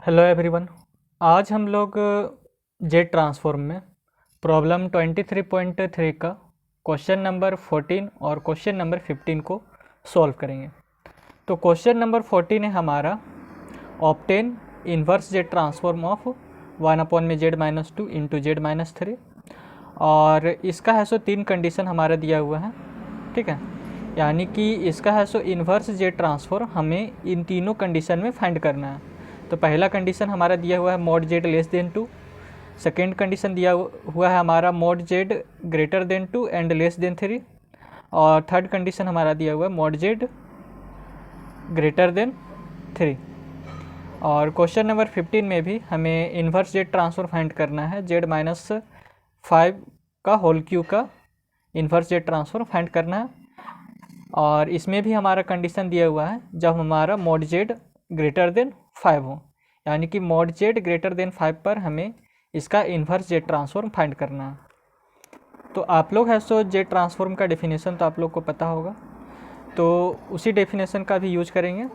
Hello everyone. आज हम लोग जेड ट्रांसफॉर्म में प्रॉब्लम 23.3 का क्वेश्चन नंबर 14 और क्वेश्चन नंबर 15 को सॉल्व करेंगे। तो क्वेश्चन नंबर 14 है हमारा obtain inverse Z transform of 1/z-2 into z-3 और इसका है सो 3 कंडीशन हमारा दिया हुआ है। ठीक है, यानी कि इसका है सो इन्वर्स जेड ट्रांसफॉर्म हमें इन तीनों कंडीशन में फाइंड करना है। तो पहला कंडीशन हमारा दिया हुआ है mod Z less than 2, second condition दिया हुआ है हमारा mod Z greater than 2 and less than 3 और थर्ड कंडीशन हमारा दिया हुआ है मॉड जेड ग्रेटर देन 3। और क्वेश्चन नंबर 15 में भी हमें इन्वर्स जेड ट्रांसफर फाइंड करना है, z-5 का होल क्यूब का इन्वर्स जेड ट्रांसफर फाइंड करना है। और इसमें भी हमारा कंडीशन दिया हुआ है जब हमारा मॉड जेड ग्रेटर देन 5 हो, यानी कि मॉड जेड ग्रेटर देन 5 पर हमें इसका इन्वर्स जेड ट्रांसफॉर्म फाइंड करना है। तो आप लोग है सो जेड ट्रांसफॉर्म का डेफिनेशन तो आप लोग को पता होगा, तो उसी डेफिनेशन का भी यूज करेंगे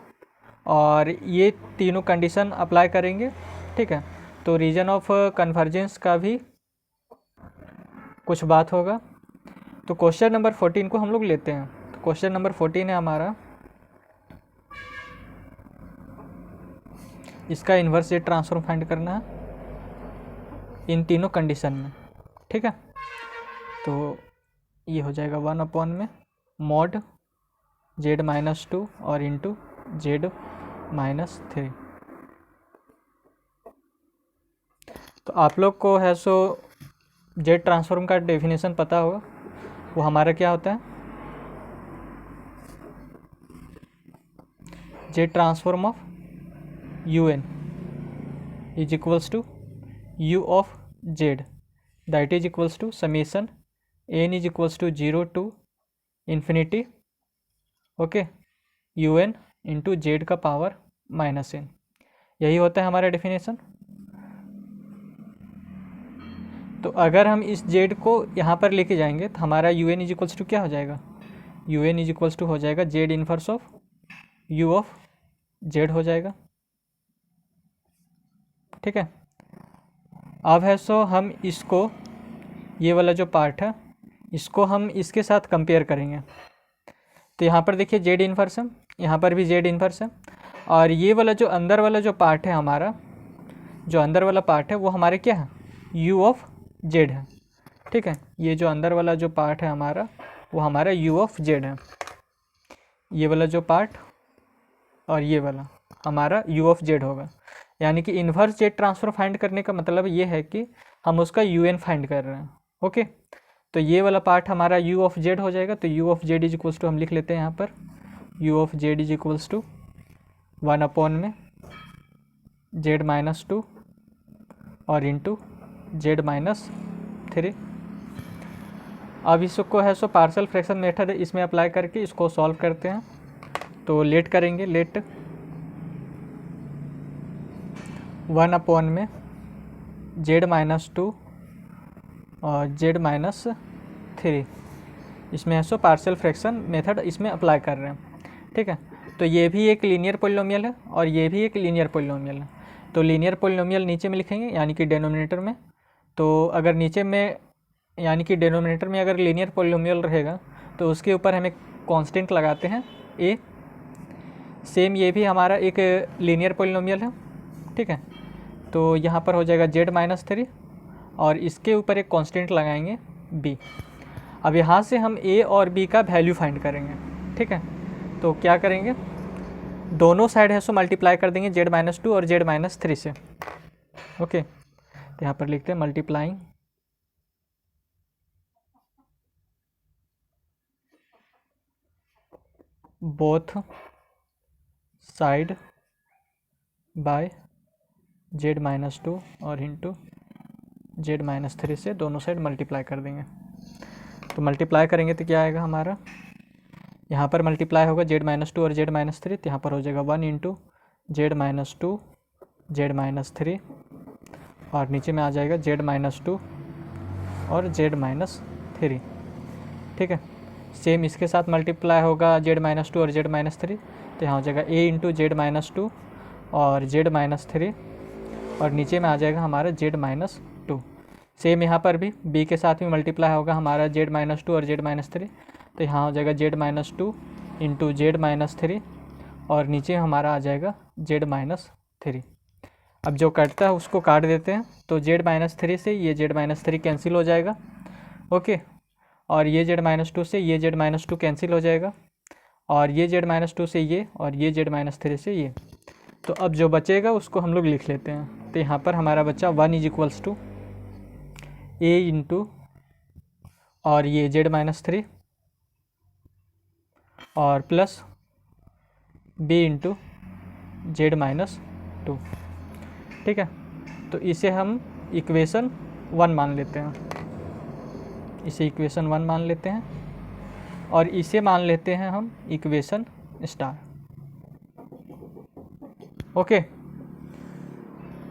और ये तीनों कंडीशन अप्लाई करेंगे। ठीक है, तो रीजन ऑफ कन्वर्जेंस का भी कुछ बात होगा। तो क्वेश्चन नंबर 14 को हम लोग लेते हैं। तो क्वेश्चन नंबर 14 है हमारा, इसका इन्वर्स जेड ट्रांसफॉर्म फाइंड करना है इन तीनों कंडीशन में। ठीक है, तो ये हो जाएगा 1 मॉड z-2 और इंटू z-3। तो आप लोग को है सो जेड ट्रांसफॉर्म का डेफिनेशन पता होगा, वो हमारा क्या होता है, Z transform of un is equals to u of z, that is equals to summation n is equals to 0 to infinity okay un into Z का पावर -n। यही होता है हमारा डेफिनेशन। तो अगर हम इस जेड को यहाँ पर लेके जाएंगे तो हमारा un इज इक्वल्स टू क्या हो जाएगा, un इज इक्वल्स टू हो जाएगा Z inverse of u of Z हो जाएगा। ठीक है, अब है सो हम इसको, ये वाला जो पार्ट है इसको हम इसके साथ कंपेयर करेंगे। तो यहाँ पर देखिए जेड इन्वर्स है, यहाँ पर भी जेड इन्वर्स है और ये वाला जो अंदर वाला जो पार्ट है हमारा, जो अंदर वाला पार्ट है वो हमारे क्या है, u ऑफ जेड है। ठीक है, ये जो अंदर वाला जो पार्ट है हमारा वो हमारा u ऑफ जेड है। ये वाला जो पार्ट और ये वाला हमारा u ऑफ जेड होगा, यानी कि इन्वर्स जेड ट्रांसफर फाइंड करने का मतलब ये है कि हम उसका un फाइंड कर रहे हैं। ओके, तो ये वाला पार्ट हमारा u ऑफ जेड हो जाएगा। तो u of Z is equals to हम लिख लेते हैं यहाँ पर, u of Z is equals to 1/z-2 और इंटू z-3। अब इसको है सो पार्शियल फ्रैक्शन मेथड इसमें अप्लाई करके इसको सॉल्व करते हैं। तो लेट करेंगे, लेट 1/z-2 और z-3, इसमें है सो पार्शियल फ्रैक्शन मेथड इसमें अप्लाई कर रहे हैं। ठीक है, तो ये भी एक लीनियर पॉलिनोमियल है और ये भी एक लीनियर पॉलिनोमियल है। तो लीनियर पॉलिनोमियल नीचे में लिखेंगे यानी कि डेनोमिनेटर में। तो अगर नीचे में यानी कि डेनोमिनेटर में अगर लीनियर पॉलिनोमियल रहेगा तो उसके ऊपर हमें कांस्टेंट लगाते हैं a। सेम ये भी हमारा एक लीनियर पॉलिनोमियल है। ठीक है, तो यहाँ पर हो जाएगा z-3 और इसके ऊपर एक कांस्टेंट लगाएंगे b। अब यहाँ से हम a और b का वैल्यू फाइंड करेंगे। ठीक है, तो क्या करेंगे, दोनों साइड है सो मल्टीप्लाई कर देंगे z-2 और z-3 से। ओके, तो यहाँ पर लिखते हैं multiplying both side by z-2 और इंटू z-3 से दोनों साइड मल्टीप्लाई कर देंगे। तो मल्टीप्लाई करेंगे तो क्या आएगा हमारा, यहाँ पर मल्टीप्लाई होगा z-2 और z-3, तो यहाँ पर हो जाएगा 1 इंटू z-2 z-3 और नीचे में आ जाएगा z-2 और z-3। ठीक है, सेम इसके साथ मल्टीप्लाई होगा z-2 और z-3, तो यहाँ हो जाएगा a इंटू z-2 और z-3 और नीचे में आ जाएगा हमारा z-2। सेम यहाँ पर भी b के साथ में मल्टीप्लाई होगा हमारा z-2 और z-3, तो यहाँ हो जाएगा z-2 इंटू z-3 और नीचे हमारा आ जाएगा z-3। अब जो कटता है उसको काट देते हैं, तो z-3 से ये z-3 कैंसिल हो जाएगा। ओके, और ये z-2 से ये z-2 कैंसिल हो जाएगा, और ये z-2 से ये, और ये z-3 से ये। तो अब जो बचेगा उसको हम लोग लिख लेते हैं। तो यहाँ पर हमारा बच्चा 1 = a इंटू और ये z-3 और प्लस b इंटू z-2। ठीक है, तो इसे हम इक्वेशन 1 मान लेते हैं, इसे इक्वेशन 1 मान लेते हैं, और इसे मान लेते हैं हम इक्वेशन स्टार। ओके,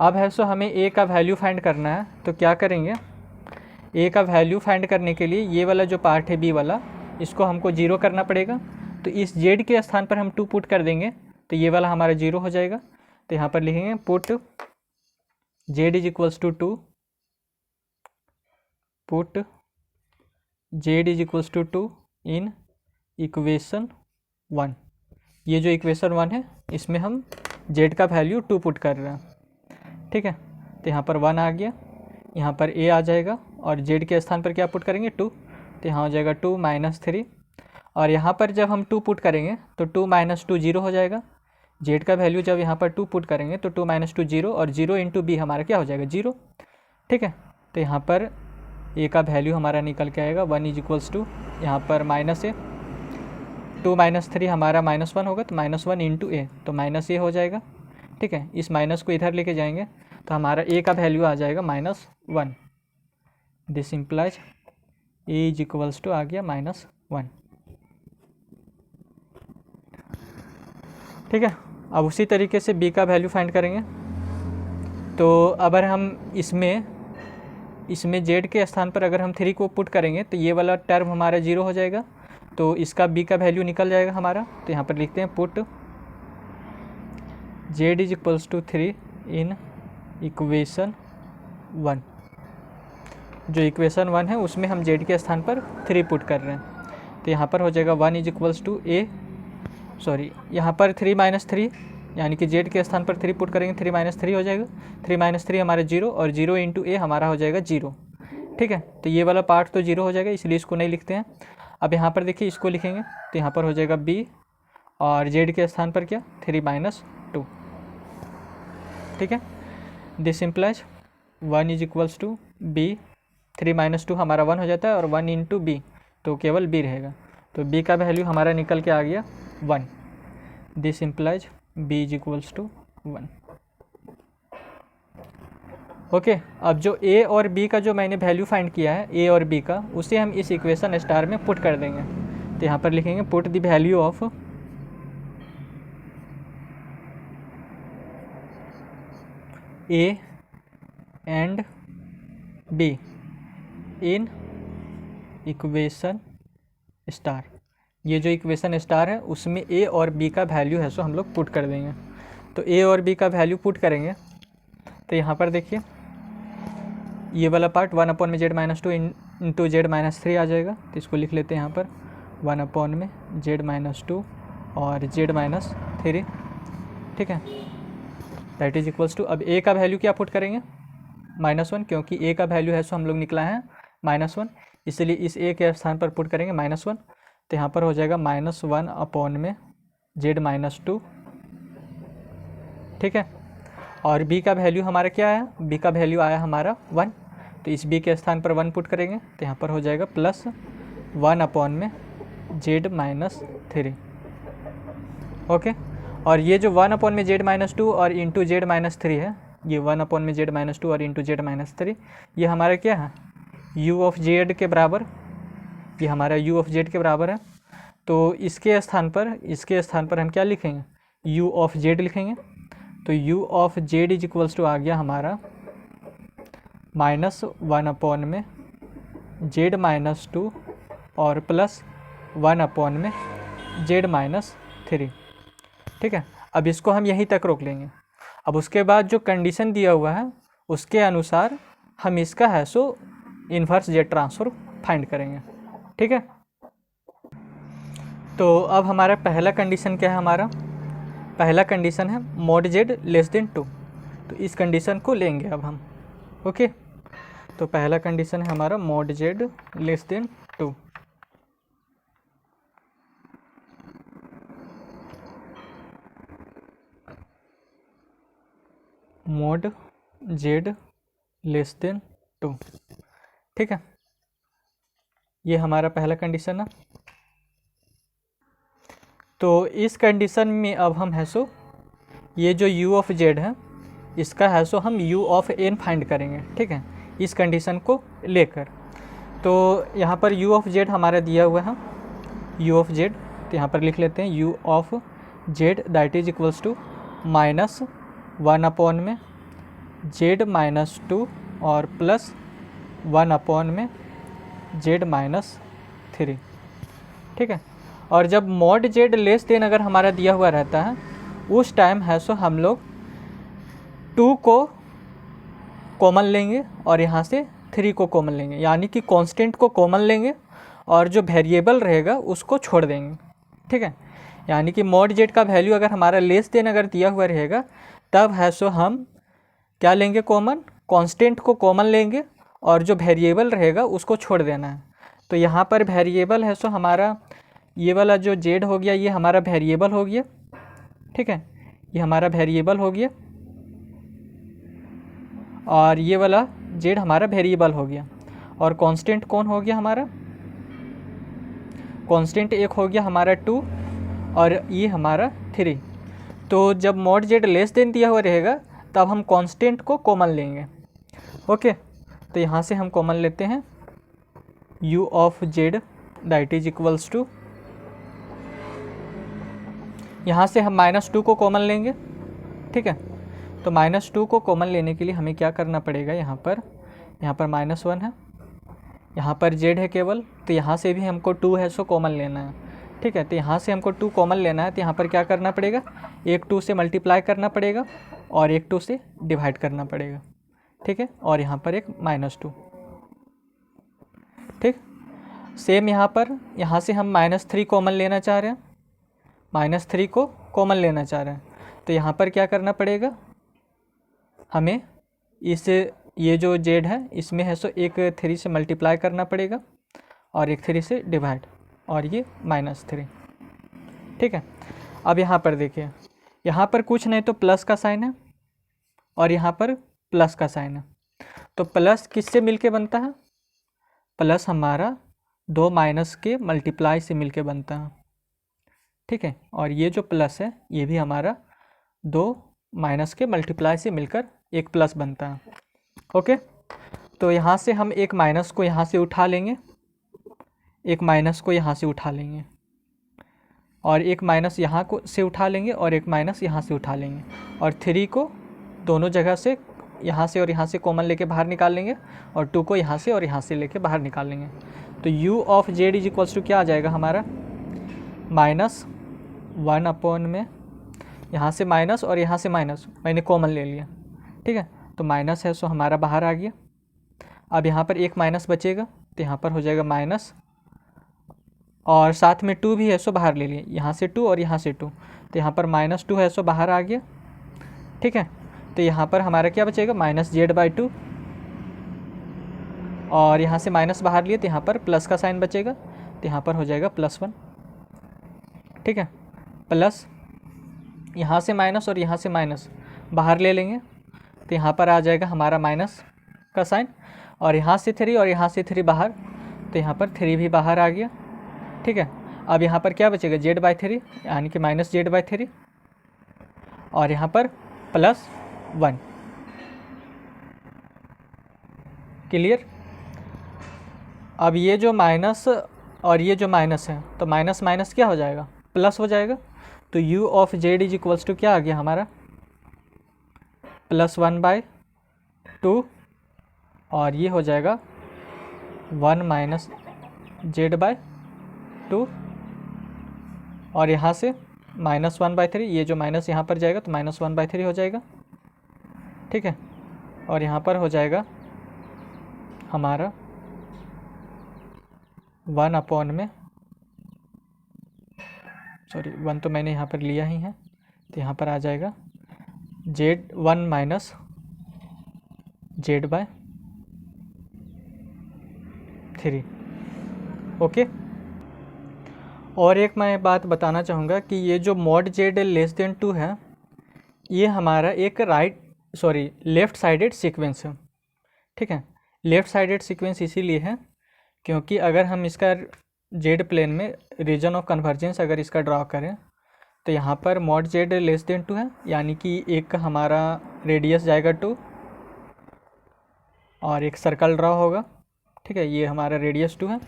अब है सो हमें a का वैल्यू फाइंड करना है। तो क्या करेंगे, a का वैल्यू फाइंड करने के लिए ये वाला जो पार्ट है b वाला, इसको हमको 0 करना पड़ेगा। तो इस z के स्थान पर हम 2 पुट कर देंगे, तो ये वाला हमारा 0 हो जाएगा। तो यहाँ पर लिखेंगे put z = 2, put z = 2 in equation 1। ये जो इक्वेशन 1 है इसमें हम z का वैल्यू 2 पुट कर रहे हैं। ठीक है, तो यहाँ पर 1 आ गया, यहाँ पर a आ जाएगा, और z के स्थान पर क्या पुट करेंगे 2, तो यहाँ हो जाएगा 2 - 3, और यहाँ पर जब हम 2 पुट करेंगे तो 2 - 2 0 हो जाएगा। z का वैल्यू जब यहाँ पर 2 पुट करेंगे तो 2 - 2 0, और 0 इंटू b हमारा क्या हो जाएगा 0। ठीक है, तो यहाँ पर a का वैल्यू हमारा निकल के आएगा 1 = यहाँ पर -a, 2 - 3 हमारा -1 होगा, तो -1 इंटू a, तो -a हो जाएगा। ठीक है, इस माइनस को इधर लेके जाएंगे तो हमारा a का वैल्यू आ जाएगा -1। दिस इम्प्लाइज a = आ गया -1। ठीक है, अब उसी तरीके से b का वैल्यू फाइंड करेंगे। तो अगर हम इसमें z के स्थान पर अगर हम 3 को पुट करेंगे तो ये वाला टर्म हमारा 0 हो जाएगा, तो इसका b का वैल्यू निकल जाएगा हमारा। तो यहाँ पर लिखते हैं पुट z = 3 इन इक्वेशन 1। जो इक्वेशन 1 है उसमें हम z के स्थान पर 3 पुट कर रहे हैं, तो यहाँ पर हो जाएगा 1 = a, सॉरी यहाँ पर 3 - 3, यानी कि z के स्थान पर 3 पुट करेंगे, 3 - 3 हो जाएगा, 3 - 3 हमारा 0, और 0 इंटू a हमारा हो जाएगा 0। ठीक है, तो ये वाला पार्ट तो 0 हो जाएगा, इसलिए इसको नहीं लिखते हैं। अब यहाँ पर देखिए इसको लिखेंगे, तो यहाँ पर हो जाएगा b, और z के स्थान पर क्या 3 - 2। ठीक है, दिस इम्प्लाइज 1 = b, 3 - 2 हमारा 1 हो जाता है, और 1 इंटू b, तो केवल b रहेगा। तो b का वैल्यू हमारा निकल के आ गया 1। This implies b = 1। ओके, अब जो a और b का जो मैंने वैल्यू फाइंड किया है, a और b का, उसे हम इस इक्वेशन स्टार में पुट कर देंगे। तो यहाँ पर लिखेंगे put the value of a and b in equation star. ये जो इक्वेशन स्टार है उसमें a और b का वैल्यू है सो हम लोग पुट कर देंगे। तो a और b का वैल्यू पुट करेंगे, तो यहाँ पर देखिए ये वाला पार्ट 1/z-2 इंटू z-3 आ जाएगा, तो इसको लिख लेते हैं यहाँ पर 1/z-2 और z-3। ठीक है, दैट इज इक्वल्स टू, अब a का वैल्यू क्या पुट करेंगे -1, क्योंकि a का वैल्यू है सो हम लोग निकला है -1, इसलिए इस a के स्थान पर पुट करेंगे -1। तो यहाँ पर हो जाएगा -1/z-2। ठीक है, और b का वैल्यू हमारा क्या आया, b का वैल्यू आया हमारा 1, तो इस b के स्थान पर 1 पुट करेंगे, तो यहाँ पर हो जाएगा +1/z-3। ओके, और ये जो 1/z-2 और इंटू z-3 है, ये 1/z-2 और इंटू z-3, ये हमारा क्या है u ऑफ z के बराबर, ये हमारा u ऑफ z के बराबर है। तो इसके स्थान पर हम क्या लिखेंगे, u ऑफ z लिखेंगे। तो u of z is equals to आ गया हमारा -1/z-2 और +1/z-3। ठीक है, अब इसको हम यहीं तक रोक लेंगे। अब उसके बाद जो कंडीशन दिया हुआ है उसके अनुसार हम इसका है so inverse Z transform find करेंगे। ठीक है, तो अब हमारा पहला कंडीशन क्या है? हमारा पहला कंडीशन है मॉड जेड लेस देन 2। तो इस कंडीशन को लेंगे अब हम। ओके, तो पहला कंडीशन है हमारा mod Z less than 2। Mod Z less than 2। ठीक है, ये हमारा पहला कंडीशन है। तो इस कंडीशन में अब हम है सो ये जो u ऑफ जेड है इसका है सो हम u ऑफ n फाइंड करेंगे। ठीक है, इस कंडीशन को लेकर। तो यहाँ पर u ऑफ जेड हमारा दिया हुआ है u ऑफ जेड, तो यहाँ पर लिख लेते हैं u of z that is equals to minus 1 upon में जेड माइनस 2 और प्लस 1 अपॉन में जेड माइनस 3। ठीक है, और जब मॉड जेड लेस देन अगर हमारा दिया हुआ रहता है उस टाइम है सो हम लोग 2 को कॉमन लेंगे और यहाँ से 3 को कॉमन लेंगे, यानी कि कांस्टेंट को कॉमन लेंगे और जो वेरिएबल रहेगा उसको छोड़ देंगे। ठीक है, यानी कि मॉड जेड का वैल्यू अगर हमारा लेस देन अगर दिया हुआ रहेगा तब है सो हम क्या लेंगे? कॉमन, कांस्टेंट को कॉमन लेंगे और जो वेरिएबल रहेगा उसको छोड़ देना है। तो यहाँ पर वेरिएबल है सो हमारा ये वाला जो जेड हो गया ये हमारा वेरिएबल हो गया। ठीक है, ये हमारा वेरिएबल हो गया और ये वाला जेड हमारा वेरिएबल हो गया। और कांस्टेंट कौन हो गया हमारा? कांस्टेंट एक हो गया हमारा 2 और ये हमारा 3। तो जब मॉड जेड लेस देन दिया हुआ रहेगा तब हम कांस्टेंट को कॉमन लेंगे। ओके, तो यहाँ से हम कॉमन लेते हैं u of z that is equals to, यहाँ से हम -2 को कॉमन लेंगे। ठीक है, तो -2 को कॉमन लेने के लिए हमें क्या करना पड़ेगा? यहाँ पर -1 है, यहाँ पर z है केवल, तो यहाँ से भी हमको 2 है सो कॉमन लेना है। ठीक है, तो यहाँ से हमको 2 कॉमन लेना है, तो यहाँ पर क्या करना पड़ेगा? एक 2 से मल्टीप्लाई करना पड़ेगा और एक 2 से डिवाइड करना पड़ेगा। ठीक है, और यहाँ पर एक -2। ठीक, सेम यहाँ से हम -3 कॉमन लेना चाह रहे हैं, -3 को कॉमन लेना चाह रहे हैं। तो यहाँ पर क्या करना पड़ेगा? हमें इस ये जो z है इसमें है सो एक 3 से मल्टीप्लाई करना पड़ेगा और एक 3 से डिवाइड और ये -3। ठीक है, अब यहाँ पर देखिए, यहाँ पर कुछ नहीं तो प्लस का साइन है और यहाँ पर प्लस का साइन है। तो प्लस किससे मिलके बनता है? प्लस हमारा 2 माइनस के मल्टीप्लाई से मिलके बनता है। ठीक है, और ये जो प्लस है ये भी हमारा 2 माइनस के मल्टीप्लाई से मिलकर एक प्लस बनता है। ओके, तो यहाँ से हम एक माइनस को यहाँ से उठा लेंगे, एक माइनस को यहाँ से उठा लेंगे और एक माइनस यहाँ को से उठा लेंगे और एक माइनस यहाँ से उठा लेंगे और 3 को दोनों जगह से यहाँ से और यहाँ से कॉमन लेके बाहर निकाल लेंगे और 2 को यहाँ से और यहाँ से लेके बाहर निकाल लेंगे। तो u of Z is equals to क्या आ जाएगा हमारा? -1 अपॉन में यहाँ से माइनस और यहाँ से माइनस मैंने कॉमन ले लिया। ठीक है, तो माइनस है सो हमारा बाहर आ गया। अब यहाँ पर एक माइनस बचेगा तो यहाँ पर हो जाएगा माइनस और साथ में 2 भी है सो बाहर ले लिए, यहाँ से 2 और यहाँ से 2, तो यहाँ पर -2 है सो बाहर आ गया। ठीक है, तो यहाँ पर हमारा क्या बचेगा? -z/2 और यहाँ से माइनस बाहर लिए तो यहाँ पर प्लस का साइन बचेगा, तो यहाँ पर हो जाएगा +1। ठीक है, प्लस यहाँ से माइनस और यहाँ से माइनस बाहर ले लेंगे तो यहाँ पर आ जाएगा हमारा माइनस का साइन और यहाँ से 3 और यहाँ से 3 बाहर, तो यहाँ पर 3 भी बाहर आ गया। ठीक है, अब यहाँ पर क्या बचेगा? z/3 यानी कि -z/3 और यहाँ पर +1। क्लियर? अब ये जो माइनस और ये जो माइनस है तो माइनस माइनस क्या हो जाएगा? प्लस हो जाएगा। तो u of Z is equals to क्या आ गया हमारा? +1/2 और ये हो जाएगा 1 - z/2 और यहाँ से -1/3, ये जो माइनस यहाँ पर जाएगा तो -1/3 हो जाएगा। ठीक है। और यहाँ पर हो जाएगा हमारा 1 अपॉन में, सॉरी 1 तो मैंने यहाँ पर लिया ही है, तो यहाँ पर आ जाएगा Z1 माइनस Z/3। ओके। और एक मैं बात बताना चाहूँगा कि ये जो mod Z लेस देन 2 है, ये हमारा एक लेफ़्ट साइडेड सीक्वेंस है। ठीक है, लेफ़्ट साइडेड सीक्वेंस इसीलिए है क्योंकि अगर हम इसका जेड प्लेन में रीजन ऑफ कन्वर्जेंस अगर इसका ड्रॉ करें तो यहाँ पर mod Z लेस देन 2 है, यानी कि एक हमारा रेडियस जाएगा 2 और एक सर्कल ड्रॉ होगा। ठीक है, ये हमारा रेडियस 2 है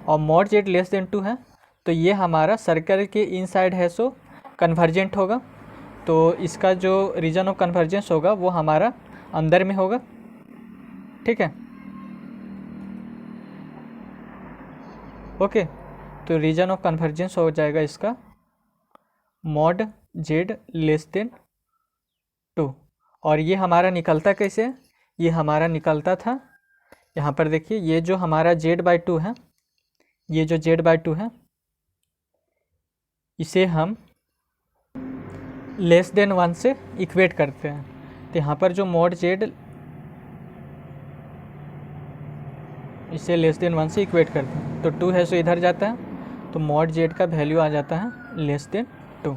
और mod Z लेस देन 2 है, तो ये हमारा सर्कल के इनसाइड है सो कन्वर्जेंट होगा, तो इसका जो रीजन ऑफ कन्वर्जेंस होगा वो हमारा अंदर में होगा। ठीक है, ओके। तो रीजन ऑफ कन्वर्जेंस हो जाएगा इसका mod Z लेस देन 2। और ये हमारा निकलता कैसे है? ये हमारा निकलता था, यहाँ पर देखिए, ये जो हमारा Z/2 है, ये जो Z/2 है, इसे हम लेस देन 1 से इक्वेट करते हैं। तो यहाँ पर जो mod Z, इसे लेस देन 1 से इक्वेट करते हैं, तो 2 है सो इधर जाता है, तो mod Z का वैल्यू आ जाता है लेस देन 2।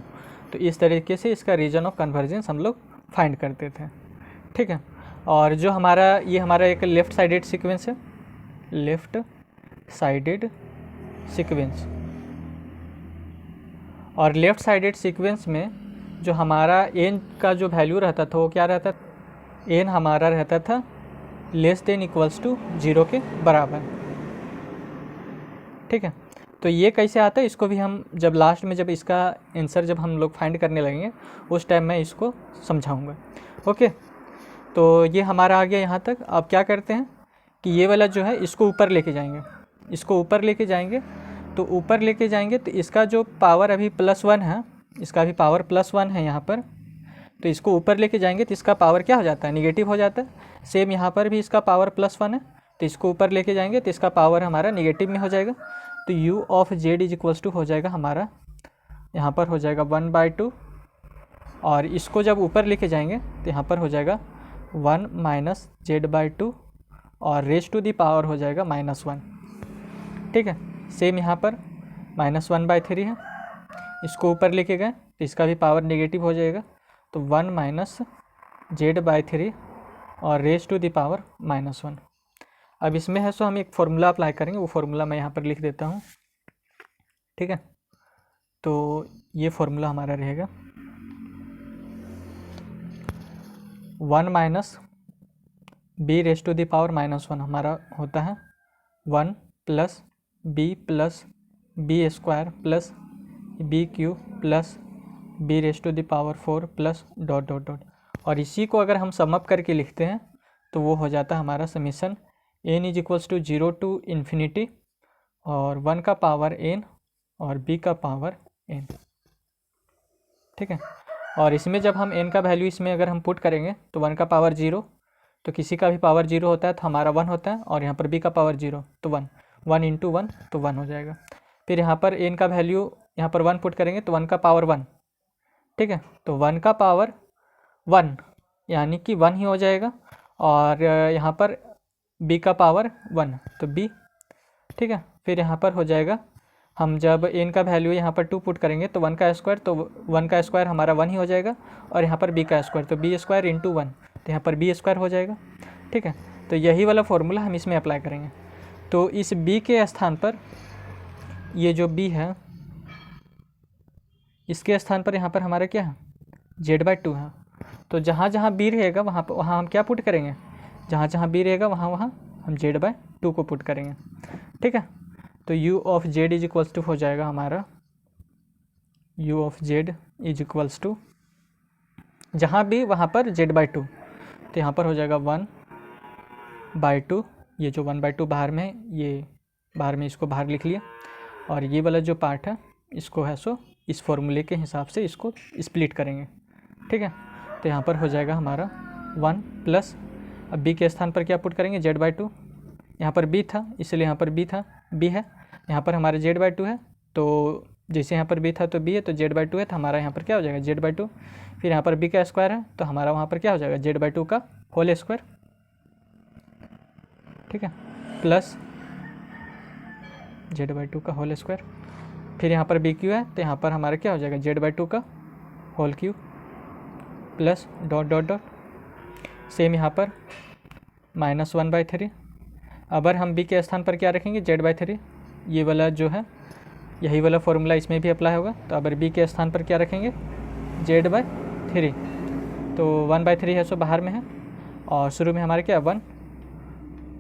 तो इस तरीके से इसका रीजन ऑफ कन्वर्जेंस हम लोग फाइंड करते थे। ठीक है, और जो हमारा ये हमारा एक लेफ़्ट साइडेड सीक्वेंस है, लेफ़्ट साइडेड सीक्वेंस। और लेफ़्ट साइडेड सीक्वेंस में जो हमारा n का जो वैल्यू रहता था वो क्या रहता था? n हमारा रहता था लेस देन इक्वल्स टू 0 के बराबर। ठीक है, तो ये कैसे आता है इसको भी हम जब लास्ट में जब इसका आंसर जब हम लोग फाइंड करने लगेंगे उस टाइम मैं इसको समझाऊंगा। ओके, तो ये हमारा आ गया यहाँ तक। अब क्या करते हैं कि ये वाला जो है इसको ऊपर लेके जाएंगे, इसको ऊपर लेके जाएंगे, तो ऊपर लेके जाएंगे तो इसका जो पावर अभी +1 है, इसका भी पावर +1 है यहाँ पर, तो इसको ऊपर लेके जाएंगे तो इसका पावर क्या हो जाता है? निगेटिव हो जाता है। सेम यहाँ पर भी इसका पावर +1 है, तो इसको ऊपर लेके जाएंगे तो इसका पावर हमारा निगेटिव में हो जाएगा। तो u of z is equals to हो जाएगा हमारा, यहाँ पर हो जाएगा 1/2, और इसको जब ऊपर लेके जाएंगे तो यहाँ पर हो जाएगा 1 माइनस Z/2 और रेज टू दी पावर हो जाएगा -1। ठीक है, सेम यहाँ पर -1/3 है, इसको ऊपर लेके गए तो इसका भी पावर नेगेटिव हो जाएगा, तो 1 माइनस Z/3 और रेज टू दी पावर -1। अब इसमें है सो हम एक फॉर्मूला अप्लाई करेंगे, वो फॉर्मूला मैं यहाँ पर लिख देता हूँ। ठीक है, तो ये फॉर्मूला हमारा रहेगा 1 minus b raise to the power -1 हमारा होता है 1 plus b square plus b³ plus b raise to the power 4 plus ... और इसी को अगर हम समअप करके लिखते हैं तो वो हो जाता है हमारा summation n is equals to 0 to infinity और 1 का पावर n और b का पावर n। ठीक है, और इसमें जब हम n का वैल्यू इसमें अगर हम पुट करेंगे तो 1 का पावर 0, तो किसी का भी पावर 0 होता है तो हमारा 1 होता है, और यहाँ पर b का पावर 0 तो 1 इंटू 1 तो 1 हो जाएगा। फिर यहाँ पर n का वैल्यू यहाँ पर 1 पुट करेंगे तो 1 का पावर 1। ठीक है, तो 1 का पावर 1 यानी कि 1 ही हो जाएगा, और यहाँ पर b का पावर 1 तो b। ठीक है, फिर यहाँ पर हो जाएगा, हम जब n का वैल्यू यहाँ पर 2 पुट करेंगे तो 1 का स्क्वायर, तो 1 का स्क्वायर हमारा 1 ही हो जाएगा, और यहाँ पर b का स्क्वायर तो b स्क्वायर इंटू 1 तो यहाँ पर b स्क्वायर हो जाएगा। ठीक है, तो यही वाला फॉर्मूला हम इसमें अप्लाई करेंगे। तो इस b के स्थान पर ये जो b है, इसके स्थान पर यहाँ पर हमारा क्या है? Z/2 है। तो जहाँ जहाँ b रहेगा वहाँ हम क्या पुट करेंगे? जहाँ जहाँ b रहेगा वहाँ हम Z/2 को पुट करेंगे। ठीक है, तो u of z is equals to हो जाएगा हमारा u of z is equals to, जहाँ b वहाँ पर Z/2, तो यहाँ पर हो जाएगा 1/2, ये जो 1/2 बाहर में, ये बाहर में इसको बाहर लिख लिया, और ये वाला जो पार्ट है इसको है सो इस फॉर्मूले के हिसाब से इसको स्प्लिट करेंगे। ठीक है, तो यहाँ पर हो जाएगा हमारा 1 प्लस, अब b के स्थान पर क्या पुट करेंगे, z/2। यहाँ पर b था इसलिए यहाँ पर b था, b है, यहाँ पर हमारा z/2 है, तो जैसे यहाँ पर b था तो b है, तो z/2 है तो हमारा यहाँ पर क्या हो जाएगा, z/2। फिर यहाँ पर b का स्क्वायर है तो हमारा वहाँ पर क्या हो जाएगा, z/2 का होल स्क्वायर, ठीक है, प्लस z/2 का होल स्क्वायर। फिर यहाँ पर BQ है तो यहाँ पर हमारा क्या हो जाएगा, z/2 का whole cube plus dot dot dot, same यहाँ पर -1/3। अगर हम b के स्थान पर क्या रखेंगे, z/3, ये वाला जो है यही वाला फॉर्मूला इसमें भी अप्लाई होगा। तो अगर b के स्थान पर क्या रखेंगे, z/3, तो 1/3 है सो बाहर में है, और शुरू में हमारे क्या 1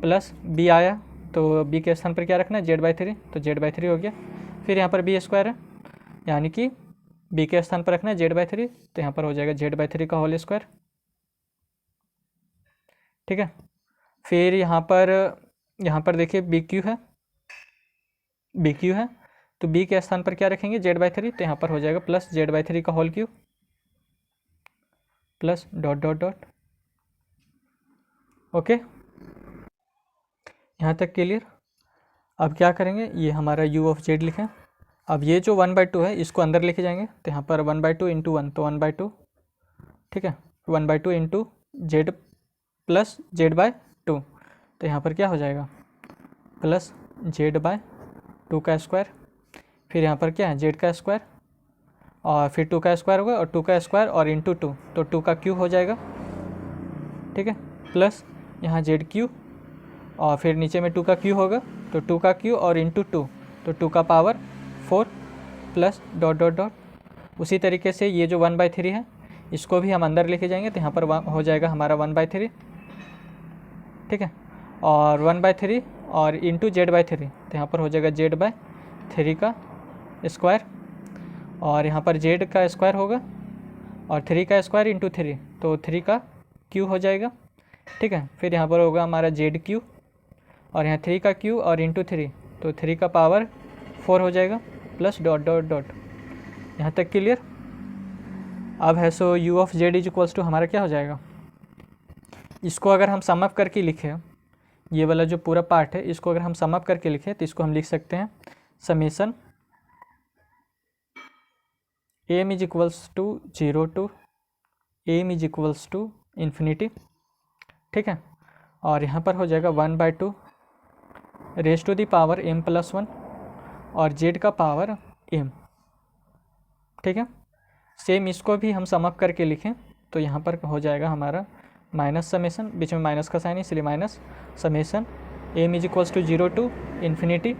प्लस b आया, तो b के स्थान पर क्या रखना है, z/3, तो z/3 हो गया। फिर यहाँ पर b² है, यानी कि b के स्थान पर रखना है z/3, तो यहाँ पर हो जाएगा z/3 का होल स्क्वायर, ठीक है। फिर यहाँ पर देखिए BQ है, तो b के स्थान पर क्या रखेंगे, z/3, तो यहाँ पर हो जाएगा प्लस z/3 का whole cube plus dot dot dot, okay, यहाँ तक क्लियर। अब क्या करेंगे, ये हमारा u(z) लिखें। अब ये जो 1/2 है इसको अंदर लेके जाएंगे, तो यहाँ पर 1/2 × 1 तो 1/2, ठीक है, 1/2 × z प्लस z/2, तो यहाँ पर क्या हो जाएगा, प्लस z/2 का स्क्वायर। फिर यहाँ पर क्या है, z का स्क्वायर, और फिर 2 का स्क्वायर होगा, और 2 का स्क्वायर और इंटू 2, तो 2 का क्यूब हो जाएगा, ठीक है, प्लस यहाँ z3, और फिर नीचे में 2 का क्यूब होगा, तो 2 का क्यूब और इंटू 2, तो 2 का power 4 plus dot dot dot. उसी तरीके से ये जो 1/3 है इसको भी हम अंदर लेके जाएंगे, तो यहाँ पर हो जाएगा हमारा 1/3, ठीक है, और 1/3 और इंटू z/3, तो यहाँ पर हो जाएगा z/3 का स्क्वायर, और यहाँ पर z का स्क्वायर होगा, और 3 का स्क्वायर इंटू 3, तो 3 का क्यूब हो जाएगा, ठीक है। फिर यहाँ पर होगा हमारा z3, और यहाँ 3 का क्यूब और इंटू 3, तो 3 का पावर 4 हो जाएगा, प्लस डॉट डॉट डॉट। यहाँ तक क्लियर। अब है सो u(z) = हमारा क्या हो जाएगा, इसको अगर हम सम अप करके लिखें, ये वाला जो पूरा पार्ट है इसको अगर हम सम अप करके लिखें, तो इसको हम लिख सकते हैं summation m = 0 to m = infinity, ठीक है, और यहाँ पर हो जाएगा 1/2 raise to the power m+1 और z का पावर m, ठीक है। सेम इसको भी हम सम अप करके लिखें, तो यहाँ पर हो जाएगा हमारा माइनस समेसन, बीच में माइनस का साइन है इसलिए minus summation m = 0 to infinity,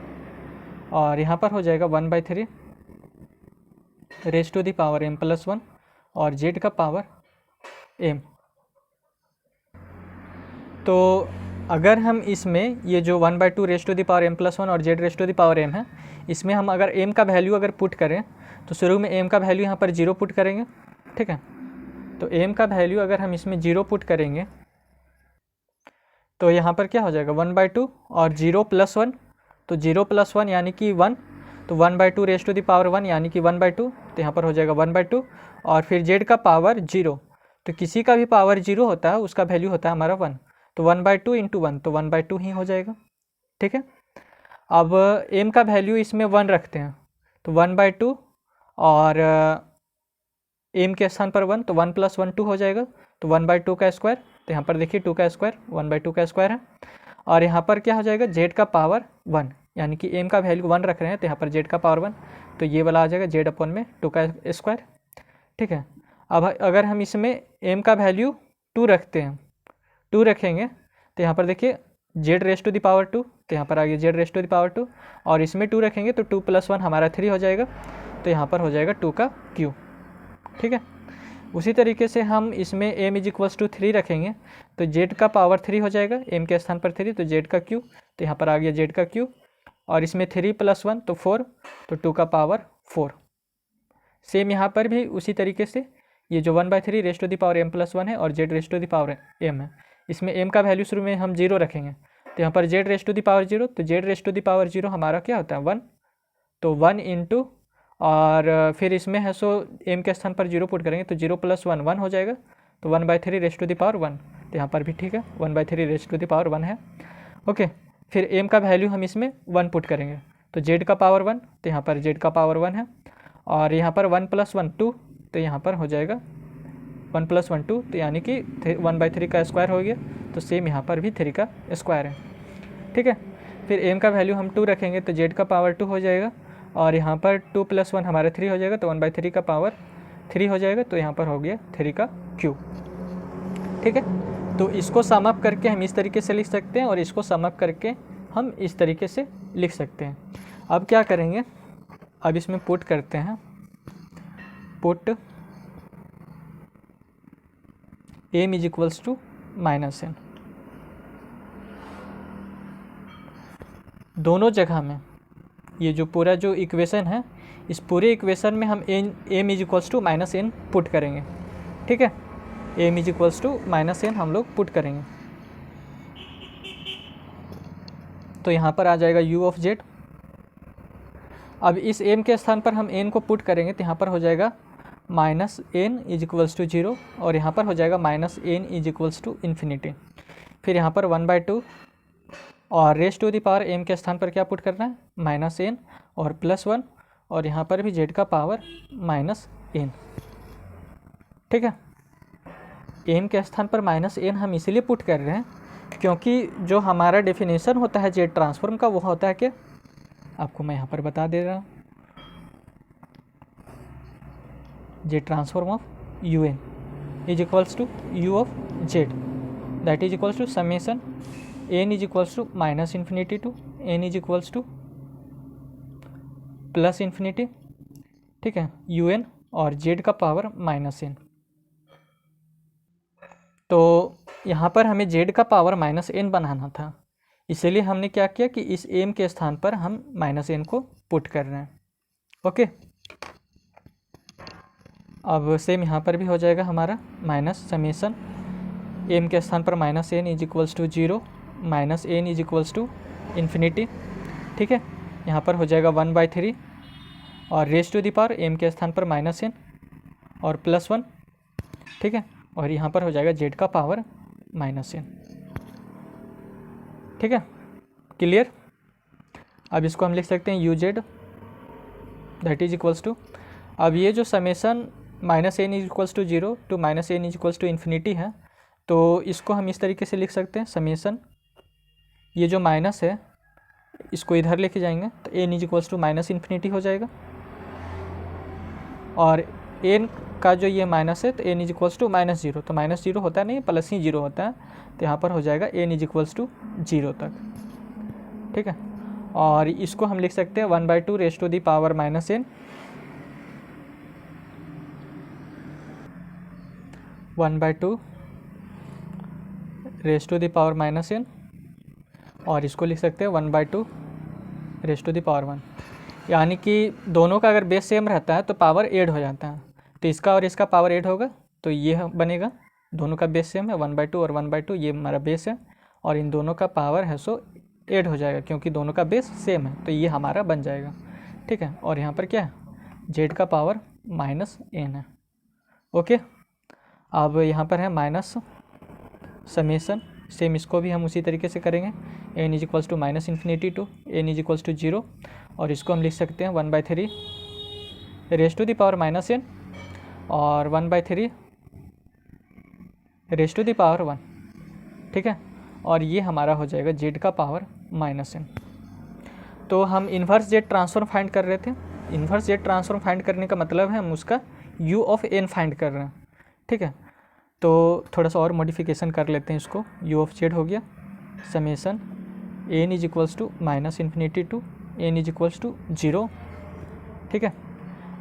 और यहाँ पर हो जाएगा 1/3 raise to the power m+1 और z का पावर m। तो अगर हम इसमें ये जो 1/2 raise to the power m+1 और z raise to the power m है, इसमें हम अगर m का वैल्यू अगर पुट करें, तो शुरू में m का वैल्यू यहाँ पर 0 पुट करेंगे, ठीक है। तो m का वैल्यू अगर हम इसमें 0 पुट करेंगे, तो यहाँ पर क्या हो जाएगा 1/2 और 0 + 1, तो 0 + 1 यानी कि 1, तो 1/2 रेज़ टू दी पावर 1 यानी कि 1/2, तो यहाँ पर हो जाएगा 1/2, और फिर z का पावर 0, तो किसी का भी पावर 0 होता है उसका वैल्यू होता है हमारा 1, तो 1/2 × 1, तो 1/2 ही हो जाएगा, ठीक है। अब m का वैल्यू इसमें 1 रखते हैं, तो 1/2 और m के स्थान पर 1, तो 1 + 1 2 हो जाएगा, तो 1/2 का स्क्वायर, तो यहाँ पर देखिए 2 का स्क्वायर 1/2 का स्क्वायर है, और यहाँ पर क्या हो जाएगा z का पावर 1, यानी कि m का वैल्यू 1 रख रहे हैं, तो यहाँ पर z का पावर 1, तो ये वाला आ जाएगा z/2 का स्क्वायर, ठीक है। अब अगर हम इसमें m का वैल्यू 2 रखते हैं, 2 रखेंगे, तो यहाँ पर देखिए z raise to the power 2, तो यहाँ पर आ गया z raise to the power 2, और इसमें 2 रखेंगे तो 2 + 1 हमारा 3 हो जाएगा, तो यहाँ पर हो जाएगा 2 का क्यूब, ठीक है। उसी तरीके से हम इसमें m = 3 रखेंगे, तो z का पावर 3 हो जाएगा, m के स्थान पर 3, तो z का क्यूब, तो यहाँ पर आ गया z का क्यूब, और इसमें 3 + 1 तो 4, तो 2 का पावर 4। सेम यहाँ पर भी उसी तरीके से ये जो 1/3 raise to the power m+1 है और z raise to the power m है, इसमें m का वैल्यू शुरू में हम 0 रखेंगे, तो यहाँ पर z raise to the power 0, तो z raise to the power 0 हमारा क्या होता है 1, तो 1 इंटू, और फिर इसमें है सो m के स्थान पर 0 पुट करेंगे, तो 0 + 1 1 हो जाएगा, तो 1/3 रेस्ट टू द पावर 1, तो यहाँ पर भी ठीक है 1/3 रेस्ट टू द पावर 1 है। ओके, फिर m का वैल्यू हम इसमें 1 पुट करेंगे, तो z का पावर 1, तो यहाँ पर z का पावर 1 है, और यहाँ पर 1 + 1 2, तो यहाँ पर हो जाएगा 1 + 1 2, तो यानी कि 1/3 का स्क्वायर हो गया, तो सेम यहाँ पर भी 3 का स्क्वायर है। ठीक है, फिर m का वैल्यू हम 2 रखेंगे, तो z का पावर 2 हो जाएगा, और यहाँ पर 2 + 1 हमारा 3 हो जाएगा, तो 1/3 का पावर 3 हो जाएगा, तो यहाँ पर हो गया 3 का क्यूब। ठीक है, तो इसको सम अप करके हम इस तरीके से लिख सकते हैं, और इसको सम अप करके हम इस तरीके से लिख सकते हैं। अब क्या करेंगे, अब इसमें पुट करते हैं, पुट m = -n, दोनों जगह में ये जो पूरा जो इक्वेशन है, इस पूरे इक्वेशन में हम m = -n पुट करेंगे। ठीक है, m = -n हम लोग पुट करेंगे, तो यहाँ पर आ जाएगा u ऑफ z। अब इस m के स्थान पर हम n को पुट करेंगे, तो यहाँ पर हो जाएगा -n = 0, और यहाँ पर हो जाएगा -n = ∞। फिर यहाँ पर 1/2, और raise to the power m के स्थान पर क्या पुट करना है, -n और +1, और यहाँ पर भी z का पावर -n। ठीक है, m के स्थान पर -n हम इसीलिए पुट कर रहे हैं क्योंकि जो हमारा डेफिनेशन होता है z ट्रांसफॉर्म का, वो होता है कि आपको मैं यहाँ पर बता दे रहा हूँ, z transform of un = u of z, that is equals to summation n = -∞ to n = +∞। ठीक है, un और z का पावर -n। तो यहाँ पर हमें z का पावर -n बनाना था, इसलिए हमने क्या किया कि इस m के स्थान पर हम -n को पुट कर रहे हैं। ओके, अब सेम यहाँ पर भी हो जाएगा हमारा माइनस समेशन m के स्थान पर -n = 0, -n = ∞। ठीक है, यहाँ पर हो जाएगा 1/3, और raise to the power m के स्थान पर -n और +1। ठीक है, और यहाँ पर हो जाएगा z का पावर -n। ठीक है, क्लियर। अब इसको हम लिख सकते हैं uz, that is equals to, अब ये जो समेशन -n = 0 to -n = ∞ है, तो इसको हम इस तरीके से लिख सकते हैं, समेशन, ये जो माइनस है इसको इधर लेके जाएंगे, तो n = -∞ हो जाएगा, और n का जो ये माइनस है तो n = -0, तो -0 होता नहीं, प्लस ही 0 होता है, तो यहाँ पर हो जाएगा n = 0 तक। ठीक है, और इसको हम लिख सकते हैं 1/2 raise to the power -n, 1/2 raise to the power -n, और इसको लिख सकते हैं 1/2 रेस्ट टू दी पावर 1। यानी कि दोनों का अगर बेस सेम रहता है तो पावर ऐड हो जाता है, तो इसका और इसका पावर ऐड होगा, तो ये बनेगा, दोनों का बेस सेम है 1/2 और 1/2, ये हमारा बेस है, और इन दोनों का पावर है सो ऐड हो जाएगा क्योंकि दोनों का बेस सेम है, तो ये हमारा बन जाएगा। ठीक है, और यहाँ पर क्या है, z का पावर -n है। ओके, अब यहाँ पर है माइनस समेशन, सेम इसको भी हम उसी तरीके से करेंगे, n = -∞ to n = 0, और इसको हम लिख सकते हैं 1/3 raise to the power -n और 1/3 रेस्ट टू दी पावर 1। ठीक है, और ये हमारा हो जाएगा z का पावर -n। तो हम इन्वर्स z ट्रांसफॉर्म फाइंड कर रहे थे, इन्वर्स z ट्रांसफॉर्म फाइंड करने का मतलब है हम उसका u ऑफ n फाइंड कर रहे हैं। ठीक है, तो थोड़ा सा और मॉडिफिकेशन कर लेते हैं इसको, u ऑफ z हो गया समेशन n = -∞ to n = 0। ठीक है,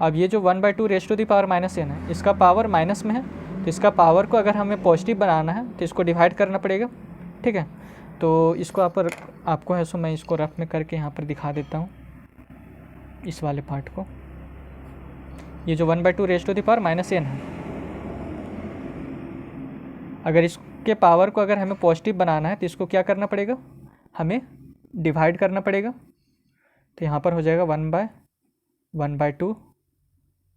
अब ये जो 1/2 raise to the power -n है, इसका पावर माइनस में है, तो इसका पावर को अगर हमें पॉजिटिव बनाना है तो इसको डिवाइड करना पड़ेगा। ठीक है, तो इसको आपको है सो मैं इसको रफ में करके यहाँ पर दिखा देता हूँ, इस वाले पार्ट को। ये जो 1/2 raise to the power -n है, अगर इसके पावर को अगर हमें पॉजिटिव बनाना है तो इसको क्या करना पड़ेगा, हमें डिवाइड करना पड़ेगा, तो यहाँ पर हो जाएगा 1/2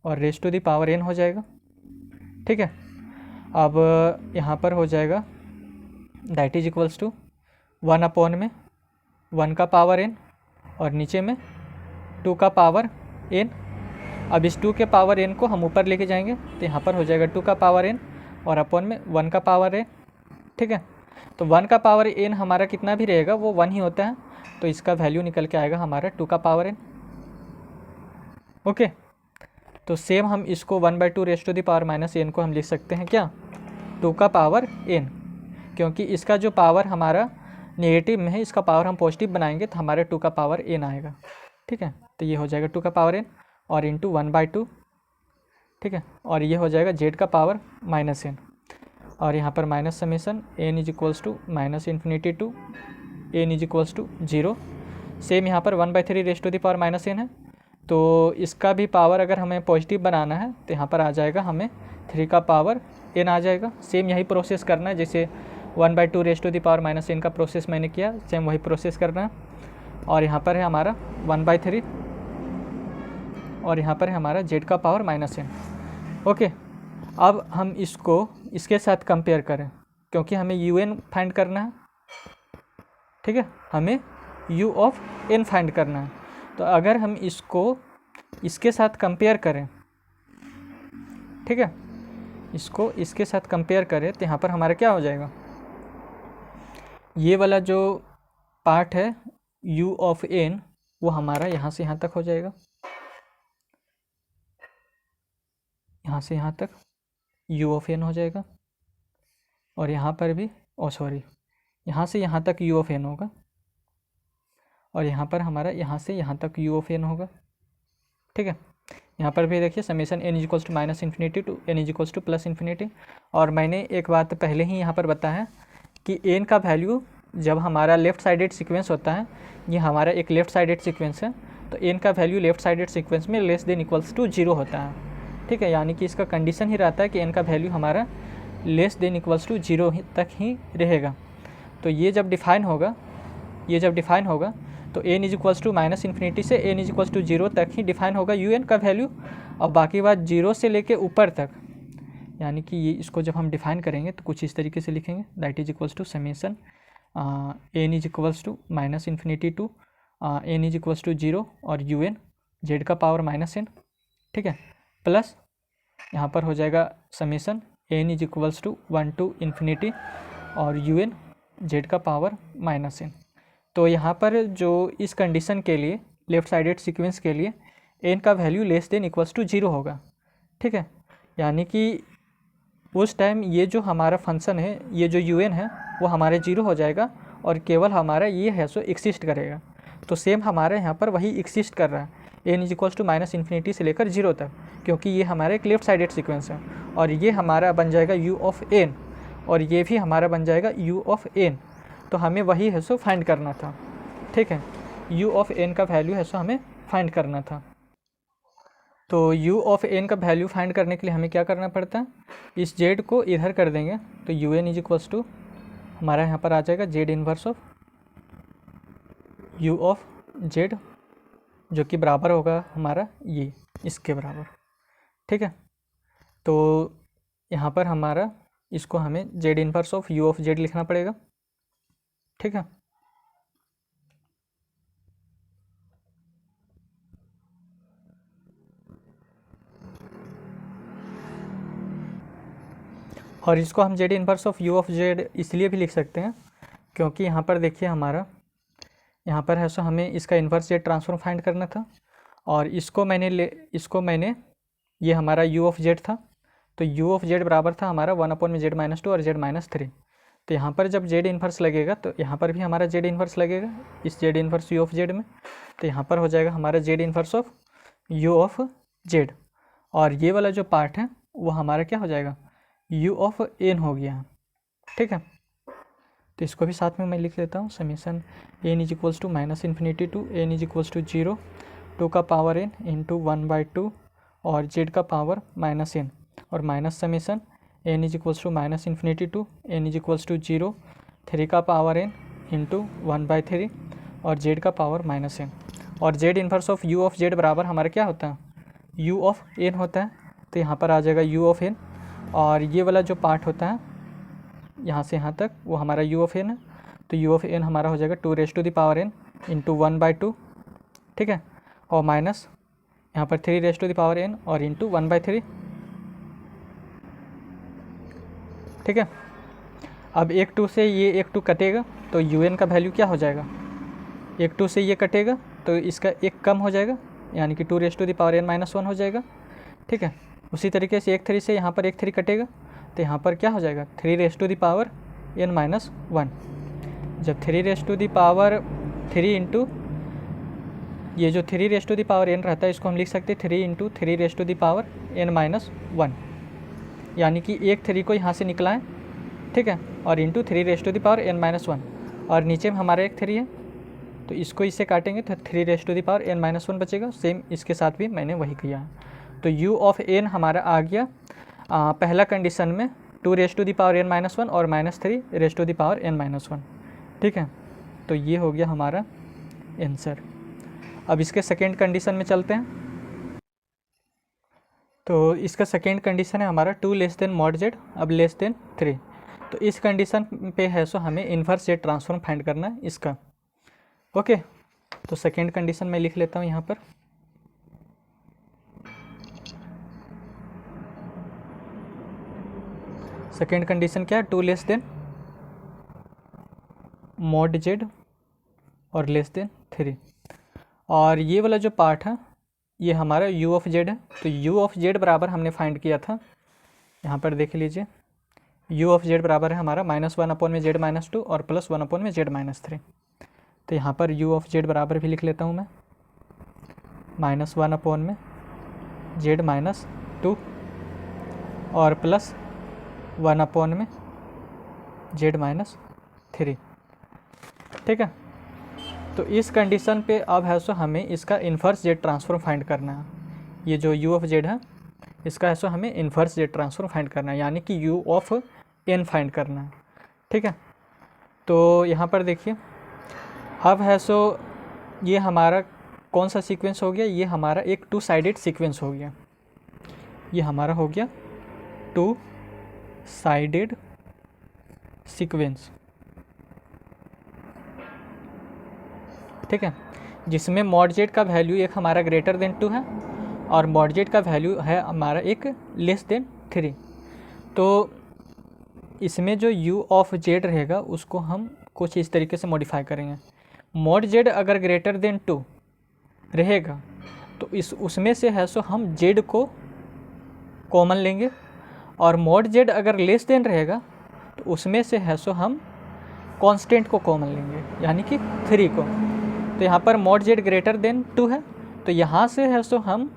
और raise to the power n हो जाएगा। ठीक है, अब यहाँ पर हो जाएगा that is equals to 1 upon में 1 का पावर n और नीचे में 2 का पावर n। अब इस 2 के पावर n को हम ऊपर लेके जाएंगे तो यहाँ पर हो जाएगा 2 का पावर n और अपॉन में 1 का पावर n। ठीक है, तो 1 का पावर n हमारा कितना भी रहेगा वो 1 ही होता है, तो इसका वैल्यू निकल के आएगा हमारा 2 का पावर n। ओके, तो सेम हम इसको 1/2 raise to the power minus n को हम लिख सकते हैं क्या, 2 का पावर n, क्योंकि इसका जो पावर हमारा नेगेटिव में है इसका पावर हम पॉजिटिव बनाएंगे तो हमारे 2 का पावर n आएगा। ठीक है, तो ये हो जाएगा 2 का पावर n और इंटू 1/2। ठीक है, और ये हो जाएगा z का पावर माइनस n और यहाँ पर minus summation n is equals to minus infinity to n is equals to 0। Same यहाँ पर 1/3 raise to the power minus n है, तो इसका भी पावर अगर हमें पॉजिटिव बनाना है तो यहाँ पर आ जाएगा हमें 3 का पावर n आ जाएगा। सेम यही प्रोसेस करना है, जैसे 1/2 raise to the power minus n का प्रोसेस मैंने किया, सेम वही प्रोसेस करना है। और यहाँ पर है हमारा 1/3 और यहाँ पर है हमारा z का पावर माइनस n। ओके, अब हम इसको इसके साथ कंपेयर करें क्योंकि हमें un फाइंड करना है। ठीक है, हमें u ऑफ n फाइंड करना है, तो अगर हम इसको इसके साथ कंपेयर करें, ठीक है, इसको इसके साथ कंपेयर करें तो यहाँ पर हमारा क्या हो जाएगा, ये वाला जो पार्ट है u ऑफ n वो हमारा यहाँ से यहाँ तक हो जाएगा, यहाँ से यहाँ तक u ऑफ n हो जाएगा और यहाँ पर भी यहाँ से यहाँ तक u ऑफ n होगा और यहाँ पर हमारा यहाँ से यहाँ तक u ऑफ n होगा। ठीक है, यहाँ पर भी देखिए summation n equals to minus infinity to n equals to plus infinity. और मैंने एक बात पहले ही यहाँ पर बताया कि n का वैल्यू जब हमारा लेफ़्ट साइडेड सीक्वेंस होता है, ये हमारा एक लेफ़्ट साइडेड सीक्वेंस है, तो n का वैल्यू लेफ़्ट साइडेड सीक्वेंस में लेस देन इक्वल्स टू 0 होता है। ठीक है, यानी कि इसका कंडीशन ही रहता है कि n का वैल्यू हमारा लेस देन इक्वल्स टू 0 तक ही रहेगा। तो ये जब डिफ़ाइन होगा तो n is equals to minus infinity से n इज इक्वल्स टू 0 तक ही डिफ़ाइन होगा un का वैल्यू, और बाकी बात 0 से लेके ऊपर तक, यानी कि ये इसको जब हम डिफ़ाइन करेंगे तो कुछ इस तरीके से लिखेंगे, that is equals to summation n is equals to minus infinity to n is equals to 0 और un z का पावर माइनस n। ठीक है, प्लस यहाँ पर हो जाएगा summation n is equals to 1 to infinity और un z का पावर माइनस n। तो यहाँ पर जो इस कंडीशन के लिए लेफ़्ट साइडेड सीक्वेंस के लिए n का value less than equals to 0 होगा। ठीक है, यानी कि उस टाइम ये जो हमारा फंक्शन है, ये जो un है वो हमारे 0 हो जाएगा और केवल हमारा ये है सो एक्सिस्ट करेगा। तो सेम हमारे यहाँ पर वही एक्सिस्ट कर रहा है n is equals to minus infinity से लेकर 0 तक, क्योंकि ये हमारा एक लेफ़्ट साइडेड सीक्वेंस है और ये हमारा बन जाएगा u ऑफ n और ये भी हमारा बन जाएगा u ऑफ n। तो हमें वही है सो फाइंड करना था। ठीक है, u ऑफ n का वैल्यू है सो हमें फाइंड करना था। तो u ऑफ n का वैल्यू फाइंड करने के लिए हमें क्या करना पड़ता है, इस z को इधर कर देंगे तो un इज इक्वल्स टू हमारा यहाँ पर आ जाएगा z inverse of u of z, जो कि बराबर होगा हमारा ये इसके बराबर। ठीक है, तो यहाँ पर हमारा इसको हमें z inverse of u of z लिखना पड़ेगा। ठीक है, और इसको हम z inverse of u of z इसलिए भी लिख सकते हैं क्योंकि यहाँ पर देखिए हमारा यहाँ पर है सो हमें इसका इन्वर्स z ट्रांसफॉर्म फाइंड करना था और इसको मैंने ये हमारा u ऑफ z था, तो u ऑफ z बराबर था हमारा 1/z-2 और z-3। तो यहाँ पर जब z इन्वर्स लगेगा तो यहाँ पर भी हमारा z इन्वर्स लगेगा इस z inverse u of z में, तो यहाँ पर हो जाएगा हमारा z inverse of u of z और ये वाला जो पार्ट है वो हमारा क्या हो जाएगा u ऑफ n हो गया। ठीक है, तो इसको भी साथ में मैं लिख लेता हूँ, summation n is equals to minus infinity to n is equals to 0 2 का पावर n इंटू 1/2 और z का पावर माइनस n और minus summation n is equals to minus infinity to n is equals to 0 3 का power n into 1/3 और z का power minus n और z inverse of u of z बराबर हमारा क्या होता है u ऑफ n होता है। तो यहाँ पर आ जाएगा u ऑफ n और ये वाला जो पार्ट होता है यहाँ से यहाँ तक वो हमारा u ऑफ n है। तो u ऑफ n हमारा हो जाएगा 2n इंटू 1/2, ठीक है, और माइनस यहाँ पर 3n और इंटू 1/3, ठीक है। अब एक 2 से ये एक 2 कटेगा तो un का वैल्यू क्या हो जाएगा, एक 2 से ये कटेगा तो इसका एक कम हो जाएगा, यानी कि 2n-1 हो जाएगा, ठीक है। उसी तरीके से एक 3 से यहाँ पर एक 3 कटेगा तो यहाँ पर क्या हो जाएगा 3n-1। जब 3 इंटू ये जो 3n रहता है इसको हम लिख सकते हैं 3 इंटू 3n-1, यानी कि एक 3 को यहाँ से निकलाएं, ठीक है, और इंटू 3n-1, और नीचे में हमारा एक 3 है तो इसको इससे काटेंगे तो 3n-1 बचेगा। सेम इसके साथ भी मैंने वही किया है। तो u ऑफ n हमारा आ गया पहला कंडीशन में 2n-1 और -3n-1, ठीक है। तो ये हो गया हमारा आंसर। अब इसके सेकेंड कंडीशन में चलते हैं। तो इसका सेकेंड कंडीशन है हमारा 2 लेस देन मॉड z अब लेस देन 3। तो इस कंडीशन पे है सो हमें इन्वर्स जेड ट्रांसफॉर्म फाइंड करना है इसका, ओके। तो सेकेंड कंडीशन मैं लिख लेता हूँ यहाँ पर। सेकेंड कंडीशन क्या है, 2 लेस देन मॉड जेड और लेस देन 3। और ये वाला जो पार्ट है ये हमारा u ऑफ जेड है। तो u ऑफ जेड बराबर हमने फाइंड किया था, यहाँ पर देख लीजिए u ऑफ जेड बराबर है हमारा -1/z-2 और +1/z-3। तो यहाँ पर u ऑफ जेड बराबर भी लिख लेता हूँ मैं -1/z-2 और +1/z-3, ठीक है। तो इस कंडीशन पे अब है सो हमें इसका इन्वर्स जेड ट्रांसफॉर्म फाइंड करना है। ये जो u ऑफ जेड है इसका है सो हमें इन्वर्स जेड ट्रांसफॉर्म फाइंड करना है, यानी कि u ऑफ n फाइंड करना है, ठीक है। तो यहाँ पर देखिए अब है सो ये हमारा कौन सा सीक्वेंस हो गया, ये हमारा एक 2 साइडेड सीक्वेंस हो गया। ये हमारा हो गया 2 साइडेड सीक्वेंस, ठीक है, जिसमें मॉड जेड का वैल्यू एक हमारा ग्रेटर देन 2 है और मॉड जेड का वैल्यू है हमारा एक लेस देन 3। तो इसमें जो u ऑफ जेड रहेगा उसको हम कुछ इस तरीके से मॉडिफाई करेंगे। मॉड जेड अगर ग्रेटर देन 2 रहेगा तो उसमें से है सो हम जेड को कॉमन लेंगे, और मॉड जेड अगर लेस देन रहेगा तो उसमें से है सो हम कांस्टेंट को कॉमन लेंगे, यानी कि 3 को। तो यहाँ पर मॉड जेड ग्रेटर देन 2 है तो यहाँ से है सो हम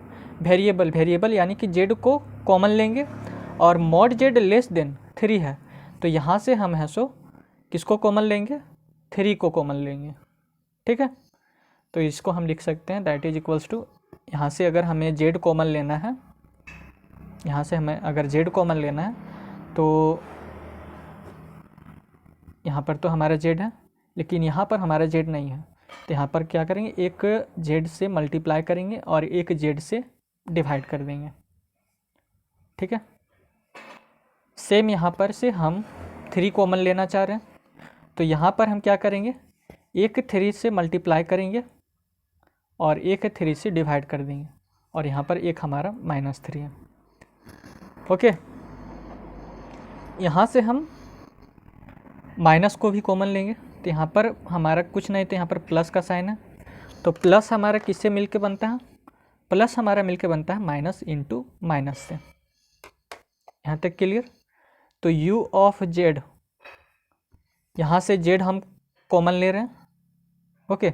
वेरिएबल यानी कि जेड को कॉमन लेंगे, और मॉड जेड लेस देन 3 है तो यहाँ से हम है सो किसको कॉमन लेंगे, 3 को कॉमन लेंगे, ठीक है। तो इसको हम लिख सकते हैं दैट इज इक्वल्स टू, यहाँ से अगर हमें जेड कॉमन लेना है, यहाँ से हमें अगर जेड कॉमन लेना है तो यहाँ पर तो हमारा जेड है लेकिन यहाँ पर हमारा जेड नहीं है, तो यहाँ पर क्या करेंगे, एक जेड से मल्टीप्लाई करेंगे और एक जेड से डिवाइड कर देंगे, ठीक है। सेम यहाँ पर से हम 3 कॉमन लेना चाह रहे हैं तो यहाँ पर हम क्या करेंगे, एक 3 से मल्टीप्लाई करेंगे और एक 3 से डिवाइड कर देंगे, और यहाँ पर एक हमारा -3 है, ओके। यहाँ से हम माइनस को भी कॉमन लेंगे तो यहाँ पर हमारा कुछ नहीं तो यहाँ पर प्लस का साइन है, तो प्लस हमारा किससे मिलके बनता है, प्लस हमारा मिलके बनता है माइनस इंटू माइनस से। यहाँ तक क्लियर। तो u ऑफ जेड, यहाँ से जेड हम कॉमन ले रहे हैं, ओके।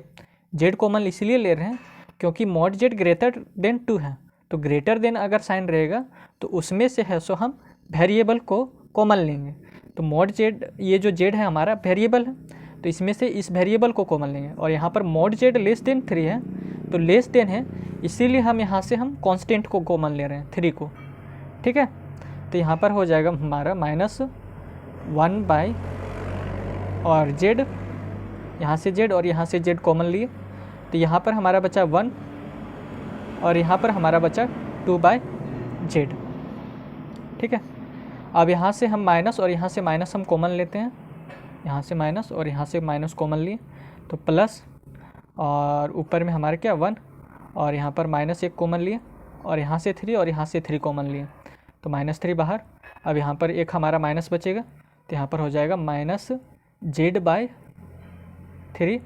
जेड कॉमन इसलिए ले रहे हैं क्योंकि मॉड जेड ग्रेटर देन 2 है, तो ग्रेटर देन अगर साइन रहेगा तो उसमें से है सो हम वेरिएबल को कॉमन लेंगे। तो मॉड जेड, ये जो जेड है हमारा वेरिएबल है तो इसमें से इस वेरिएबल को कॉमन लेंगे, और यहाँ पर मॉड जेड लेस देन 3 है तो लेस देन है इसीलिए हम यहाँ से हम कांस्टेंट को कॉमन ले रहे हैं 3 को, ठीक है। तो यहाँ पर हो जाएगा हमारा -1 बाई और जेड, यहाँ से जेड और यहाँ से जेड कॉमन लिए तो यहाँ पर हमारा बचा 1 और यहाँ पर हमारा बचा 2 बाई जेड, ठीक है। अब यहाँ से हम माइनस और यहाँ से माइनस हम कॉमन लेते हैं, यहाँ से माइनस और यहाँ से माइनस कॉमन लिए तो प्लस, और ऊपर में हमारे क्या 1, और यहाँ पर माइनस एक कॉमन लिए, और यहाँ से 3 और यहाँ से 3 कॉमन लिए तो -3 बाहर। अब यहाँ पर एक हमारा माइनस बचेगा तो यहाँ पर हो जाएगा -z/3।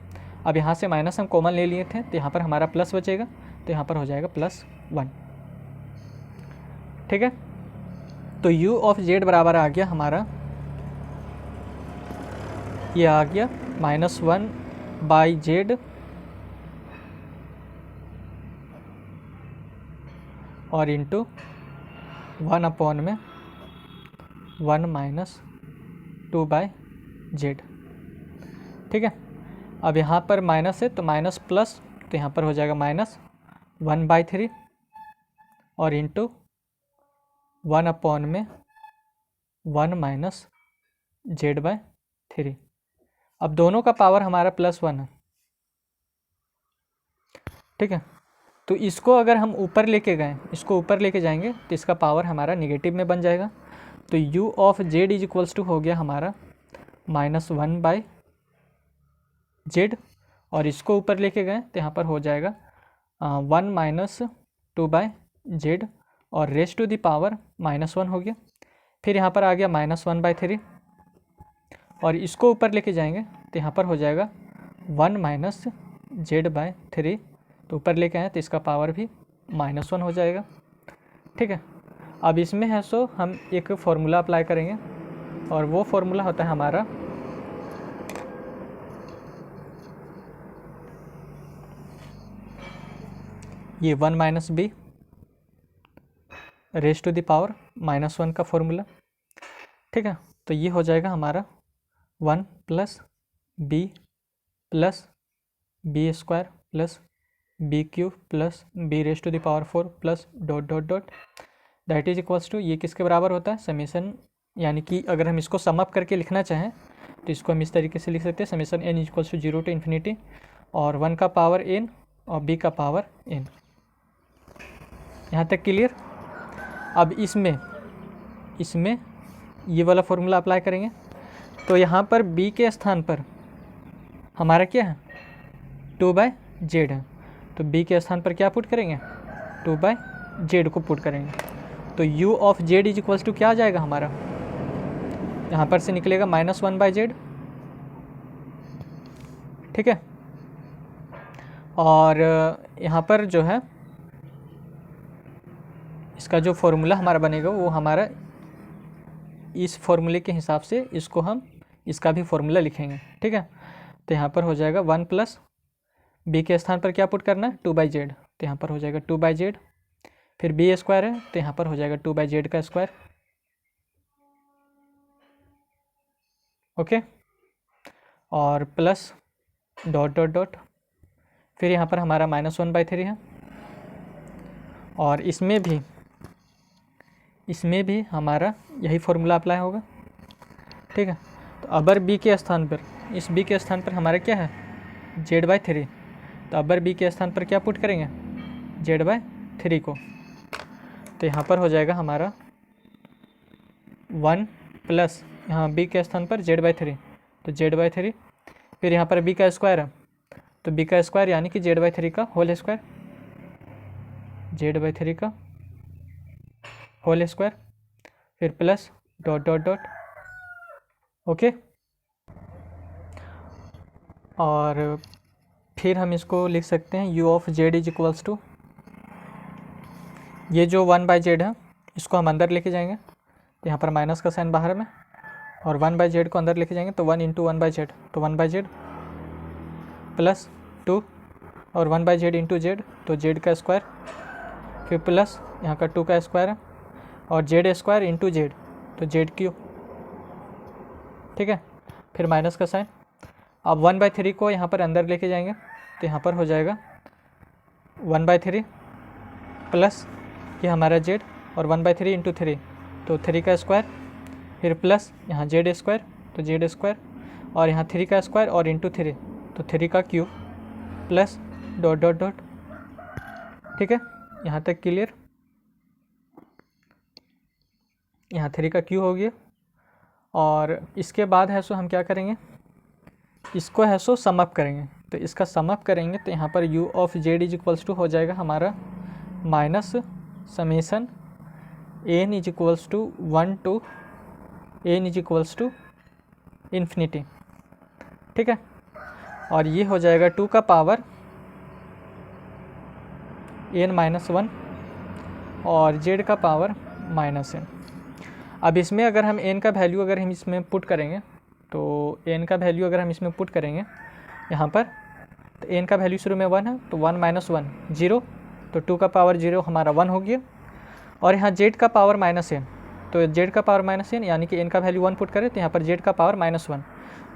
अब यहाँ से माइनस हम कॉमन ले लिए थे तो यहाँ पर हमारा प्लस बचेगा तो यहाँ पर हो जाएगा +1। ठीक है, तो u ऑफ z बराबर आ गया हमारा, ये आ गया -1/z और इंटू 1/1 -2/z। ठीक है, अब यहाँ पर माइनस है तो माइनस प्लस, तो यहाँ पर हो जाएगा -1/3 और इंटू 1/1 -z/3। अब दोनों का पावर हमारा +1 है। ठीक है, तो इसको अगर हम ऊपर लेके गए, इसको ऊपर लेके जाएंगे तो इसका पावर हमारा निगेटिव में बन जाएगा। तो u of z is equals to हो गया हमारा -1/z, और इसको ऊपर लेके गए तो यहाँ पर हो जाएगा 1 - 2/z और रेस्ट टू द पावर -1 हो गया। फिर यहाँ पर आ गया -1/3 और इसको ऊपर लेके जाएंगे तो यहाँ पर हो जाएगा 1 - z/3, तो ऊपर लेके आए तो इसका पावर भी -1 हो जाएगा। ठीक है, अब इसमें है सो हम एक फॉर्मूला अप्लाई करेंगे और वो फॉर्मूला होता है हमारा ये 1 - b raise to the power -1 का फॉर्मूला। ठीक है, तो ये हो जाएगा हमारा 1 + b + b² + b³ + b raise to the power 4 + ... that is equals to, ये किसके बराबर होता है, समेसन, यानी कि अगर हम इसको सम अप करके लिखना चाहें तो इसको हम इस तरीके से लिख सकते हैं, समेसन n = 0 to ∞ और 1 का पावर n और b का पावर n। यहाँ तक क्लियर। अब इसमें ये वाला फॉर्मूला अप्लाई करेंगे तो यहाँ पर b के स्थान पर हमारा क्या है 2/z है, तो b के स्थान पर क्या पुट करेंगे 2/z को पुट करेंगे। तो u of z is equals to क्या आ जाएगा हमारा, यहाँ पर से निकलेगा -1/z। ठीक है, और यहाँ पर जो है इसका जो फॉर्मूला हमारा बनेगा वो हमारा इस फॉर्मूले के हिसाब से इसको हम इसका भी फॉर्मूला लिखेंगे। ठीक है, तो यहाँ पर हो जाएगा 1 + b के स्थान पर क्या पुट करना है 2/z, तो यहाँ पर हो जाएगा 2/z, फिर b² है तो यहाँ पर हो जाएगा 2/z का स्क्वायर। ओके, और प्लस ... फिर यहाँ पर हमारा -1/3 है और इसमें भी हमारा यही फॉर्मूला अप्लाई होगा। ठीक है, तो अबर b के स्थान पर, इस b के स्थान पर हमारा क्या है z/3, तो अबर b के स्थान पर क्या पुट करेंगे z/3 को, तो यहाँ पर हो जाएगा हमारा 1 + यहाँ b के स्थान पर z/3, तो z/3, फिर यहाँ पर b का स्क्वायर है तो b का स्क्वायर यानी कि z/3 का होल स्क्वायर, z/3 का होल स्क्वायर, फिर प्लस ... ओके, और फिर हम इसको लिख सकते हैं u of z is equals to, ये जो 1/z है इसको हम अंदर लेके जाएंगे तो यहाँ पर माइनस का साइन बाहर में, और 1/z को अंदर लेके जाएंगे तो 1 × 1/z, तो 1/z + 2 और 1/z × z, तो z का स्क्वायर, फिर प्लस यहाँ का 2 का स्क्वायर है और z² × z, तो z³। ठीक है, फिर माइनस का साइन। अब 1/3 को यहाँ पर अंदर लेके जाएंगे तो यहाँ पर हो जाएगा 1/3 प्लस ये हमारा z और 1/3 × 3, तो 3 का स्क्वायर, फिर प्लस यहाँ z², तो z² और यहाँ 3 का स्क्वायर और इंटू 3, तो 3 का क्यूब प्लस ... ठीक है, यहाँ तक क्लियर। यहाँ 3 का क्यू हो गया। और इसके बाद है सो हम क्या करेंगे, इसको है सो सम अप करेंगे। तो इसका सम अप करेंगे तो यहाँ पर u of z is equals to हो जाएगा हमारा minus summation n is equals to 1 to n is equals to infinity. ठीक है, और ये हो जाएगा 2 का पावर n माइनस 1 और z का पावर माइनस n। अब इसमें अगर हम n का वैल्यू अगर हम इसमें पुट करेंगे, तो n का वैल्यू अगर हम इसमें पुट करेंगे यहाँ पर, तो n का वैल्यू शुरू में 1 है, तो 1 माइनस 1 0, तो 2 का पावर 0 हमारा 1 हो गया। और यहाँ z का पावर माइनस n, तो z का पावर माइनस n यानी कि n का वैल्यू 1 पुट करें तो यहाँ पर z का पावर माइनस 1।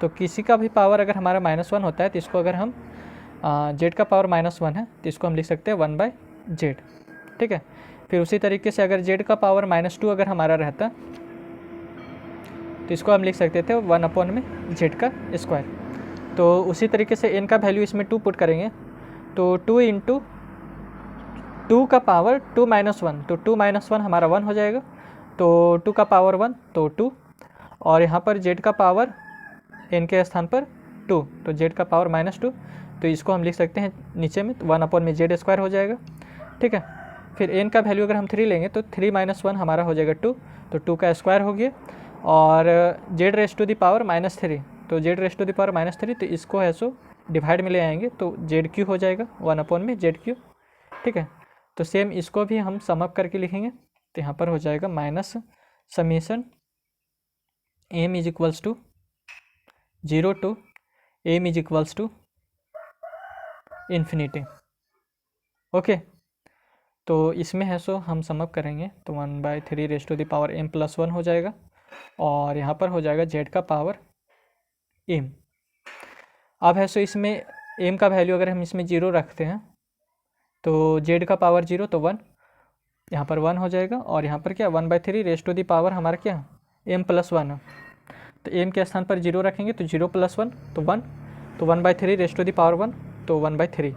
तो किसी का भी पावर अगर हमारा माइनस 1 होता है तो इसको अगर हम z का पावर माइनस 1 है तो इसको हम लिख सकते हैं 1/z। ठीक है, फिर उसी तरीके से अगर z का पावर माइनस 2 अगर हमारा रहता तो इसको हम लिख सकते थे 1 में z का स्क्वायर। तो उसी तरीके से n का वैल्यू इसमें 2 पुट करेंगे तो 2 इंटू 2 का पावर 2 माइनस 1, तो 2 माइनस 1 हमारा 1 हो जाएगा, तो 2 का पावर 1 तो 2, और यहाँ पर z का पावर n के स्थान पर 2, तो z का पावर माइनस 2, तो इसको हम लिख सकते हैं नीचे में 1 में z स्क्वायर हो जाएगा। ठीक है, फिर n का वैल्यू अगर हम 3 लेंगे तो 3 माइनस 1 हमारा हो जाएगा 2, तो 2 का स्क्वायर हो गया, और z raise to the power minus 3, तो z raise to the power minus 3, तो इसको है सो डिवाइड में ले आएंगे तो जेड क्यू हो जाएगा 1 में जेड क्यू। ठीक है, तो सेम इसको भी हम सम अप करके लिखेंगे तो यहाँ पर हो जाएगा minus summation M is equals to 0 to M is equals to infinity. Okay, तो इसमें है सो हम सम अप करेंगे तो 1/3 raise to the power m plus 1 हो जाएगा, और यहाँ पर हो जाएगा z का पावर m। अब है सो इसमें m का वैल्यू अगर हम इसमें 0 रखते हैं तो z का पावर 0 तो 1, यहाँ पर 1 हो जाएगा, और यहाँ पर क्या 1/3 रेस टू द पावर हमारा क्या m प्लस 1 है, तो m के स्थान पर 0 रखेंगे तो 0 प्लस 1 तो 1, तो 1/3 रेस टू द पावर 1 तो 1/3।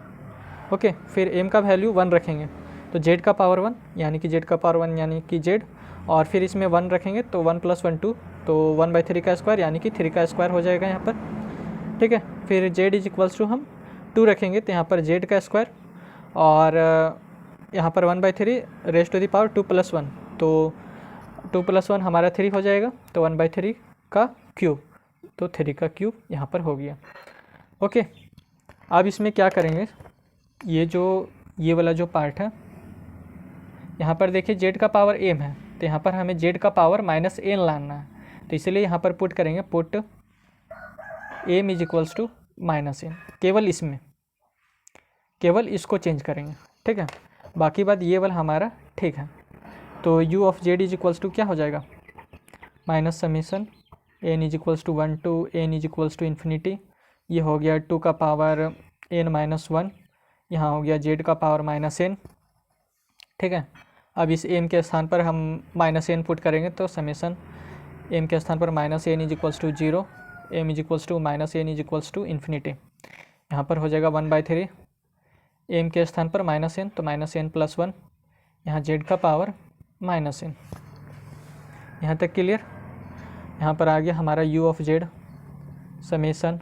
ओके, फिर m का वैल्यू 1 रखेंगे तो z का पावर 1 यानी कि z का पावर 1 यानी कि z, और फिर इसमें 1 रखेंगे तो 1 प्लस 1 2, तो 1/3 का स्क्वायर यानी कि 3 का स्क्वायर हो जाएगा यहाँ पर। ठीक है, फिर z इज इक्वल्स टू हम 2 रखेंगे तो यहाँ पर z का स्क्वायर, और यहाँ पर 1/3 raise to the power 2 plus 1, तो 2 प्लस 1 हमारा 3 हो जाएगा, तो 1/3 का क्यूब, तो 3 का क्यूब यहाँ पर हो गया। ओके, अब इसमें क्या करेंगे, ये वाला जो पार्ट है यहाँ पर देखिए z का पावर m है, तो यहाँ पर हमें z का पावर माइनस n लाना है, तो इसलिए यहाँ पर पुट करेंगे put m is equals to minus n, केवल इसको चेंज करेंगे। ठीक है, बाकी बात ये वाला हमारा ठीक है। तो u of z is equals to क्या हो जाएगा minus summation n is equals to 1 to n is equals to infinity, ये हो गया 2 का पावर n माइनस 1, यहाँ हो गया z का पावर माइनस n। ठीक है, अब इस m के स्थान पर हम माइनस n पुट करेंगे तो समीशन m के स्थान पर minus n is equals to 0, m is equals to minus n is equals to infinity, यहाँ पर हो जाएगा 1/3 m के स्थान पर माइनस n, तो माइनस n प्लस 1, यहाँ z का पावर माइनस n। यहाँ तक क्लियर। यहाँ पर आ गया हमारा u of z summation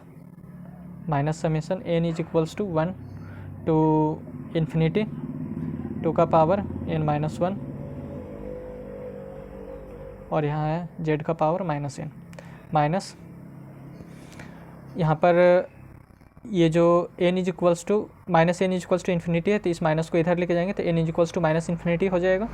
minus summation n is equals to 1 to infinity 2 का पावर n माइनस 1, और यहाँ है z का पावर माइनस n, माइनस यहाँ पर ये जो n is equals to minus n is equals to infinity है, तो इस माइनस को इधर लेके जाएंगे तो n is equals to minus infinity हो जाएगा,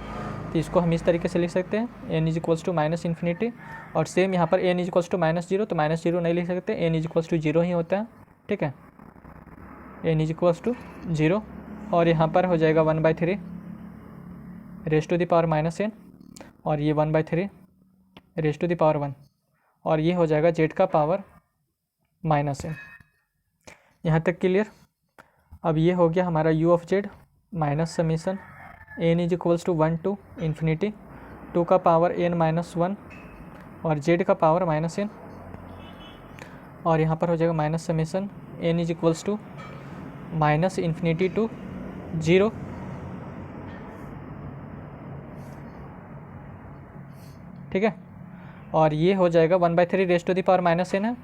तो इसको हम इस तरीके से लिख सकते हैं n is equals to minus infinity, और सेम यहाँ पर n is equals to minus 0, तो माइनस 0 नहीं लिख सकते, n इज इक्वल्स टू 0 ही होता है। ठीक है, n इज इक्वल्स टू 0, और यहाँ पर हो जाएगा 1/3 raise to the power minus n, और ये 1/3 रेस टू द पावर 1, और ये हो जाएगा z का पावर माइनस n। यहाँ तक क्लियर। अब ये हो गया हमारा u of z minus summation n is equals to 1 to infinity 2 का पावर n माइनस 1 और z का पावर माइनस n, और यहाँ पर हो जाएगा minus summation n is equals to minus infinity to 0 ठीक है। और ये हो जाएगा 1/3 raise to the power minus N है।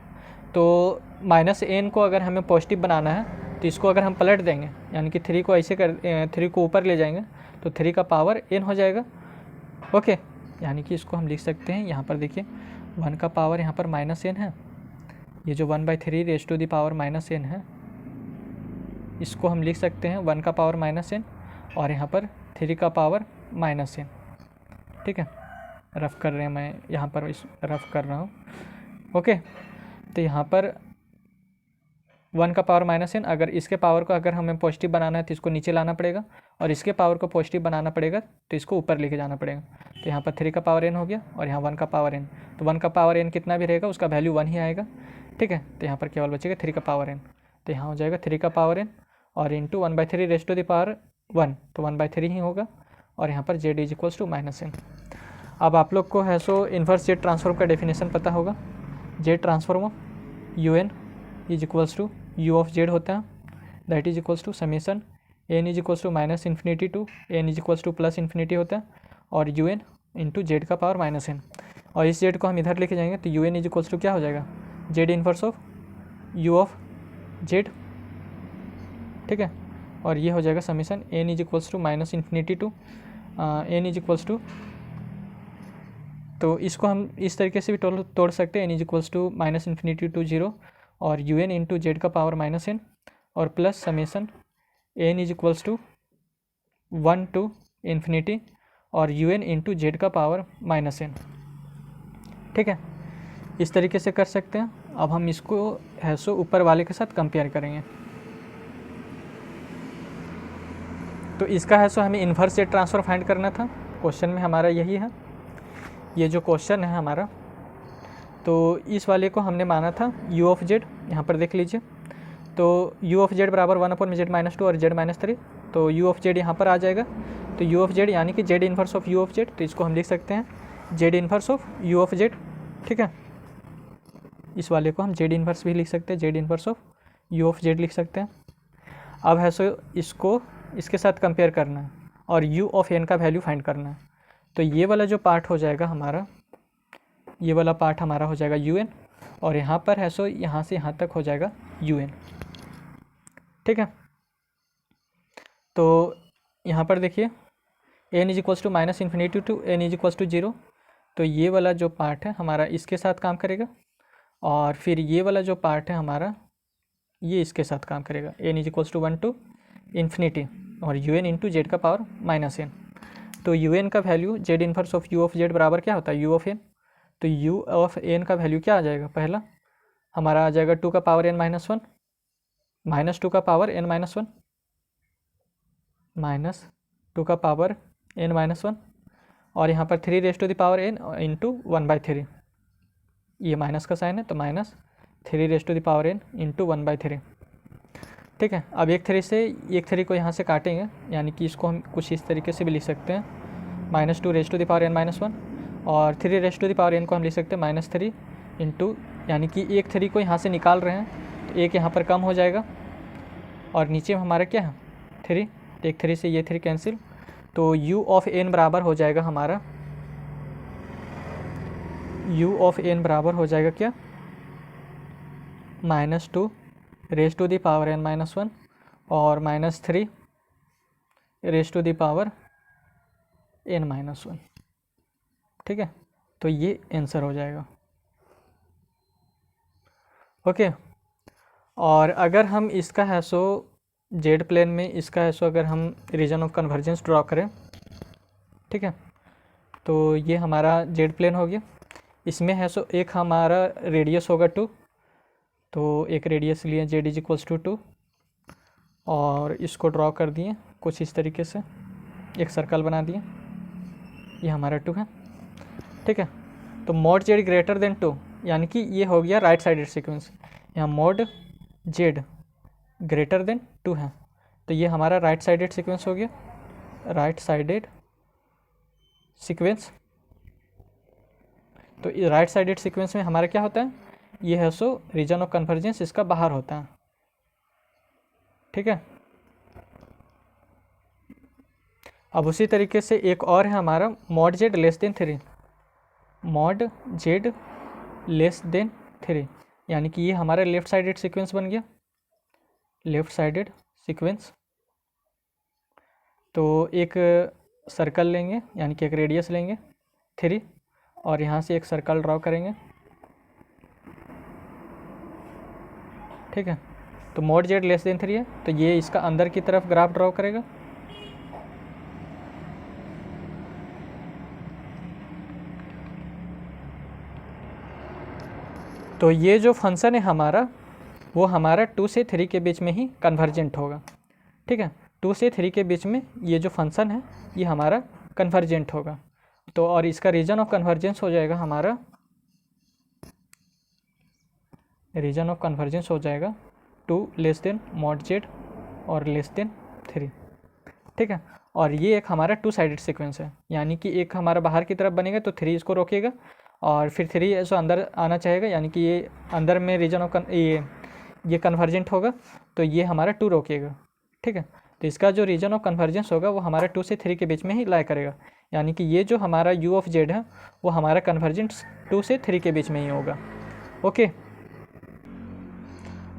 तो माइनस एन को अगर हमें पॉजिटिव बनाना है तो इसको अगर हम पलट देंगे, यानी कि 3 को ऐसे कर 3 को ऊपर ले जाएंगे तो 3 का पावर एन हो जाएगा। ओके, यानी कि इसको हम लिख सकते हैं, यहाँ पर देखिए 1 का पावर यहाँ पर माइनस एन है, ये जो 1/3 raise to the power minus N है इसको हम लिख सकते हैं 1 का पावर माइनस एन और यहाँ पर 3 का पावर माइनस एन। ठीक है, रफ़ कर रहे हैं, मैं यहाँ पर इस रफ़ कर रहा हूँ। ओके, तो यहाँ पर 1 का पावर माइनस एन, अगर इसके पावर को अगर हमें पॉजिटिव बनाना है तो इसको नीचे लाना पड़ेगा, और इसके पावर को पॉजिटिव बनाना पड़ेगा तो इसको ऊपर लेके जाना पड़ेगा। तो यहाँ पर 3 का पावर एन हो गया और यहाँ 1 का पावर एन, तो 1 का पावर एन कितना भी रहेगा उसका वैल्यू 1 ही आएगा। ठीक है, तो यहाँ पर केवल बचेगा 3 का पावर एन, तो यहाँ हो जाएगा 3 का पावर एन और into 1/3 raise to the power 1, तो 1/3 ही होगा, और यहाँ पर Z is equals to minus N. अब आप लोग को है सो इन्वर्स जेड ट्रांसफॉर्म का डेफिनेशन पता होगा। Z transform U N is equals to you of Z होता है, that is equals to summation N is equals to minus infinity to N is equals to plus infinity होता है, और U N into Z का power minus N. और इस Z को हम इधर लेके जाएंगे तो you N is equals to क्या हो जाएगा, Z inverse of you of Z. ठीक है, और ये हो जाएगा summation N is equals to minus infinity to N is equals to, तो इसको हम इस तरीके से भी तोड़ सकते हैं, N is equals to minus infinity to 0 और यू एन इंटू जेड का पावर माइनस एन और plus summation N is equals to 1 to infinity और यू एन इंटू जेड का पावर माइनस एन। ठीक है, इस तरीके से कर सकते हैं। अब हम इसको है सो ऊपर वाले के साथ कंपेयर करेंगे। तो इसका है सो हमें इन्वर्स जेड ट्रांसफर फाइंड करना था, क्वेश्चन में हमारा यही है, ये जो क्वेश्चन है हमारा। तो इस वाले को हमने माना था u ऑफ जेड, यहाँ पर देख लीजिए, तो u ऑफ जेड बराबर 1/z-2 और z-3, तो u ऑफ जेड यहाँ पर आ जाएगा। तो u ऑफ जेड यानी कि Z inverse of u of Z, तो इसको हम लिख सकते हैं Z inverse of u of Z. ठीक है, इस वाले को हम जेड इन्वर्स भी लिख सकते हैं, Z inverse of u of Z लिख सकते हैं। अब है सो इसको इसके साथ कंपेयर करना है और u ऑफ n का वैल्यू फाइंड करना है। तो ये वाला जो पार्ट हो जाएगा हमारा, ये वाला पार्ट हमारा हो जाएगा यू एन, और यहाँ पर है सो यहाँ से यहाँ तक हो जाएगा यू एन। ठीक है, तो यहाँ पर देखिए N is equals to minus infinity to N is equals to 0, तो ये वाला जो पार्ट है हमारा इसके साथ काम करेगा, और फिर ये वाला जो पार्ट है हमारा ये इसके साथ काम करेगा, N is equals to 1 to infinity और यू एन इंटू जेड का पावर माइनस एन। तो यू एन का value Z inverse of you of Z बराबर क्या होता है, यू ऑफ एन। तो u ऑफ n का वैल्यू क्या आ जाएगा, पहला हमारा आ जाएगा 2 का पावर n माइनस 1 माइनस 2 का पावर n माइनस 1 माइनस 2 का पावर n माइनस 1, और यहाँ पर 3 raise to the power n into 1/3, ये माइनस का साइन है तो minus 3 raise to the power n into 1/3। ठीक है, अब एक 3 को यहाँ से काटेंगे, यानी कि इसको हम कुछ इस तरीके से भी लिख सकते हैं, -2 raise to the power n minus 1 और 3 raise to the power n को हम लिख सकते हैं -3 इंटू, यानी कि एक 3 को यहाँ से निकाल रहे हैं तो एक यहाँ पर कम हो जाएगा, और नीचे हमारा क्या है 3, एक 3 से ये 3 कैंसिल, तो u ऑफ n बराबर हो जाएगा हमारा, u ऑफ n बराबर हो जाएगा क्या, -2 raise to the power n minus 1 और -3 raise to the power n minus 1। ठीक है, तो ये आंसर हो जाएगा। ओके, और अगर हम इसका है सो जेड प्लेन में इसका है सो अगर हम रीजन ऑफ कन्वर्जेंस ड्रॉ करें, ठीक है, तो ये हमारा जेड प्लेन हो गया, इसमें है सो एक हमारा रेडियस होगा 2, तो एक रेडियस लिए जेड इज इक्वल्स टू 2 और इसको ड्रॉ कर दिए कुछ इस तरीके से, एक सर्कल बना दिए, ये हमारा 2 है। ठीक है, तो मॉड जेड ग्रेटर देन 2, यानी कि ये हो गया राइट साइडेड सीक्वेंस, यहाँ मॉड जेड ग्रेटर देन 2 है, तो ये हमारा राइट साइडेड सीक्वेंस हो गया, राइट साइडेड सीक्वेंस। तो राइट साइडेड सीक्वेंस में हमारा क्या होता है, ये है सो रीजन ऑफ कन्वर्जेंस इसका बाहर होता है। ठीक है, अब उसी तरीके से एक और है हमारा mod Z less than 3, mod Z less than 3, यानी कि ये हमारा लेफ्ट साइडेड सीक्वेंस बन गया, लेफ्ट साइडेड सीक्वेंस। तो एक सर्कल लेंगे, यानी कि एक रेडियस लेंगे 3, और यहाँ से एक सर्कल ड्रॉ करेंगे, ठीक है। तो मॉड जेड लेस देन 3 है, तो ये इसका अंदर की तरफ ग्राफ ड्रॉ करेगा। तो ये जो फंक्शन है हमारा, वो हमारा 2 से 3 के बीच में ही कन्वर्जेंट होगा, ठीक है। 2 से 3 के बीच में ये जो फंक्शन है ये हमारा कन्वर्जेंट होगा। तो और इसका रीजन ऑफ कन्वर्जेंस हो जाएगा हमारा, रीजन ऑफ कन्वर्जेंस हो जाएगा 2 लेस देन मॉड जेड और लेस देन 3, ठीक है। और ये एक हमारा 2 साइडेड सीक्वेंस है, यानी कि एक हमारा बाहर की तरफ बनेगा तो 3 इसको रोकेगा, और फिर 3 ऐसा अंदर आना चाहेगा, यानी कि ये अंदर में रीजन ऑफ ये कन्वर्जेंट होगा, तो ये हमारा 2 रोकेगा, ठीक है। तो इसका जो रीजन ऑफ कन्वर्जेंस होगा वो हमारा 2 से 3 के बीच में ही लाई करेगा, यानी कि ये जो हमारा u ऑफ जेड है वो हमारा कन्वर्जेंस 2 से 3 के बीच में ही होगा, ओके।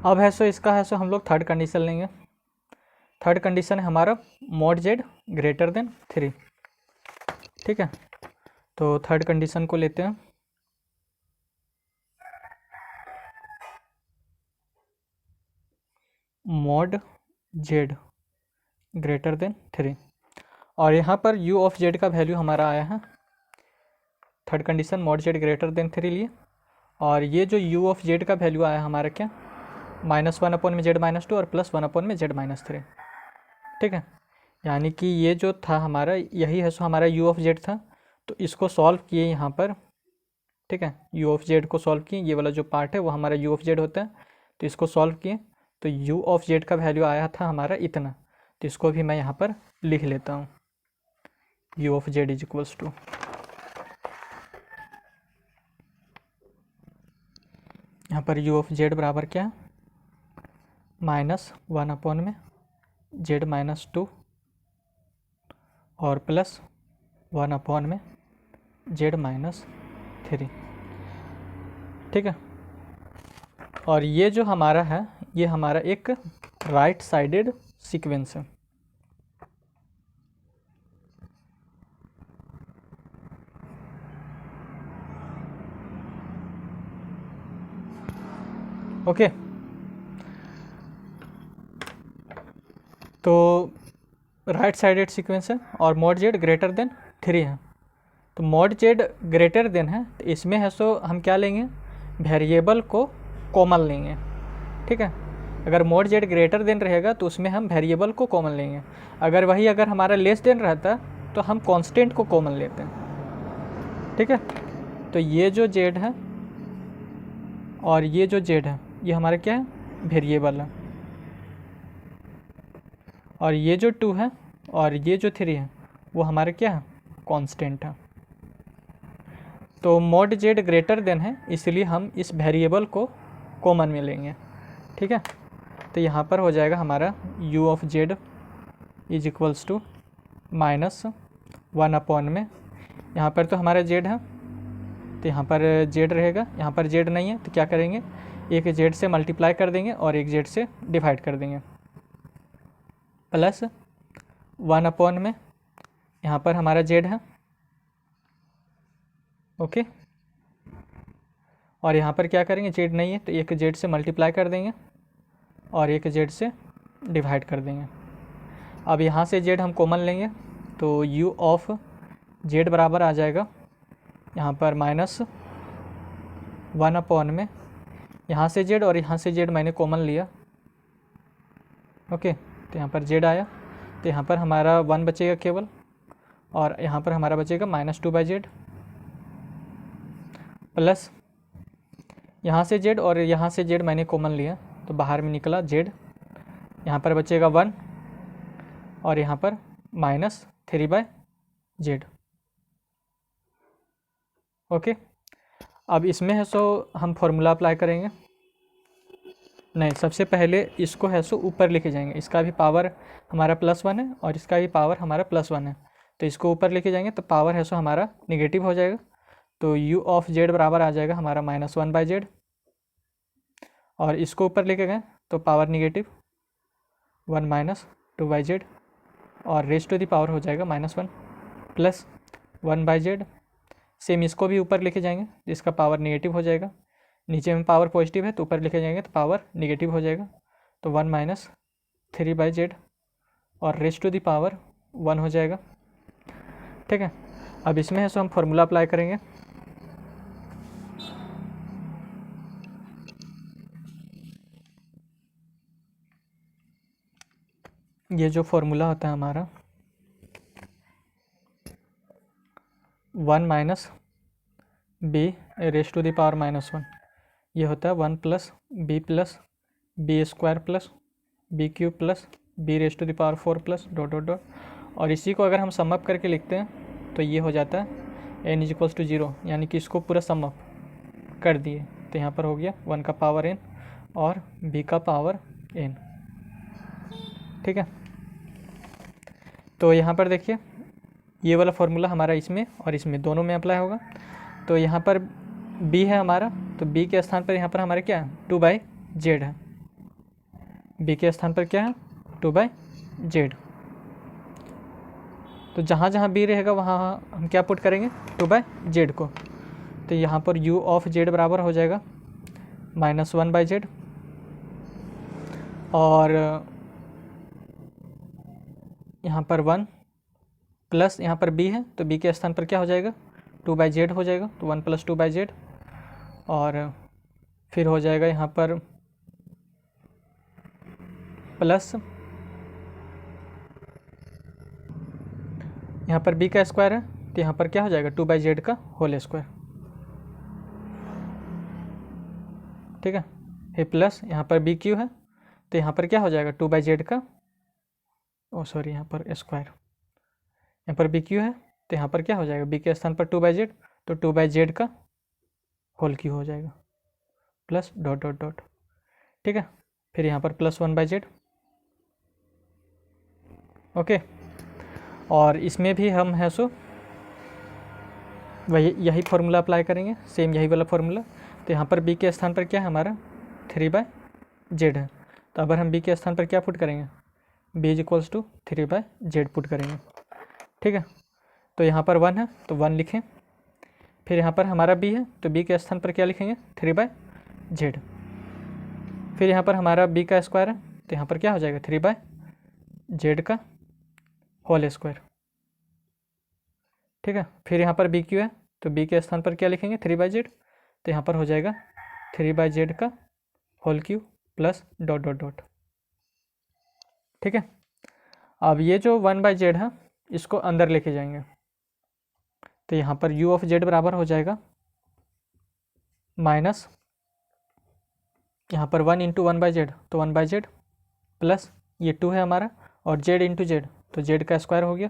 अब है सो इसका है सो हम लोग थर्ड कंडीशन लेंगे। थर्ड कंडीशन है हमारा मॉड जेड ग्रेटर देन 3, ठीक है। तो थर्ड कंडीशन को लेते हैं, मॉड जेड ग्रेटर देन 3, और यहाँ पर u ऑफ जेड का वैल्यू हमारा आया है, third condition mod Z greater than 3 लिए, और ये जो u ऑफ जेड का वैल्यू आया हमारा क्या, -1 अपॉन में z-2 और +1 अपॉन में z-3, ठीक है। यानी कि ये जो था हमारा, यही है सो हमारा u ऑफ जेड था, तो इसको सॉल्व किए यहाँ पर, ठीक है। u ऑफ जेड को सॉल्व किए, ये वाला जो पार्ट है वो हमारा u ऑफ जेड होता है, तो इसको सॉल्व किए, तो u ऑफ जेड का वैल्यू आया था हमारा इतना, तो इसको भी मैं यहाँ पर लिख लेता हूँ, u of Z is equals to, यहाँ पर u ऑफ जेड बराबर क्या है, -1 अपॉन में z-2 और +1 अपॉन में z-3, ठीक है। और ये जो हमारा है ये हमारा एक राइट साइडेड सीक्वेंस है, ओके। तो राइट साइडेड सीक्वेंस है और मॉड जेड ग्रेटर देन 3 है, तो मॉड जेड ग्रेटर देन है, तो इसमें है सो हम क्या लेंगे, वेरिएबल को कॉमन लेंगे, ठीक है। अगर मॉड जेड ग्रेटर देन रहेगा तो उसमें हम वेरिएबल को कॉमन लेंगे, अगर हमारा लेस देन रहता तो हम कांस्टेंट को कॉमन लेते हैं, ठीक है। तो ये जो जेड है और ये जो जेड है ये हमारा क्या है, वेरिएबल है, और ये जो 2 है और ये जो 3 है वो हमारा क्या है, कांस्टेंट है। तो मॉड जेड ग्रेटर देन है, इसलिए हम इस वेरिएबल को कॉमन में लेंगे, ठीक है। तो यहाँ पर हो जाएगा हमारा u of Z is equals to -1 upon में, यहाँ पर तो हमारा जेड है तो यहाँ पर जेड रहेगा, यहाँ पर जेड नहीं है तो क्या करेंगे, एक जेड से मल्टीप्लाई कर देंगे और एक जेड से डिवाइड कर देंगे, +1 अपॉन में यहाँ पर हमारा जेड है, ओके। और यहाँ पर क्या करेंगे, जेड नहीं है तो एक जेड से मल्टीप्लाई कर देंगे और एक जेड से डिवाइड कर देंगे। अब यहाँ से जेड हम कॉमन लेंगे तो u ऑफ जेड बराबर आ जाएगा यहाँ पर -1 अपॉन में, यहाँ से जेड और यहाँ से जेड मैंने कॉमन लिया, ओके। तो यहाँ पर जेड आया, तो यहाँ पर हमारा 1 बचेगा केवल, और यहाँ पर हमारा बचेगा -2/z प्लस यहाँ से जेड और यहाँ से जेड मैंने कॉमन लिया तो बाहर में निकला जेड, यहाँ पर बचेगा 1 और यहाँ पर -3/z, ओके। अब इसमें है सो हम फॉर्मूला अप्लाई करेंगे, नहीं सबसे पहले इसको है सो ऊपर लेके जाएंगे, इसका भी पावर हमारा +1 है और इसका भी पावर हमारा +1 है, तो इसको ऊपर लेके जाएंगे तो पावर है सो हमारा नेगेटिव हो जाएगा, तो u ऑफ z बराबर आ जाएगा हमारा -1/z, और इसको ऊपर लेके गए तो पावर नेगेटिव 1 - 2/z, और रेज टू द पावर हो जाएगा -1 प्लस 1/z। सेम इसको भी ऊपर लेके जाएंगे जिसका पावर नेगेटिव हो जाएगा, नीचे में पावर पॉजिटिव है तो ऊपर लेके जाएंगे तो पावर नेगेटिव हो जाएगा, तो 1 - 3/z, और रेज टू द पावर 1 हो जाएगा। ठीक है, अब इसमें है सो हम फॉर्मूला अप्लाई करेंगे। ये जो फॉर्मूला होता है हमारा 1 - b raise to the power -1, ये होता है 1 + b square plus b cube plus b raise to the power 4 plus dot dot dot, और इसी को अगर हम सम अप करके लिखते हैं तो ये हो जाता है n = 0, यानी कि इसको पूरा सम अप कर दिए तो यहाँ पर हो गया 1 का पावर n और b का पावर n। ठीक है, तो यहाँ पर देखिए ये वाला फॉर्मूला हमारा इसमें और इसमें दोनों में अप्लाई होगा। तो यहाँ पर b है हमारा, तो b के स्थान पर यहाँ पर हमारे क्या है 2/z है, b के स्थान पर क्या है 2/z। तो जहाँ जहाँ b रहेगा वहाँ हम क्या पुट करेंगे 2/z को, तो यहाँ पर u ऑफ z बराबर हो जाएगा -1/z, और यहाँ पर 1 प्लस यहाँ पर b है तो b के स्थान पर क्या हो जाएगा 2/z हो जाएगा, तो 1 + 2/z, और फिर हो जाएगा यहाँ पर प्लस यहाँ पर b का स्क्वायर है तो यहाँ पर क्या हो जाएगा 2/z का होल स्क्वायर। ठीक है, फिर प्लस यहाँ पर b क्यू है तो यहाँ पर क्या हो जाएगा 2/z का, यहाँ पर स्क्वायर, यहाँ पर b क्यू है तो यहाँ पर क्या हो जाएगा b के स्थान पर 2/z, तो 2/z का होल क्यू हो जाएगा प्लस डॉट डॉट डॉट। ठीक है, फिर यहाँ पर प्लस 1/z। ओके, और इसमें भी हम है सो वही यही फार्मूला अप्लाई करेंगे, सेम यही वाला फार्मूला। तो यहाँ पर b के स्थान पर क्या है हमारा 3/z है, तो अगर हम b के स्थान पर क्या पुट करेंगे b = 3/z पुट करेंगे। ठीक है, तो यहाँ पर 1 है तो 1 लिखें, फिर यहाँ पर हमारा b है तो b के स्थान पर क्या लिखेंगे 3/z, फिर यहाँ पर हमारा b का स्क्वायर है तो यहाँ पर क्या हो जाएगा 3/z का होल स्क्वायर। ठीक है, फिर यहाँ पर b क्यू है तो b के स्थान पर क्या लिखेंगे 3/z, तो यहाँ पर हो जाएगा 3/z का whole cube plus dot dot dot. ठीक है, अब ये जो 1/z है इसको अंदर लेके जाएंगे, तो यहाँ पर u ऑफ z बराबर हो जाएगा माइनस यहाँ पर 1 × 1/z, तो 1/z प्लस ये 2 है हमारा, और z × z तो z का स्क्वायर हो गया,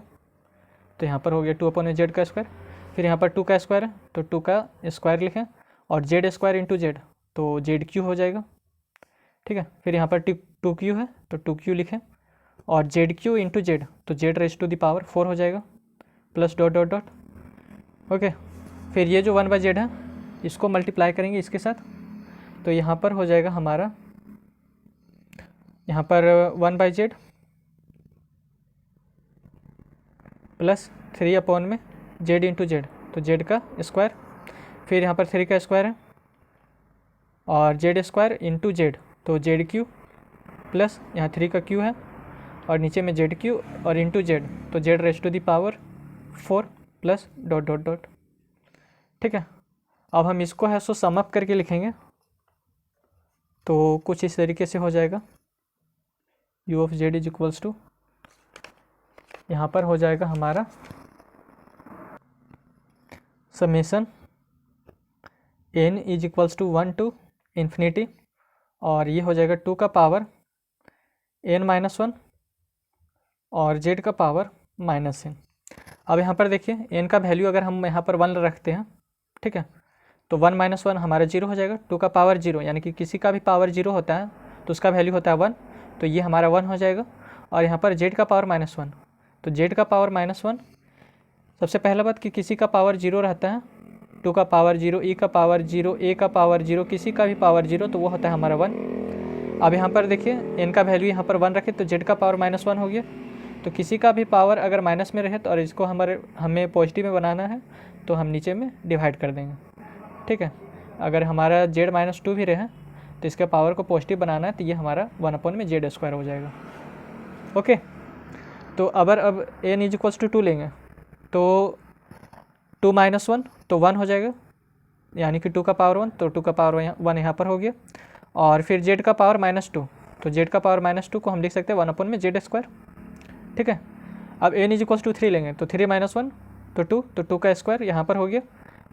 तो यहाँ पर हो गया 2/z का स्क्वायर, फिर यहाँ पर 2 का स्क्वायर है तो 2 का स्क्वायर लिखें, और z² × z तो zq हो जाएगा। ठीक है, फिर यहाँ पर 2q है तो 2q लिखें, और zq × z तो z raise to the power 4 हो जाएगा plus dot dot dot. Okay, फिर ये जो 1/z है इसको मल्टीप्लाई करेंगे इसके साथ, तो यहाँ पर हो जाएगा हमारा यहाँ पर 1/z प्लस 3 z × z तो z का स्क्वायर, फिर यहाँ पर 3 का स्क्वायर है, और z² × z तो zq प्लस यहाँ 3 का q है, और नीचे में zq और इंटू z तो z raise to the power 4 plus dot dot dot. ठीक है, अब हम इसको है सो सम अप करके लिखेंगे, तो कुछ इस तरीके से हो जाएगा u ऑफ z = यहाँ पर हो जाएगा हमारा समेसन n = 1 to ∞, और ये हो जाएगा 2 का पावर n-1 और z का पावर -n। अब यहाँ पर देखिए n का वैल्यू अगर हम यहाँ पर 1 रखते हैं, ठीक है, तो 1 - 1 हमारा 0 हो जाएगा, 2 का पावर 0 यानी कि किसी का भी पावर 0 होता है तो उसका वैल्यू होता है 1, तो ये हमारा 1 हो जाएगा, और यहाँ पर z का पावर -1 तो z का पावर -1, सबसे पहला बात कि किसी का पावर 0 रहता है टू का पावर 0, ई का पावर 0, ए का पावर 0, किसी का भी पावर 0, तो वो होता है हमारा 1। अब यहाँ पर देखिए एन का वैल्यू यहाँ पर 1 रखे तो जेड का पावर -1 हो गया। तो किसी का भी पावर अगर माइनस में रहे तो, और इसको हमें पॉजिटिव में बनाना है तो हम नीचे में डिवाइड कर देंगे, ठीक है। अगर हमारा जेड -2 भी रहे तो इसके पावर को पॉजिटिव बनाना है तो ये हमारा 1/z² हो जाएगा। ओके, तो अब n = 2 लेंगे तो 2 - 1 तो 1 हो जाएगा, यानी कि 2 का पावर 1, तो 2 का पावर 1 यहाँ पर हो गया। और फिर z का पावर -2, तो z का पावर -2 को हम लिख सकते हैं 1/z², ठीक है। अब n = 3 लेंगे तो 3 - 1 तो 2, तो 2 का स्क्वायर यहाँ पर हो गया।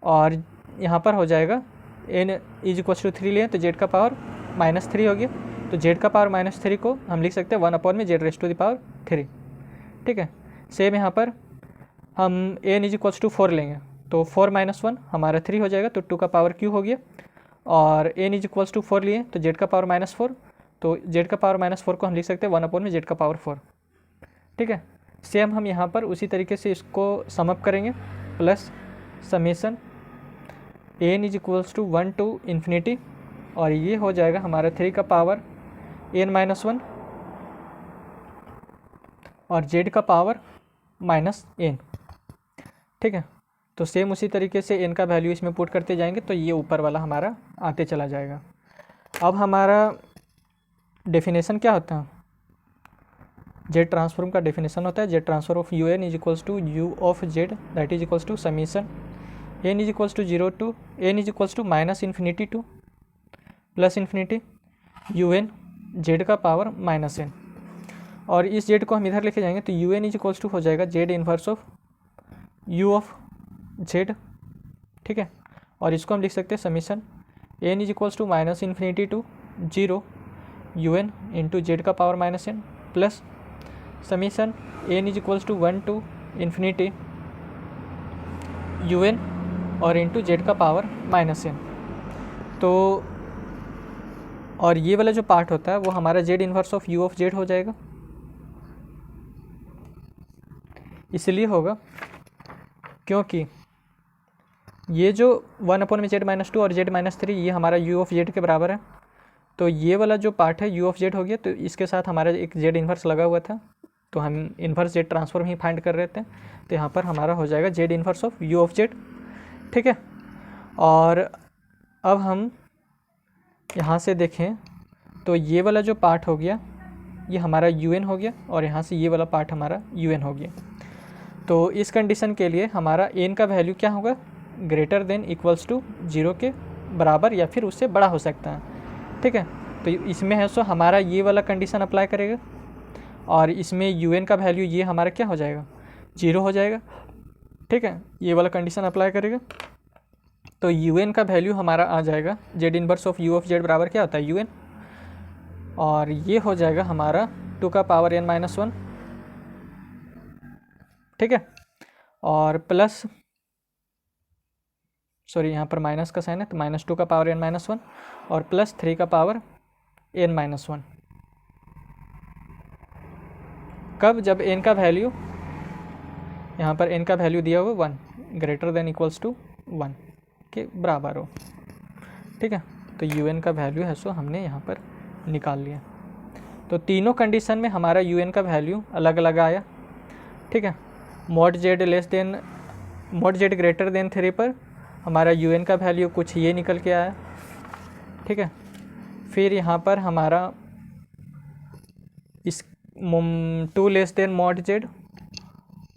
और यहाँ पर हो जाएगा n = 3 लिए तो z का पावर -3 हो गया, तो z का पावर -3 को हम लिख सकते हैं 1/z3, ठीक है। सेम यहाँ पर हम n = 4 लेंगे तो 4 - 1 हमारा 3 हो जाएगा, तो 2 का पावर q हो गया। और n = 4 लिए तो z का पावर -4, तो z का पावर -4 को हम लिख सकते हैं 1/z4, ठीक है। सेम हम यहाँ पर उसी तरीके से इसको समअप करेंगे, प्लस समेसन n = 1 to ∞, और ये हो जाएगा हमारा 3 का पावर n-1 और z का पावर -n, ठीक है। तो सेम उसी तरीके से n का वैल्यू इसमें पुट करते जाएंगे तो ये ऊपर वाला हमारा आते चला जाएगा। अब हमारा डेफिनेशन क्या होता है, जेड ट्रांसफॉर्म का डेफिनेशन होता है z transfer of u n = u of z, that is equals to summation n = 0 to n = -∞ to +∞ un Z का पावर -n, और इस जेड को हम इधर लेके जाएंगे तो un = हो जाएगा Z inverse of u of Z, ठीक है। और इसको हम लिख सकते हैं summation n = -∞ to 0 un into Z का power -n plus summation n = 1 to ∞ un और इंटू जेड का पावर -n। तो और ये वाला जो पार्ट होता है वो हमारा z inverse of u of Z हो जाएगा, इसलिए होगा क्योंकि ये जो 1/z-2 और z-3 ये हमारा u ऑफ जेड के बराबर है। तो ये वाला जो पार्ट है u ऑफ जेड हो गया, तो इसके साथ हमारा एक जेड इन्वर्स लगा हुआ था, तो हम इन्वर्स जेड ट्रांसफॉर्म ही फाइंड कर रहे थे, तो यहाँ पर हमारा हो जाएगा Z inverse of u of Z, ठीक है। और अब हम यहाँ से देखें तो ये वाला जो पार्ट हो गया ये हमारा un हो गया, और यहाँ से ये वाला पार्ट हमारा un हो गया। तो इस कंडीशन के लिए हमारा n का वैल्यू क्या होगा, ग्रेटर देन इक्वल्स टू 0 के बराबर या फिर उससे बड़ा हो सकता है, ठीक है। तो इसमें है सो हमारा ये वाला कंडीशन अप्लाई करेगा, और इसमें un का वैल्यू ये हमारा क्या हो जाएगा, 0 हो जाएगा, ठीक है। ये वाला कंडीशन अप्लाई करेगा तो un का वैल्यू हमारा आ जाएगा Z inverse of u of Z बराबर क्या होता है un, और ये हो जाएगा हमारा 2 का पावर n-1, ठीक है। और प्लस सॉरी यहाँ पर माइनस का साइन है तो -2 का पावर n-1 और प्लस 3 का पावर n-1, कब, जब n का वैल्यू यहाँ पर n का वैल्यू दिया हुआ 1 ग्रेटर देन इक्वल्स टू 1 के बराबर हो, ठीक है। तो un का वैल्यू है सो हमने यहाँ पर निकाल लिया। तो तीनों कंडीशन में हमारा un का वैल्यू अलग अलग आया, ठीक है। mod z ग्रेटर देन 3 पर हमारा un का वैल्यू कुछ ये निकल के आया, ठीक है। फिर यहाँ पर हमारा इस 2 लेस देन mod z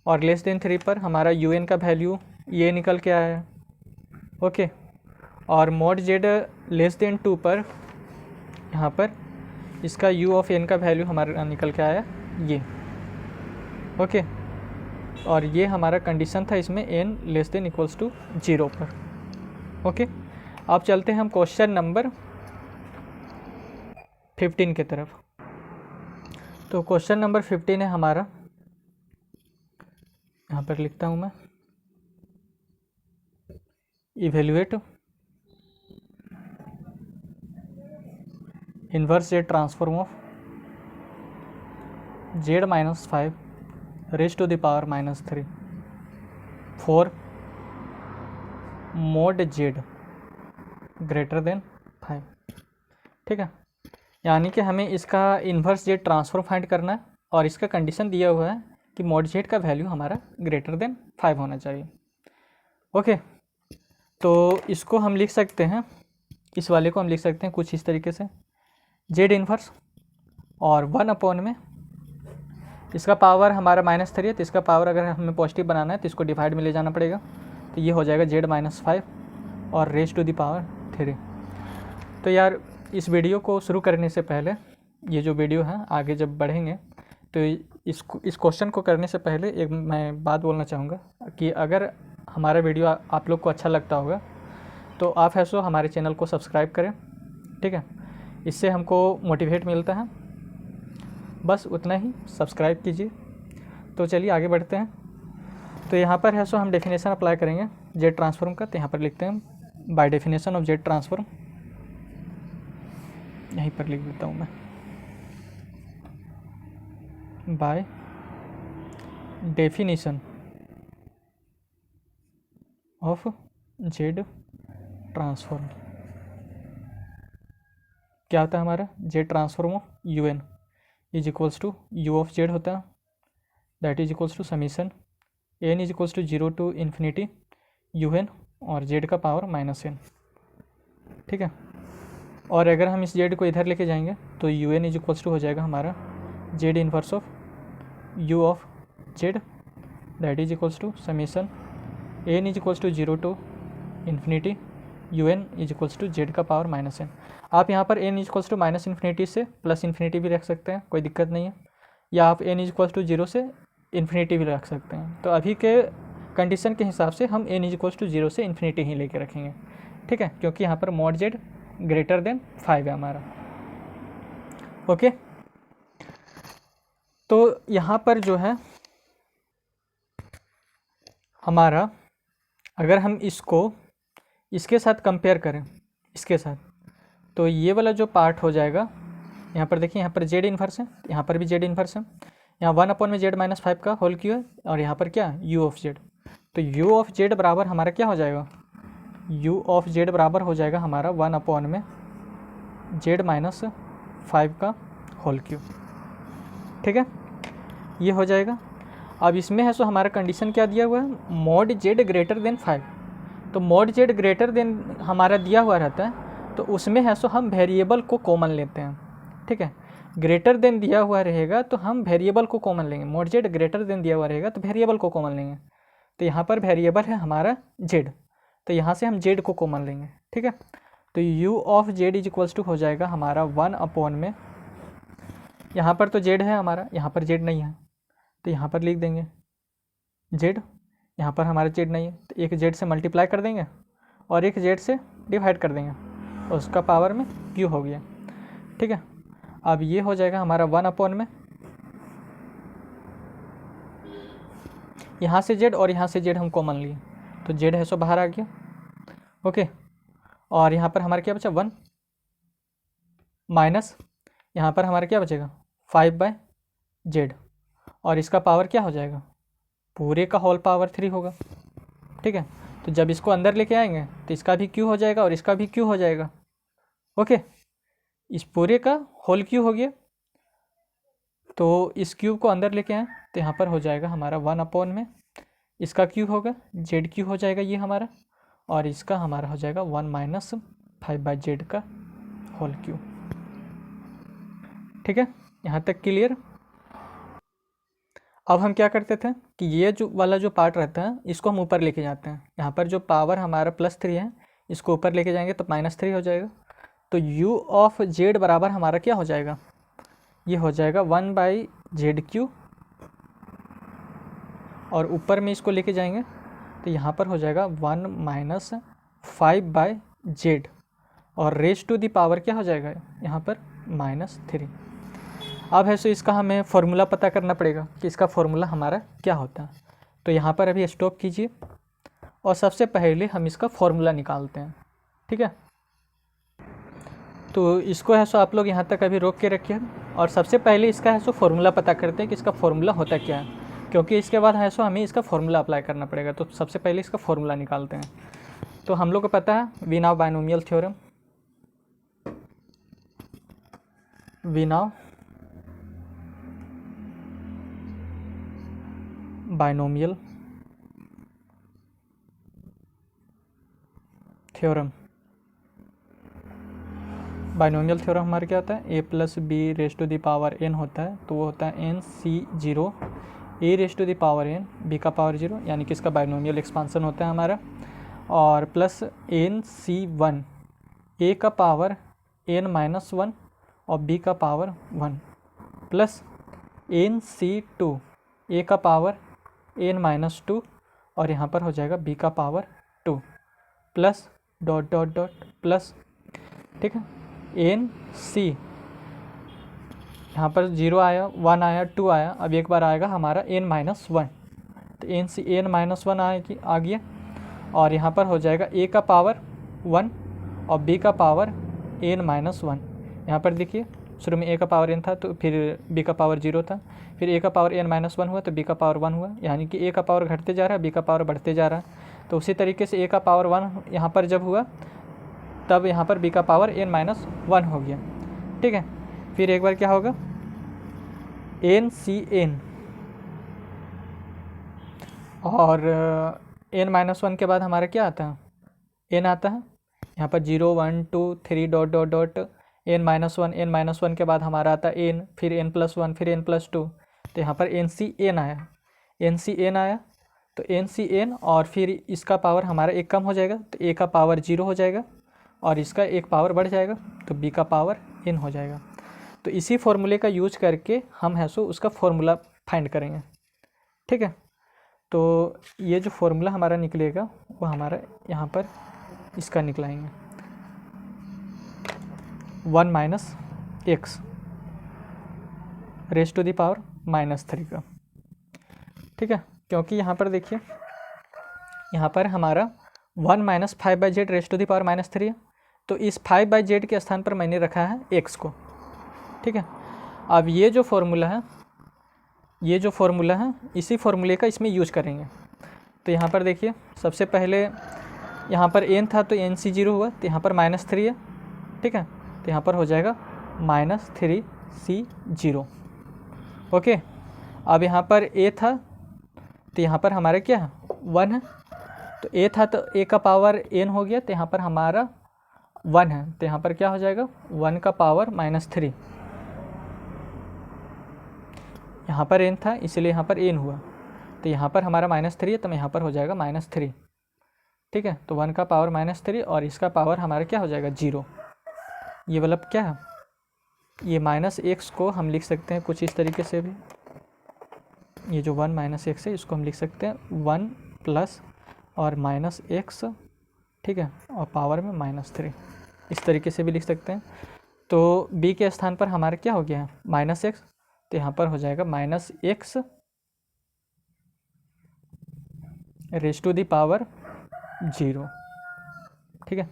और लेस देन 3 पर हमारा un का वैल्यू ये निकल के आया है, ओके। और mod z लेस देन 2 पर यहाँ पर इसका u ऑफ n का वैल्यू हमारा निकल के आया ये, ओके। और ये हमारा कंडीशन था इसमें n less than equals to 0 पर, ओके। अब चलते हैं हम क्वेश्चन नंबर 15 की तरफ। तो क्वेश्चन नंबर 15 है हमारा, यहाँ पर लिखता हूँ मैं, evaluate inverse Z transform of z-5 raised to the power -3 for mode Z greater than 5, ठीक है। यानी कि हमें इसका इन्वर्स जेड ट्रांसफॉर्म फाइंड करना है और इसका कंडीशन दिया हुआ है कि मोड जेड का वैल्यू हमारा ग्रेटर देन 5 होना चाहिए। ओके, तो इसको हम लिख सकते हैं, इस वाले को हम लिख सकते हैं कुछ इस तरीके से, जेड इन्वर्स और 1 में इसका पावर हमारा -3 है, तो इसका पावर अगर हमें पॉजिटिव बनाना है तो इसको डिवाइड में ले जाना पड़ेगा, तो ये हो जाएगा जेड -5 और रेज टू द पावर 3। तो यार इस वीडियो को शुरू करने से पहले, ये जो वीडियो है आगे जब बढ़ेंगे तो इस क्वेश्चन को करने से पहले एक मैं बात बोलना चाहूँगा कि अगर हमारा वीडियो आप लोग को अच्छा लगता होगा तो आप है सो हमारे चैनल को सब्सक्राइब करें, ठीक है। इससे हमको मोटिवेट मिलता है, बस उतना ही, सब्सक्राइब कीजिए। तो चलिए आगे बढ़ते हैं। तो यहाँ पर है सो हम डेफिनेशन अप्लाई करेंगे जेड ट्रांसफॉर्म का, तो यहाँ पर लिखते हैं by definition of z transform, यहीं पर लिख देता हूँ मैं, by definition of z transform. क्या होता है हमारा z transform of u N is equals to you of Z होता है, that is equals to summation N is equals to 0 to infinity u n और जेड का पावर -n, ठीक है। और अगर हम इस जेड को इधर लेके जाएंगे तो you N is equals to हो जाएगा हमारा z inverse of you of z, that is equals to summation N is equals to 0 to infinity u N is equals to z का पावर -n। आप यहाँ पर n is equals to -minus infinity से +plus infinity भी रख सकते हैं, कोई दिक्कत नहीं है, या आप n इज इक्वल्स टू 0 से इन्फिनिटी भी रख सकते हैं। तो अभी के कंडीशन के हिसाब से हम n इज इक्वल्स टू 0 से इन्फिनिटी ही लेके रखेंगे, ठीक है, क्योंकि यहाँ पर मॉड जेड ग्रेटर देन 5 है हमारा। ओके, तो यहाँ पर जो है हमारा, अगर हम इसको इसके साथ कंपेयर करें, इसके साथ, तो ये वाला जो पार्ट हो जाएगा, यहाँ पर देखिए, यहाँ पर जेड इन्वर्स है, यहाँ पर भी जेड इन्वर्स है, यहाँ 1 में जेड -5 का होल क्यू है, और यहाँ पर क्या यू ऑफ जेड। तो यू ऑफ जेड बराबर हमारा क्या हो जाएगा, यू ऑफ जेड बराबर हो जाएगा हमारा 1 में जेड -5 का होल क्यू, ठीक है, ये हो जाएगा। अब इसमें है सो हमारा कंडीशन क्या दिया हुआ है, मॉड जेड ग्रेटर देन 5। तो मॉड जेड ग्रेटर देन हमारा दिया हुआ रहता है, तो उसमें है सो हम वेरिएबल को कॉमन लेते हैं, ठीक है। ग्रेटर देन दिया हुआ रहेगा तो हम वेरिएबल को कॉमन लेंगे, मॉड जेड ग्रेटर देन दिया हुआ रहेगा तो वेरिएबल को कॉमन लेंगे। तो यहाँ पर वेरिएबल है हमारा जेड, तो यहाँ से हम जेड को कॉमन लेंगे, ठीक है। तो u of Z is equals to हो जाएगा हमारा 1 में, यहाँ पर तो जेड है हमारा, यहाँ पर जेड नहीं है, तो यहाँ पर लिख देंगे जेड, यहाँ पर हमारा जेड नहीं है, तो एक जेड से मल्टीप्लाई कर देंगे और एक जेड से डिवाइड कर देंगे, और उसका पावर में क्यू हो गया, ठीक है। अब ये हो जाएगा हमारा 1 में, यहाँ से जेड और यहाँ से जेड हम कॉमन लिए, तो जेड है सो बाहर आ गया, ओके। और यहाँ पर हमारा क्या बचा 1 माइनस, यहाँ पर हमारा क्या बचेगा 5/जेड, और इसका पावर क्या हो जाएगा, पूरे का होल पावर 3 होगा, ठीक है। तो जब इसको अंदर लेके आएंगे तो इसका भी क्यू हो जाएगा और इसका भी क्यू हो जाएगा, ओके। इस पूरे का होल क्यू हो गया, तो इस क्यूब को अंदर लेके आए तो यहाँ पर हो जाएगा हमारा 1 में इसका क्यूब होगा, जेड क्यू हो जाएगा ये हमारा, और इसका हमारा हो जाएगा 1 - 5/जेड का होल क्यू, ठीक है। यहाँ तक क्लियर। अब हम क्या करते थे कि ये जो वाला जो पार्ट रहता है इसको हम ऊपर लेके जाते हैं, यहाँ पर जो पावर हमारा +3 है इसको ऊपर लेके जाएंगे तो -3 हो जाएगा। तो u ऑफ जेड बराबर हमारा क्या हो जाएगा, ये हो जाएगा 1/जेड क्यू, और ऊपर में इसको लेके जाएंगे तो यहाँ पर हो जाएगा 1 - 5/जेड, और रेज टू दी पावर क्या हो जाएगा यहाँ पर -3। अब है सो इसका हमें फॉर्मूला पता करना पड़ेगा कि इसका फॉर्मूला हमारा क्या होता है। तो यहाँ पर अभी स्टॉप कीजिए और सबसे पहले हम इसका फॉर्मूला निकालते हैं, ठीक है। तो इसको है सो आप लोग यहाँ तक अभी रोक के रखिए, और सबसे पहले इसका है सो फॉर्मूला पता करते हैं कि इसका फॉर्मूला होता क्या है, क्योंकि इसके बाद है सो हमें इसका फॉर्मूला अप्लाई करना पड़ेगा। तो सबसे पहले इसका फॉर्मूला निकालते हैं। तो हम लोग को पता है we know binomial theorem, we know binomial theorem. Binomial theorem हमारा क्या होता है, A plus B raise to the power N होता है, तो वो होता है N C zero A raise to the power N B का पावर जीरो, यानी कि इसका बाइनोमियल एक्सपांसन होता है हमारा, और plus N C one A का पावर एन माइनस वन और बी का power one, plus N C to ए का पावर एन माइनस टू और यहाँ पर हो जाएगा बी का power two, plus dot dot dot plus, ठीक है, एन सी यहाँ पर जीरो आया, वन आया, टू आया, अब एक बार आएगा हमारा एन माइनस वन, तो एन सी एन माइनस वन आ गया, और यहाँ पर हो जाएगा ए का पावर वन और बी का पावर एन माइनस वन। यहाँ पर देखिए शुरू में ए का पावर एन था तो फिर बी का पावर जीरो था, फिर ए का पावर एन माइनस वन हुआ तो बी का पावर वन हुआ, यानी कि ए का पावर घटते जा रहा है, बी का पावर बढ़ते जा रहा है। तो उसी तरीके से ए का पावर वन यहाँ पर जब हुआ तब यहाँ पर बी का पावर एन माइनस वन हो गया, ठीक है। फिर एक बार क्या होगा, एन सी एन, और एन माइनस वन के बाद हमारा क्या आता है, एन आता है, यहाँ पर zero one two three dot dot dot n minus one के बाद हमारा आता है एन, फिर एन प्लस वन, फिर एन प्लस टू, तो यहाँ पर एन सी एन आया, एन सी एन आया, तो एन सी एन और फिर इसका पावर हमारा एक कम हो जाएगा तो ए का पावर जीरो हो जाएगा और इसका एक पावर बढ़ जाएगा तो बी का पावर एन हो जाएगा। तो इसी फॉर्मूले का यूज करके हम है सो उसका फॉर्मूला फाइंड करेंगे, ठीक है। तो ये जो फॉर्मूला हमारा निकलेगा वो हमारा यहाँ पर इसका निकलाएंगे, one minus x raise to the power minus three का, ठीक है। क्योंकि यहाँ पर देखिए यहाँ पर हमारा one minus five by z raise to the power minus three है, तो इस फाइव बाई जेड के स्थान पर मैंने रखा है एक्स को, ठीक है। अब ये जो फॉर्मूला है इसी फॉर्मूले का इसमें यूज करेंगे। तो यहाँ पर देखिए सबसे पहले यहाँ पर एन था तो एन सी जीरो हुआ, तो यहाँ पर माइनस थ्री है, ठीक है, तो यहाँ पर हो जाएगा minus three c zero, okay. अब यहाँ पर ए था तो यहाँ पर हमारा क्या है, वन है, तो ए था तो ए का पावर एन हो गया, तो यहाँ पर हमारा वन है, तो यहाँ पर क्या हो जाएगा, वन का पावर माइनस थ्री, यहाँ पर एन था इसलिए यहाँ पर एन हुआ, तो यहाँ पर हमारा माइनस थ्री है तो यहाँ पर हो जाएगा माइनस थ्री, ठीक है। तो वन का पावर माइनस थ्री और इसका पावर हमारा क्या हो जाएगा, जीरो। ये मतलब क्या है, ये माइनस एक्स को हम लिख सकते हैं कुछ इस तरीके से भी, ये जो वन माइनस एक्स है इसको हम लिख सकते हैं वन प्लस और माइनस एक्स, ठीक है, और पावर में माइनस थ्री, इस तरीके से भी लिख सकते हैं। तो बी के स्थान पर हमारा क्या हो गया है, माइनस एक्स, तो यहाँ पर हो जाएगा minus x raise to the power zero, ठीक है।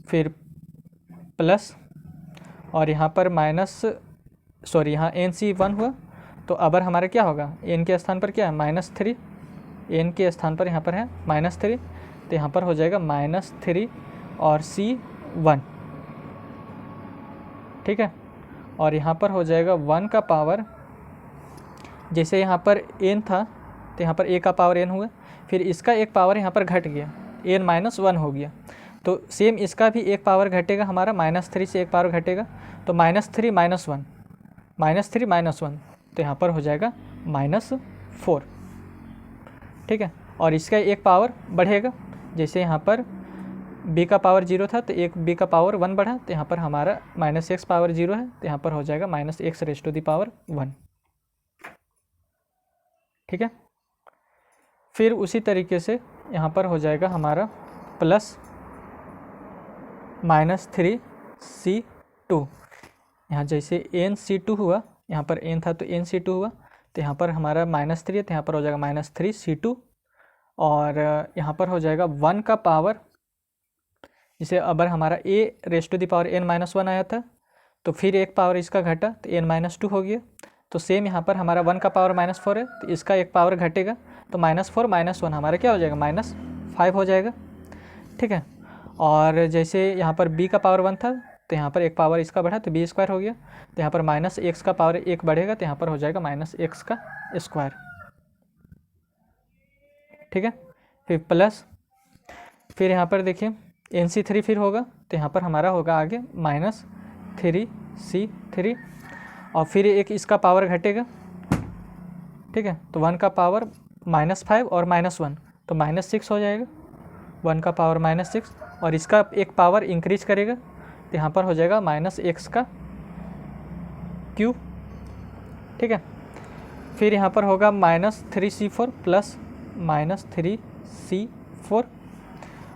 फिर प्लस और यहाँ पर यहाँ एन सी वन हुआ, तो अब हमारा क्या होगा, एन के स्थान पर क्या है, माइनस थ्री, एन के स्थान पर यहाँ पर है माइनस थ्री, तो यहाँ पर हो जाएगा माइनस थ्री और सी वन, ठीक है। और यहाँ पर हो जाएगा वन का पावर, जैसे यहाँ पर एन था तो यहाँ पर ए का पावर एन हुआ, फिर इसका एक पावर यहाँ पर घट गया, एन माइनस वन हो गया, तो सेम इसका भी एक पावर घटेगा हमारा, माइनस थ्री से एक पावर घटेगा, तो minus three minus one, minus three minus one, तो यहाँ पर हो जाएगा माइनस फोर, ठीक है। और इसका एक पावर बढ़ेगा, जैसे यहाँ पर बी का पावर जीरो था तो एक बी का पावर वन बढ़ा, तो यहाँ पर हमारा माइनस एक्स पावर जीरो है, तो यहाँ पर हो जाएगा minus x raise to the power one, ठीक है। फिर उसी तरीके से यहाँ पर हो जाएगा हमारा plus minus three c two, यहाँ जैसे एन सी टू हुआ, यहाँ पर एन था तो एन सी टू हुआ, तो यहाँ पर हमारा माइनस थ्री है, तो यहाँ पर हो जाएगा माइनस थ्री सी टू, और यहाँ पर हो जाएगा वन का पावर, इसे अगर हमारा A raise to the power N minus one आया था तो फिर एक पावर इसका घटा तो एन माइनस टू हो गया, तो सेम यहाँ पर हमारा वन का पावर माइनस फोर है, तो इसका एक पावर घटेगा, तो माइनस फोर माइनस वन हमारा क्या हो जाएगा, माइनस फाइव हो जाएगा, ठीक है। और जैसे यहाँ पर b का पावर 1 था तो यहाँ पर एक पावर इसका बढ़ा तो b स्क्वायर हो गया, तो यहाँ पर माइनस एक्स का पावर 1 बढ़ेगा तो यहाँ पर हो जाएगा माइनस एक्स का स्क्वायर। ठीक है, फिर प्लस, फिर यहाँ पर देखिए NC3 फिर होगा तो यहाँ पर हमारा होगा आगे माइनस 3C3 और फिर एक इसका पावर घटेगा। ठीक है, तो 1 का पावर -5 और -1 तो -6 हो जाएगा, 1 का पावर -6 और इसका एक पावर इंक्रीज करेगा तो यहाँ पर हो जाएगा -x का क्यूब। ठीक है, फिर यहाँ पर होगा -3C4 प्लस -3C4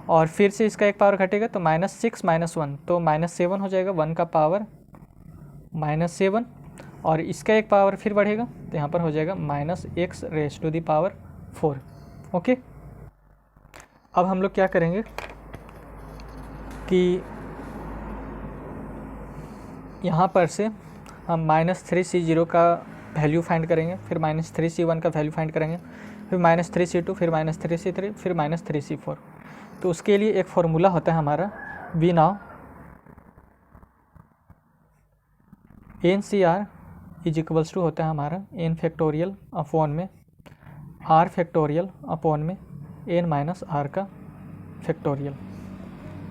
और फिर से इसका एक पावर घटेगा तो -6 -1 तो -7 हो जाएगा, 1 का पावर -7 और इसका एक पावर फिर बढ़ेगा तो यहाँ पर हो जाएगा -x⁴। ओके, अब हम लोग क्या करेंगे कि यहाँ पर से हम -3C0 का वैल्यू फाइंड करेंगे, फिर -3C1 का वैल्यू फाइंड करेंगे, फिर -3C2, फिर -3C3, फिर -3C4। तो उसके लिए एक फॉर्मूला होता है हमारा we know NCR is equals to होता है हमारा n फैक्टोरियल अपॉन में r फैक्टोरियल अपॉन में n माइनस r का फैक्टोरियल।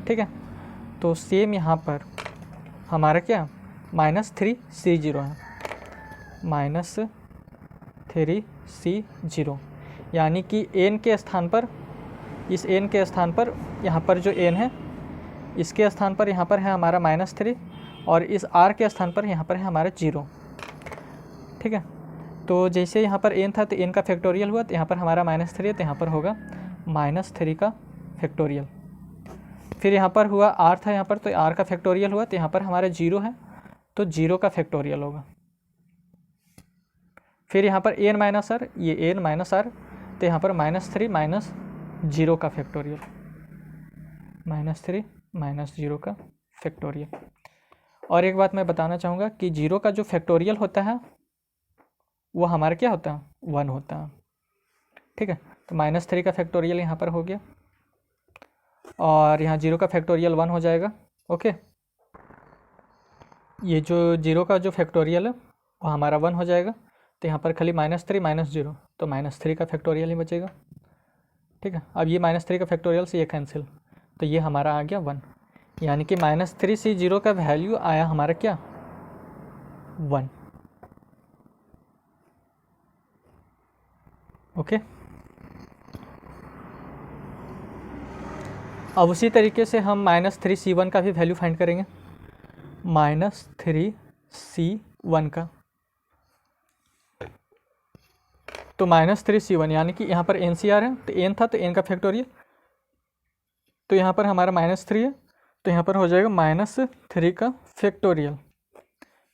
ठीक है, तो सेम यहाँ पर हमारा क्या -3C0 है, -3C0 यानी कि n के स्थान पर, इस n के स्थान पर यहाँ पर जो n है इसके स्थान पर यहाँ पर है हमारा -3 और इस r के स्थान पर यहाँ पर है हमारा 0। ठीक है, तो जैसे यहाँ पर n था तो n का फैक्टोरियल हुआ तो यहाँ पर हमारा -3 है तो यहाँ पर होगा -3 का फैक्टोरियल। फिर यहाँ पर हुआ r था यहाँ पर तो r का फैक्टोरियल हुआ तो यहाँ पर हमारा 0 है तो 0 का फैक्टोरियल होगा। फिर यहाँ पर n माइनस r, ये n माइनस r तो यहाँ पर -3 माइनस 0 का फैक्टोरियल, -3 माइनस 0 का फैक्टोरियल। और एक बात मैं बताना चाहूँगा कि 0 का जो फैक्टोरियल होता है वो हमारा क्या होता है 1 होता है। ठीक है, तो -3 का फैक्टोरियल यहाँ पर हो गया और यहाँ 0 का फैक्टोरियल 1 हो जाएगा। ओके, ये जो 0 का जो फैक्टोरियल है वो हमारा 1 हो जाएगा तो यहाँ पर खाली -3 माइनस 0 तो -3 का फैक्टोरियल ही बचेगा। ठीक है, अब ये -3 का फैक्टोरियल से ये कैंसिल तो ये हमारा आ गया 1, यानी कि -3C0 का वैल्यू आया हमारा क्या 1। ओके, अब उसी तरीके से हम -3C1 का भी वैल्यू फाइंड करेंगे, -3C1 का तो -3C1 यानी कि यहाँ पर NCR है तो n था तो n का फैक्टोरियल तो यहाँ पर हमारा -3 है तो यहाँ पर हो जाएगा -3 का फैक्टोरियल।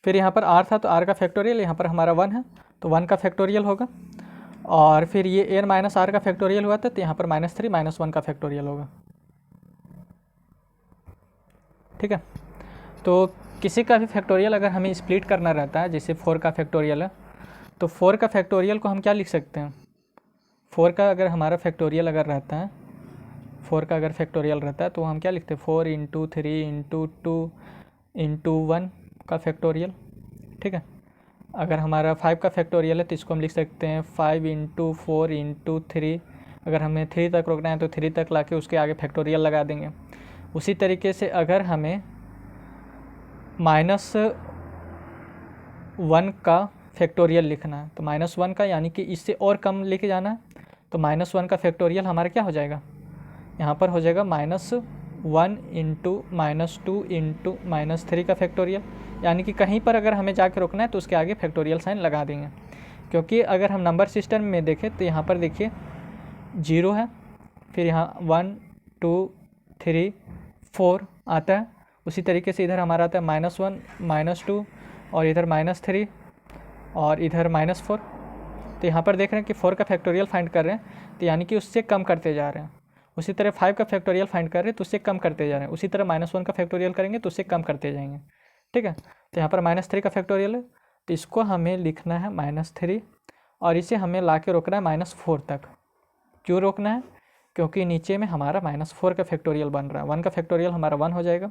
फिर यहाँ पर r था तो r का फैक्टोरियल, यहाँ पर हमारा 1 है तो 1 का फैक्टोरियल होगा और फिर ये n माइनस r का फैक्टोरियल हुआ था तो यहाँ पर -3 माइनस 1 का फैक्टोरियल होगा। ठीक है, तो किसी का भी फैक्टोरियल अगर हमें स्प्लिट करना रहता है, जैसे 4 का फैक्टोरियल है तो 4 का फैक्टोरियल को हम क्या लिख सकते हैं, 4 का अगर हमारा फैक्टोरियल अगर रहता है, 4 का अगर फैक्टोरियल रहता है तो हम क्या लिखते हैं 4 × 3 × 2 × 1 का फैक्टोरियल। ठीक है, अगर हमारा 5 का फैक्टोरियल है तो इसको हम लिख सकते हैं 5 × 4 × 3, अगर हमें 3 तक रोकना है तो 3 तक लाके उसके आगे फैक्टोरियल लगा देंगे। उसी तरीके से अगर हमें -1 का फैक्टोरियल लिखना है तो -1 का यानी कि इससे और कम लेके जाना है तो -1 का फैक्टोरियल हमारा क्या हो जाएगा, यहाँ पर हो जाएगा -1 × -2 × -3 का फैक्टोरियल, यानी कि कहीं पर अगर हमें जाके रोकना है तो उसके आगे फैक्टोरियल साइन लगा देंगे। क्योंकि अगर हम नंबर सिस्टम में देखें तो यहाँ पर देखिए 0 है, फिर यहाँ 1 2 3 4 आता है, उसी तरीके से इधर हमारा आता है -1 -2 और इधर -3 और इधर -4। तो यहाँ पर देख रहे हैं कि 4 का फैक्टोरियल फाइंड कर रहे हैं तो यानी कि उससे कम करते जा रहे हैं। उसी तरह 5 का फैक्टोरियल फाइंड कर रहे हैं तो उससे कम करते जा रहे हैं, उसी तरह -1 का फैक्टोरियल करेंगे तो उससे कम करते जाएंगे। ठीक है, तो यहाँ पर -3 का फैक्टोरियल है तो इसको हमें लिखना है -3 और इसे हमें ला के रोकना है -4 तक। क्यों रोकना है, क्योंकि नीचे में हमारा -4 का फैक्टोरियल बन रहा है। 1 का फैक्टोरियल हमारा 1 हो जाएगा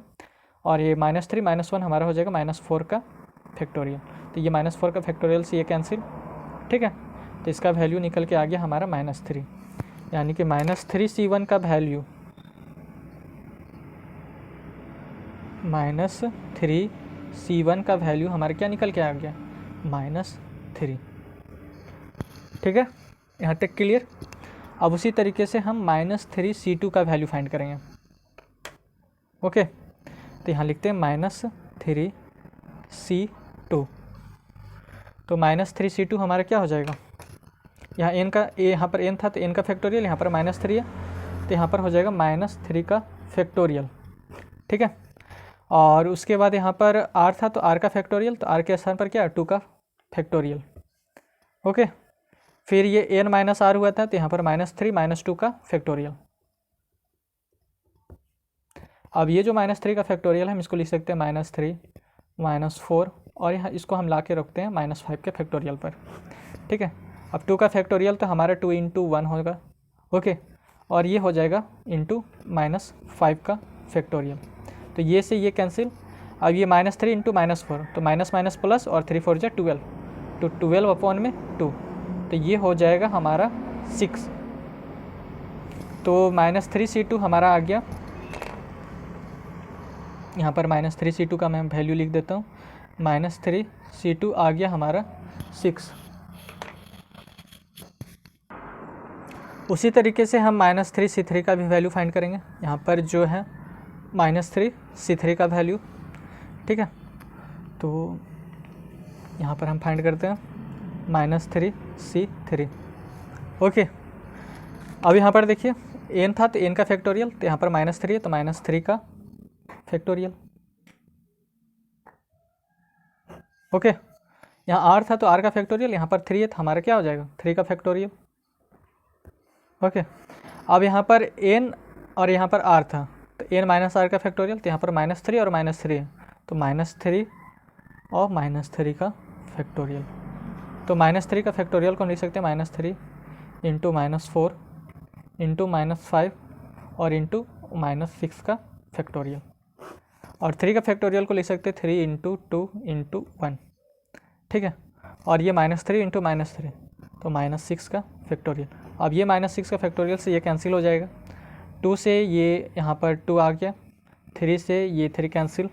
और ये -3 -1 हमारा हो जाएगा -4 का फैक्टोरियल। तो ये -4 का फैक्टोरियल से ये कैंसिल, ठीक है। तो इसका वैल्यू निकल के आ गया हमारा -3, यानी कि -3c1 का वैल्यू -3c1 का वैल्यू हमारा क्या निकल के आ गया, -3, ठीक है। यहाँ तक क्लियर। अब उसी तरीके से हम -3c2 का वैल्यू फाइंड करेंगे। ओके, तो यहाँ लिखते हैं -3c2। तो -3c2 हमारा क्या हो जाएगा, यहाँ n का यहाँ पर n था तो n का फैक्टोरियल, यहाँ पर -3 है तो यहाँ पर हो जाएगा -3 का फैक्टोरियल, ठीक है। और उसके बाद यहाँ पर r था तो r का फैक्टोरियल, तो r के स्थान पर क्या है 2 का फैक्टोरियल। ओके, फिर ये n माइनस r हुआ था तो यहाँ पर -3 -2 का फैक्टोरियल। अब ये जो -3 का फैक्टोरियल है हम इसको लिख सकते हैं -3 -4 और यहाँ इसको हम ला के रखते हैं -5 के फैक्टोरियल पर, ठीक है। अब 2 का फैक्टोरियल तो हमारा 2 × 1 होगा, ओके, और ये हो जाएगा इंटू -5 का फैक्टोरियल। तो ये से ये कैंसिल। अब ये -3 × -4 तो माइनस माइनस प्लस और 3 4 जा 12, तो 12/2, तो ये हो जाएगा हमारा 6। तो -3c2 हमारा आ गया, यहाँ पर -3c2 का मैं वैल्यू लिख देता हूँ, -3c2 आ गया हमारा 6। उसी तरीके से हम -3c3 का भी वैल्यू फाइंड करेंगे। यहाँ पर जो है -3c3 का वैल्यू, ठीक है। तो यहाँ पर हम फाइंड करते हैं -3c3, ओके। अब यहाँ पर देखिए n था तो n का फैक्टोरियल, तो यहाँ पर -3 है तो -3 का फैक्टोरियल, ओके। यहाँ r था तो r का फैक्टोरियल, यहाँ पर 3 है तो हमारा क्या हो जाएगा 3 का फैक्टोरियल, ओके। अब यहाँ पर n और यहाँ पर r था तो n माइनस r का फैक्टोरियल, तो यहाँ पर -3 और -3 है तो -3 और -3 का फैक्टोरियल। तो -3 का फैक्टोरियल को लिख सकते हैं -3 इंटू -4 इंटू -5 और इंटू -6 का फैक्टोरियल, और 3 का फैक्टोरियल को लिख सकते हैं 3 × 2 × 1, ठीक है। और ये -3 इंटू -3 तो -6 का फैक्टोरियल। अब ये -6 का फैक्टोरियल से ये कैंसिल हो जाएगा, 2 से ये यहाँ पर 2 आ गया, 3 से ये 3 कैंसिल।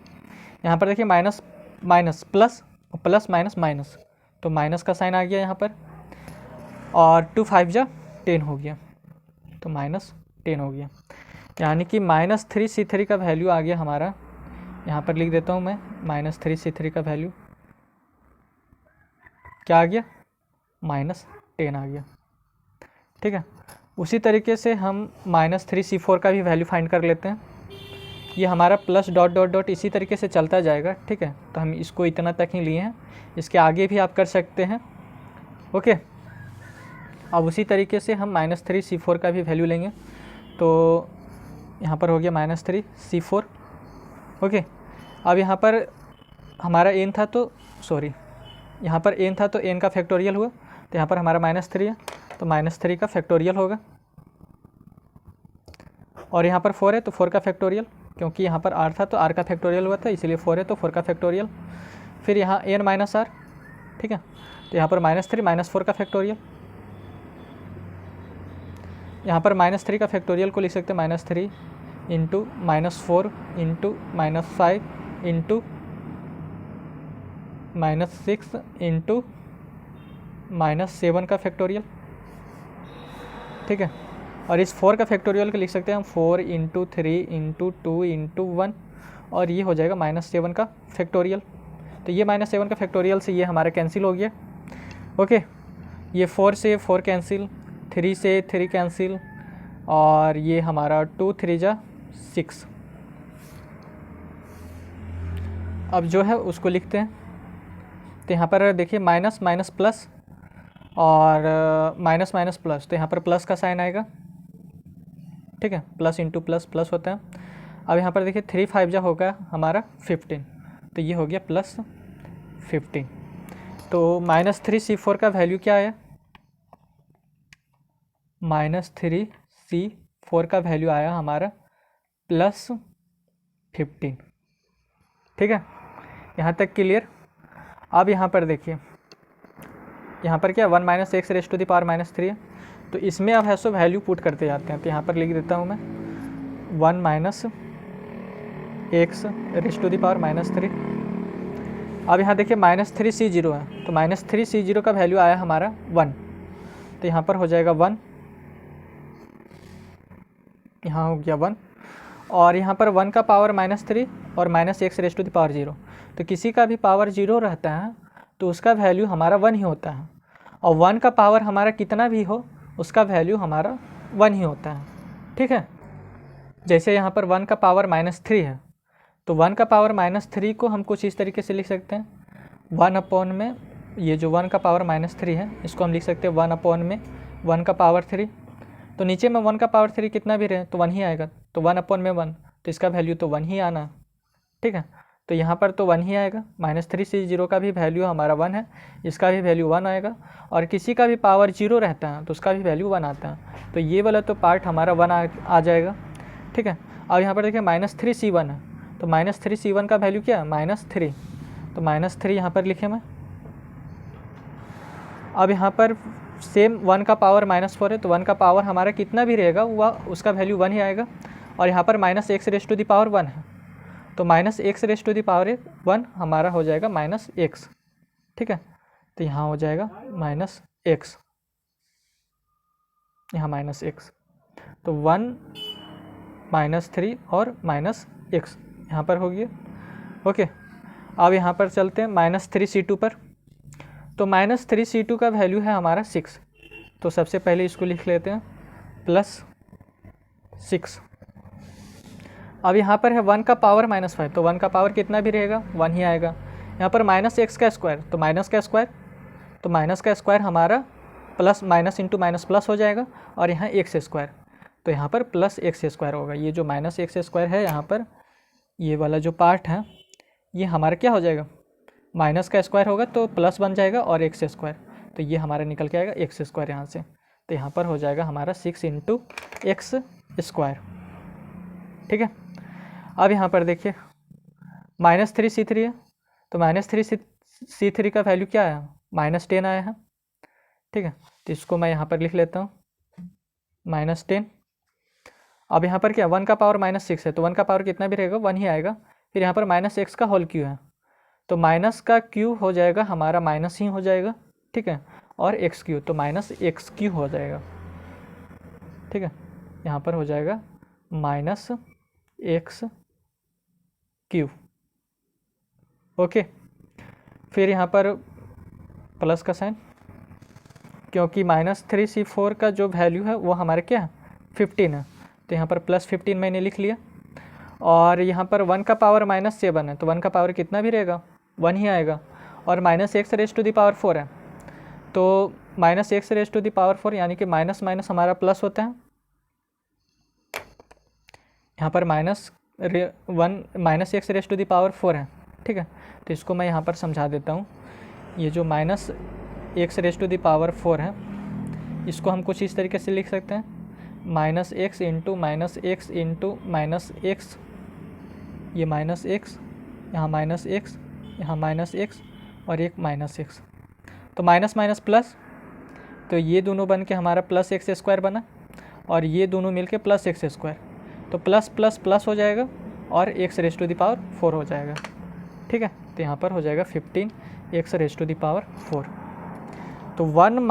यहाँ पर देखिए minus minus plus, plus minus minus, तो माइनस का साइन आ गया यहाँ पर, और 2 5 जा 10 हो गया, तो -10 हो गया, यानी कि -3c3 का वैल्यू आ गया हमारा। यहाँ पर लिख देता हूँ मैं -3c3 का वैल्यू क्या आ गया, -10 आ गया, ठीक है। उसी तरीके से हम -3c4 का भी वैल्यू फाइंड कर लेते हैं। ये हमारा प्लस डॉट डॉट डॉट इसी तरीके से चलता जाएगा, ठीक है। तो हम इसको इतना तक ही लिए हैं, इसके आगे भी आप कर सकते हैं, ओके। अब उसी तरीके से हम -3c4 का भी वैल्यू लेंगे, तो यहाँ पर हो गया -3c4, ओके। अब यहाँ पर हमारा n था तो यहाँ पर n था तो n का फैक्टोरियल हुआ, तो यहाँ पर हमारा -3 है तो -3 का फैक्टोरियल होगा, और यहाँ पर 4 है तो 4 का फैक्टोरियल, क्योंकि यहाँ पर r था तो r का फैक्टोरियल हुआ था इसलिए 4 है तो 4 का फैक्टोरियल। फिर यहाँ n माइनस r, ठीक है, तो यहाँ पर -3 -4 का फैक्टोरियल। यहाँ पर -3 का फैक्टोरियल को लिख सकते हैं -3 इंटू -4 इंटू -5 इंटू -6 इंटू -7 का फैक्टोरियल, ठीक है। और इस 4 का फैक्टोरियल को लिख सकते हैं हम 4 इंटू 3 इंटू 2 इंटू 1, और ये हो जाएगा -7 का फैक्टोरियल। तो ये -7 का फैक्टोरियल से ये हमारा कैंसिल हो गया, ओके। ये 4 से 4 कैंसिल, 3 से 3 कैंसिल, और ये हमारा 2 3 जा 6। अब जो है उसको लिखते हैं, तो यहाँ पर देखिए माइनस माइनस प्लस और माइनस माइनस प्लस, तो यहाँ पर प्लस का साइन आएगा, ठीक है, प्लस इंटू प्लस प्लस होता है। अब यहाँ पर देखिए 3 5 जा होगा हमारा 15, तो ये हो गया +15। तो -3c4 का वैल्यू क्या आया, -3c4 4 का वैल्यू आया हमारा +15। ठीक है, यहाँ तक क्लियर। अब यहाँ पर देखिए, यहाँ पर क्या 1 - x raise to the power -3 है, तो इसमें अब है सो वैल्यू पुट करते जाते हैं। तो यहाँ पर लिख देता हूँ मैं 1 - x raise to the power -3। अब यहाँ देखिए -3c0 है, तो -3c0 का वैल्यू आया हमारा 1, तो यहाँ पर हो जाएगा 1, यहाँ हो गया 1, और यहाँ पर 1 का पावर -3 और -x raise to the power 0, तो किसी का भी पावर 0 रहता है तो उसका वैल्यू हमारा 1 ही होता है, और 1 का पावर हमारा कितना भी हो उसका वैल्यू हमारा 1 ही होता है। ठीक है, जैसे यहाँ पर 1 का पावर -3 है, तो 1 का पावर -3 को हम कुछ इस तरीके से लिख सकते हैं 1 में, ये जो 1 का पावर -3 है इसको हम लिख सकते हैं 1 में 1 का पावर 3, तो नीचे में 1 का पावर 3 कितना भी रहे तो 1 ही आएगा, तो 1 में 1, तो इसका वैल्यू तो 1 ही आना है। ठीक है, तो यहाँ पर तो 1 ही आएगा, -3c0 का भी वैल्यू हमारा 1 है, इसका भी वैल्यू 1 आएगा, और किसी का भी पावर 0 रहता है तो उसका भी वैल्यू 1 आता है, तो ये वाला तो पार्ट हमारा 1 आ जाएगा। ठीक है, अब यहाँ पर देखिए -3c1 है, तो -3c1 का वैल्यू क्या है -3, तो -3 यहाँ पर लिखे मैं। अब यहाँ पर सेम 1 का पावर -4 है, तो 1 का पावर हमारा कितना भी रहेगा वह उसका वैल्यू 1 ही आएगा, और यहाँ पर -x raise to the power 1 है, तो -x raise to the power 1 हमारा हो जाएगा -x। ठीक है, तो यहाँ हो जाएगा -x, यहाँ -x, तो 1 -3 और -x यहाँ पर हो गया। ओके, अब यहाँ पर चलते हैं -3c2 पर, तो -3c2 का वैल्यू है हमारा 6, तो सबसे पहले इसको लिख लेते हैं +6। अब यहाँ पर है 1 का पावर -5, तो 1 का पावर कितना भी रहेगा 1 ही आएगा। यहाँ पर -x का स्क्वायर, तो माइनस का स्क्वायर, तो माइनस का स्क्वायर हमारा plus minus into minus plus हो जाएगा, और यहाँ एक्स स्क्वायर, तो यहाँ पर +x² होगा। ये जो -x² है यहाँ पर, ये वाला जो पार्ट है ये हमारा क्या हो जाएगा, माइनस का स्क्वायर होगा तो प्लस बन जाएगा और x², तो ये हमारा निकल के आएगा x² यहाँ से, तो यहाँ पर हो जाएगा हमारा 6 × x²। ठीक है, अब यहाँ पर देखिए -3c3 है, तो -3c3 का वैल्यू क्या आया, -10 आया है। ठीक है, तो इसको मैं यहाँ पर लिख लेता हूँ -10। अब यहाँ पर क्या 1 का पावर -6 है, तो 1 का पावर कितना भी रहेगा 1 ही आएगा। फिर यहाँ पर -x का होल क्यू है, तो माइनस का क्यू हो जाएगा हमारा माइनस ही हो जाएगा। ठीक है, और x³ तो -x³ हो जाएगा। ठीक है, यहाँ पर हो जाएगा -x³। ओके, फिर यहाँ पर प्लस का साइन, क्योंकि -3c4 का जो वैल्यू है वो हमारे क्या है 15 है, तो यहाँ पर +15 मैंने लिख लिया। और यहाँ पर 1 का पावर -7 है, तो 1 का पावर कितना भी रहेगा 1 ही आएगा, और -x⁻⁴ है, तो -x⁻⁴ यानी कि माइनस माइनस हमारा प्लस होता है। यहाँ पर -x⁻⁴ है। ठीक है, तो इसको मैं यहाँ पर समझा देता हूँ। ये जो -x⁻⁴ है इसको हम कुछ इस तरीके से लिख सकते हैं -x × -x × -x, ये -x, यहाँ -x, यहाँ -x और एक -x, तो माइनस माइनस प्लस, तो ये दोनों बन के हमारा +x² बना, और ये दोनों मिलके +x², तो प्लस प्लस प्लस हो जाएगा और x⁻⁴ हो जाएगा। ठीक है, तो यहाँ पर हो जाएगा 15 x⁻⁴। तो 1 -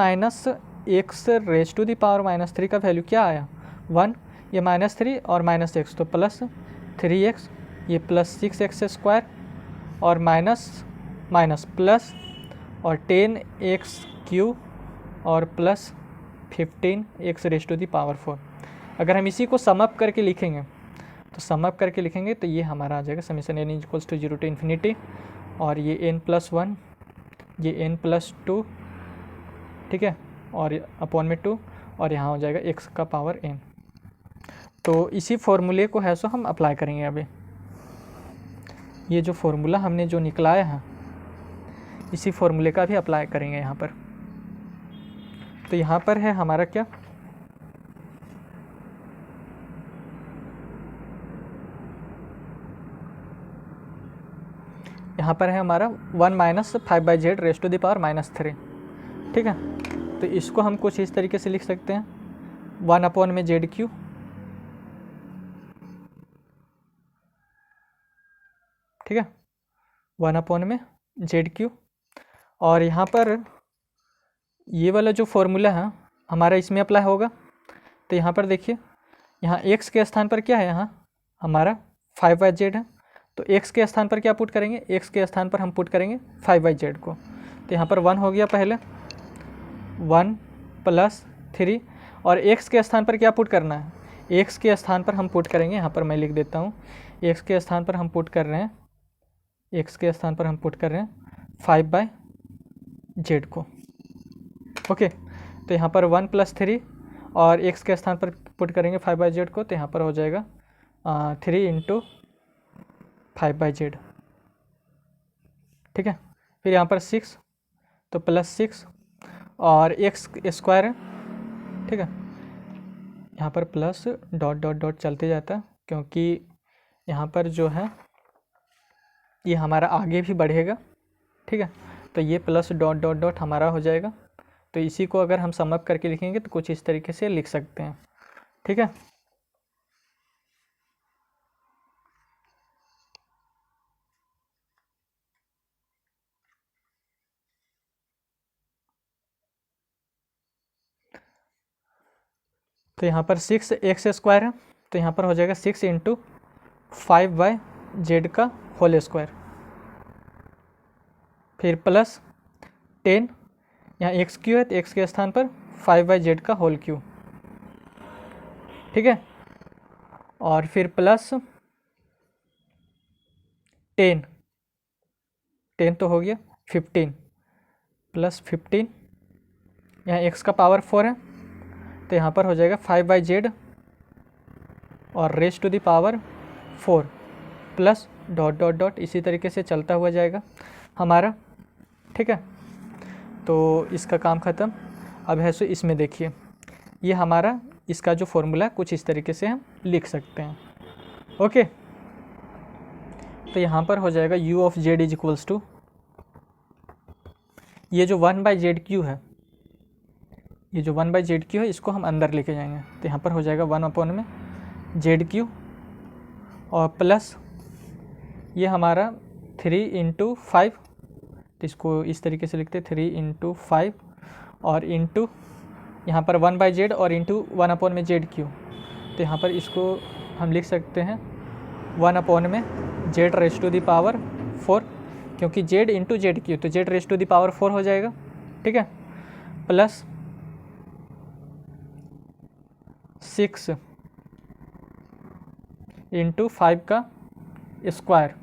x⁻⁻³ का वैल्यू क्या आया 1, ये -3 और -x, तो +3x, ये +6x² और माइनस माइनस प्लस, और 10x³ और +15 x⁻⁴। अगर हम इसी को समअप करके लिखेंगे तो ये हमारा आ जाएगा समीशन n = 0 to ∞, और ये n+1, ये n+2, ठीक है, और अपॉन में 2, और यहाँ हो जाएगा x का पावर n। तो इसी फॉर्मूले को है सो हम अप्लाई करेंगे। अभी ये जो फॉर्मूला हमने जो निकलाया है इसी फॉर्मूले का भी अप्लाई करेंगे यहाँ पर। तो यहाँ पर है हमारा क्या यहाँ पर है हमारा 1 minus 5/z raise to the power -3। ठीक है, तो इसको हम कुछ इस तरीके से लिख सकते हैं 1/z³। ठीक है, 1/z³। और यहाँ पर ये वाला जो फॉर्मूला है हमारा इसमें अप्लाई होगा। तो यहाँ पर देखिए, यहाँ x के स्थान पर क्या है, यहाँ हमारा 5/z है। तो x के स्थान पर क्या पुट करेंगे, x के स्थान पर हम पुट करेंगे 5/z को। तो यहाँ पर 1 हो गया, पहले 1 + 3, और x के स्थान पर क्या पुट करना है, x के स्थान पर हम पुट करेंगे, यहाँ पर मैं लिख देता हूँ, x के स्थान पर हम पुट कर रहे हैं, x के स्थान पर हम पुट कर रहे हैं 5/z को। ओके, तो यहाँ पर 1 + 3 और x के स्थान पर पुट करेंगे 5/z को, तो यहाँ पर हो जाएगा 3 × 5/z। ठीक है, फिर यहाँ पर 6, तो +6 और x² है। ठीक है, यहाँ पर प्लस डॉट डॉट डॉट चलते जाता है, क्योंकि यहाँ पर जो है ये हमारा आगे भी बढ़ेगा। ठीक है, तो ये प्लस डॉट डॉट डॉट हमारा हो जाएगा। तो इसी को अगर हम सम अप करके लिखेंगे तो कुछ इस तरीके से लिख सकते हैं। ठीक है, तो यहाँ पर 6x² है, तो यहाँ पर हो जाएगा 6 × 5/z का होल स्क्वायर, फिर प्लस 10, यहाँ x³ है तो x के स्थान पर 5/z का होल क्यूब। ठीक है, और फिर प्लस 10 तो हो गया 15, प्लस 15, यहाँ x का पावर 4 है, तो यहाँ पर हो जाएगा 5/z और raise to the power 4 plus dot dot dot, इसी तरीके से चलता हुआ जाएगा हमारा। ठीक है, तो इसका काम ख़त्म। अब है सो इसमें देखिए, ये हमारा इसका जो फॉर्मूला कुछ इस तरीके से हम लिख सकते हैं। ओके, तो यहाँ पर हो जाएगा u(z) = ये जो 1/z³ है, ये जो 1/z³ है इसको हम अंदर लेके जाएंगे, तो यहाँ पर हो जाएगा 1/z³ और प्लस ये हमारा 3 × 5, तो इसको इस तरीके से लिखते हैं 3 × 5 और इंटू यहाँ पर 1/z और इंटू 1/z³। तो यहाँ पर इसको हम लिख सकते हैं 1/z rays to the power 4, क्योंकि z × z³ तो z raise to the power 4 हो जाएगा। ठीक है, प्लस 6 × 5 का स्क्वायर।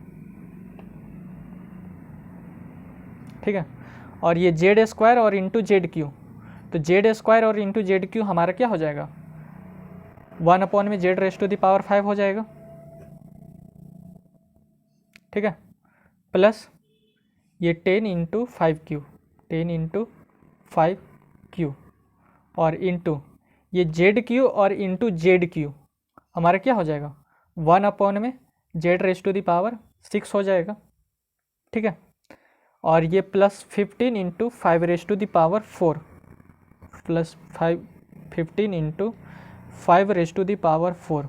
ठीक है, और ये z² और इंटू z³, तो z² और इंटू z³ हमारा क्या हो जाएगा, 1/z rays to the power 5 हो जाएगा। ठीक है, प्लस ये 10 × 5³ 10 × 5³ और इंटू ये z³ और इंटू z³ हमारा क्या हो जाएगा, 1/z rays to the power 6 हो जाएगा। ठीक है, और ये plus 15 × 5 raise to the power 4 plus 15 × 5 raise to the power 4।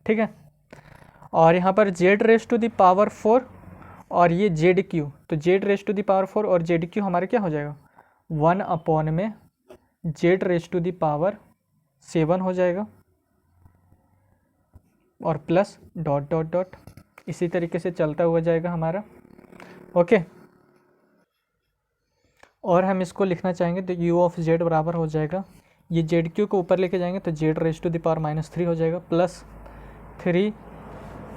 ठीक है, और यहाँ पर z raise to the power 4 और ये z³, तो z raise to the power 4 और z³ हमारा क्या हो जाएगा, 1/z rays to the power 7 हो जाएगा, और प्लस डॉट डॉट डॉट, इसी तरीके से चलता हुआ जाएगा हमारा। ओके, और हम इसको लिखना चाहेंगे तो u(z) बराबर हो जाएगा, ये z³ को ऊपर लेके जाएंगे तो z raise to the power -3 हो जाएगा, plus 3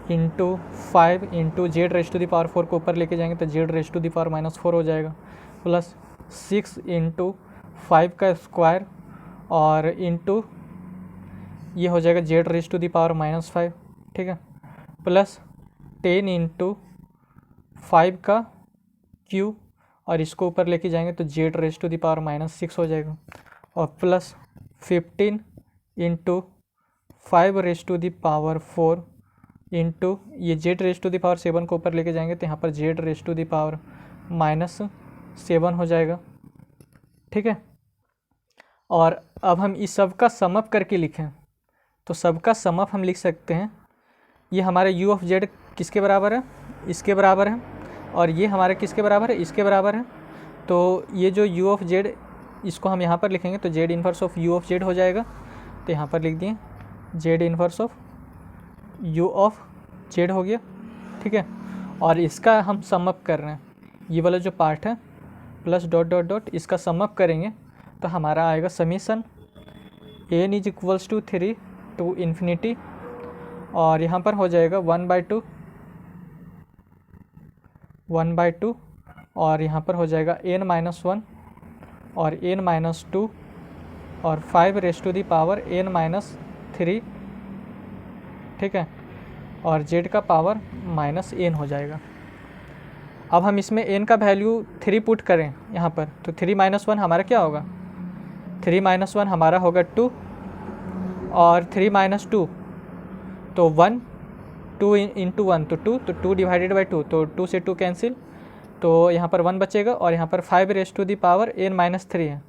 × 5 × z raise to the power 4 को ऊपर लेके जाएंगे तो z raise to the power -4 हो जाएगा, प्लस 6 × 5 का स्क्वायर और इंटू ये हो जाएगा z raise to the power -5। ठीक है, प्लस 10 × 5 का क्यूब और इसको ऊपर लेके जाएंगे तो z raise to the power -6 हो जाएगा, और plus 15 × 5 raise to the power 4 into ये Z raise to the power 7 को ऊपर लेके जाएंगे तो यहाँ पर Z raise to the power -7 हो जाएगा, ठीक है। और अब हम इस सब का समअप करके लिखें तो सबका समअप हम लिख सकते हैं, ये हमारे यू ऑफ जेड किसके बराबर है, इसके बराबर है, और ये हमारे किसके बराबर है, इसके बराबर है। तो ये जो यू ऑफ जेड इसको हम यहाँ पर लिखेंगे तो Z inverse of you of Z हो जाएगा, तो यहाँ पर लिख दिए Z inverse of you of Z हो गया, ठीक है। और इसका हम समअप कर रहे हैं, ये वाला जो पार्ट है प्लस डॉट डॉट डॉट, इसका समअप करेंगे तो हमारा आएगा summation N is equals to 3 to infinity, और यहाँ पर हो जाएगा 1/2 और यहाँ पर हो जाएगा n-1 और n-2 और 5 raise to the power n-3, ठीक है, और z का पावर -n हो जाएगा। अब हम इसमें n का वैल्यू 3 पुट करें यहाँ पर तो 3 - 1 हमारा क्या होगा, 3 - 1 हमारा होगा 2 और 3 - 2 तो 1, 2 इंटू 1 तो 2, तो 2 डिवाइडेड बाई 2 तो 2 से 2 कैंसिल, तो यहाँ पर 1 बचेगा और यहाँ पर 5 raise to the power n-3 है,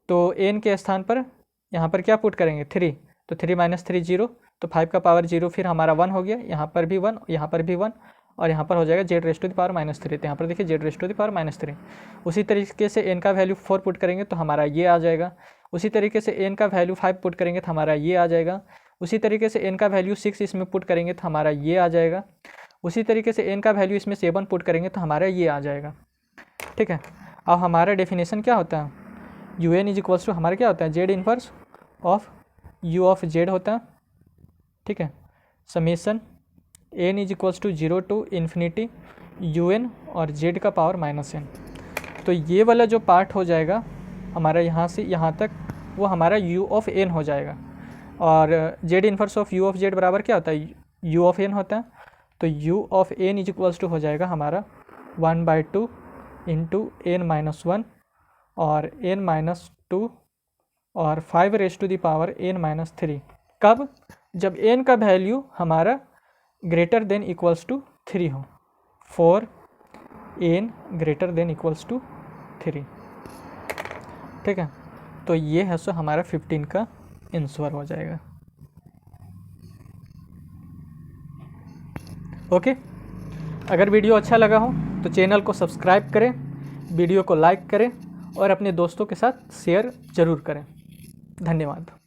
तो n के स्थान पर यहाँ पर क्या पुट करेंगे 3, तो 3 - 3 0, तो 5 का पावर 0 फिर हमारा 1 हो गया, यहाँ पर भी 1, यहाँ पर भी 1 और यहाँ पर हो जाएगा z raise to the power -3, तो यहाँ पर देखिए z raise to the power -3। उसी तरीके से n का वैल्यू 4 पुट करेंगे तो हमारा ये आ जाएगा, उसी तरीके से n का वैल्यू 5 पुट करेंगे तो हमारा ये आ जाएगा, उसी तरीके से n का वैल्यू 6 इसमें पुट करेंगे तो हमारा ये आ जाएगा, उसी तरीके से n का वैल्यू इसमें 7 पुट करेंगे तो हमारा ये आ जाएगा, ठीक है। अब हमारा डेफिनेशन क्या होता है, u N is equals to हमारा क्या होता है z inverse of you of Z होता है, ठीक है, summation N is equals to 0 to infinity u n और जेड का पावर -n। तो ये वाला जो पार्ट हो जाएगा हमारा यहाँ से यहाँ तक वो हमारा u ऑफ n हो जाएगा, और Z inverse of you of Z बराबर क्या होता है, u ऑफ n होता है, तो u of n is equals to हो जाएगा हमारा 1/2 इंटू n-1 और n-2 और 5 raise to the power n-3। कब, जब n का वैल्यू हमारा ग्रेटर देन इक्वल्स टू 3 हो, for n greater than equals to 3, ठीक है। तो ये है सो हमारा 15 का आंसर हो जाएगा। ओके, अगर वीडियो अच्छा लगा हो तो चैनल को सब्सक्राइब करें, वीडियो को लाइक करें और अपने दोस्तों के साथ शेयर ज़रूर करें। धन्यवाद।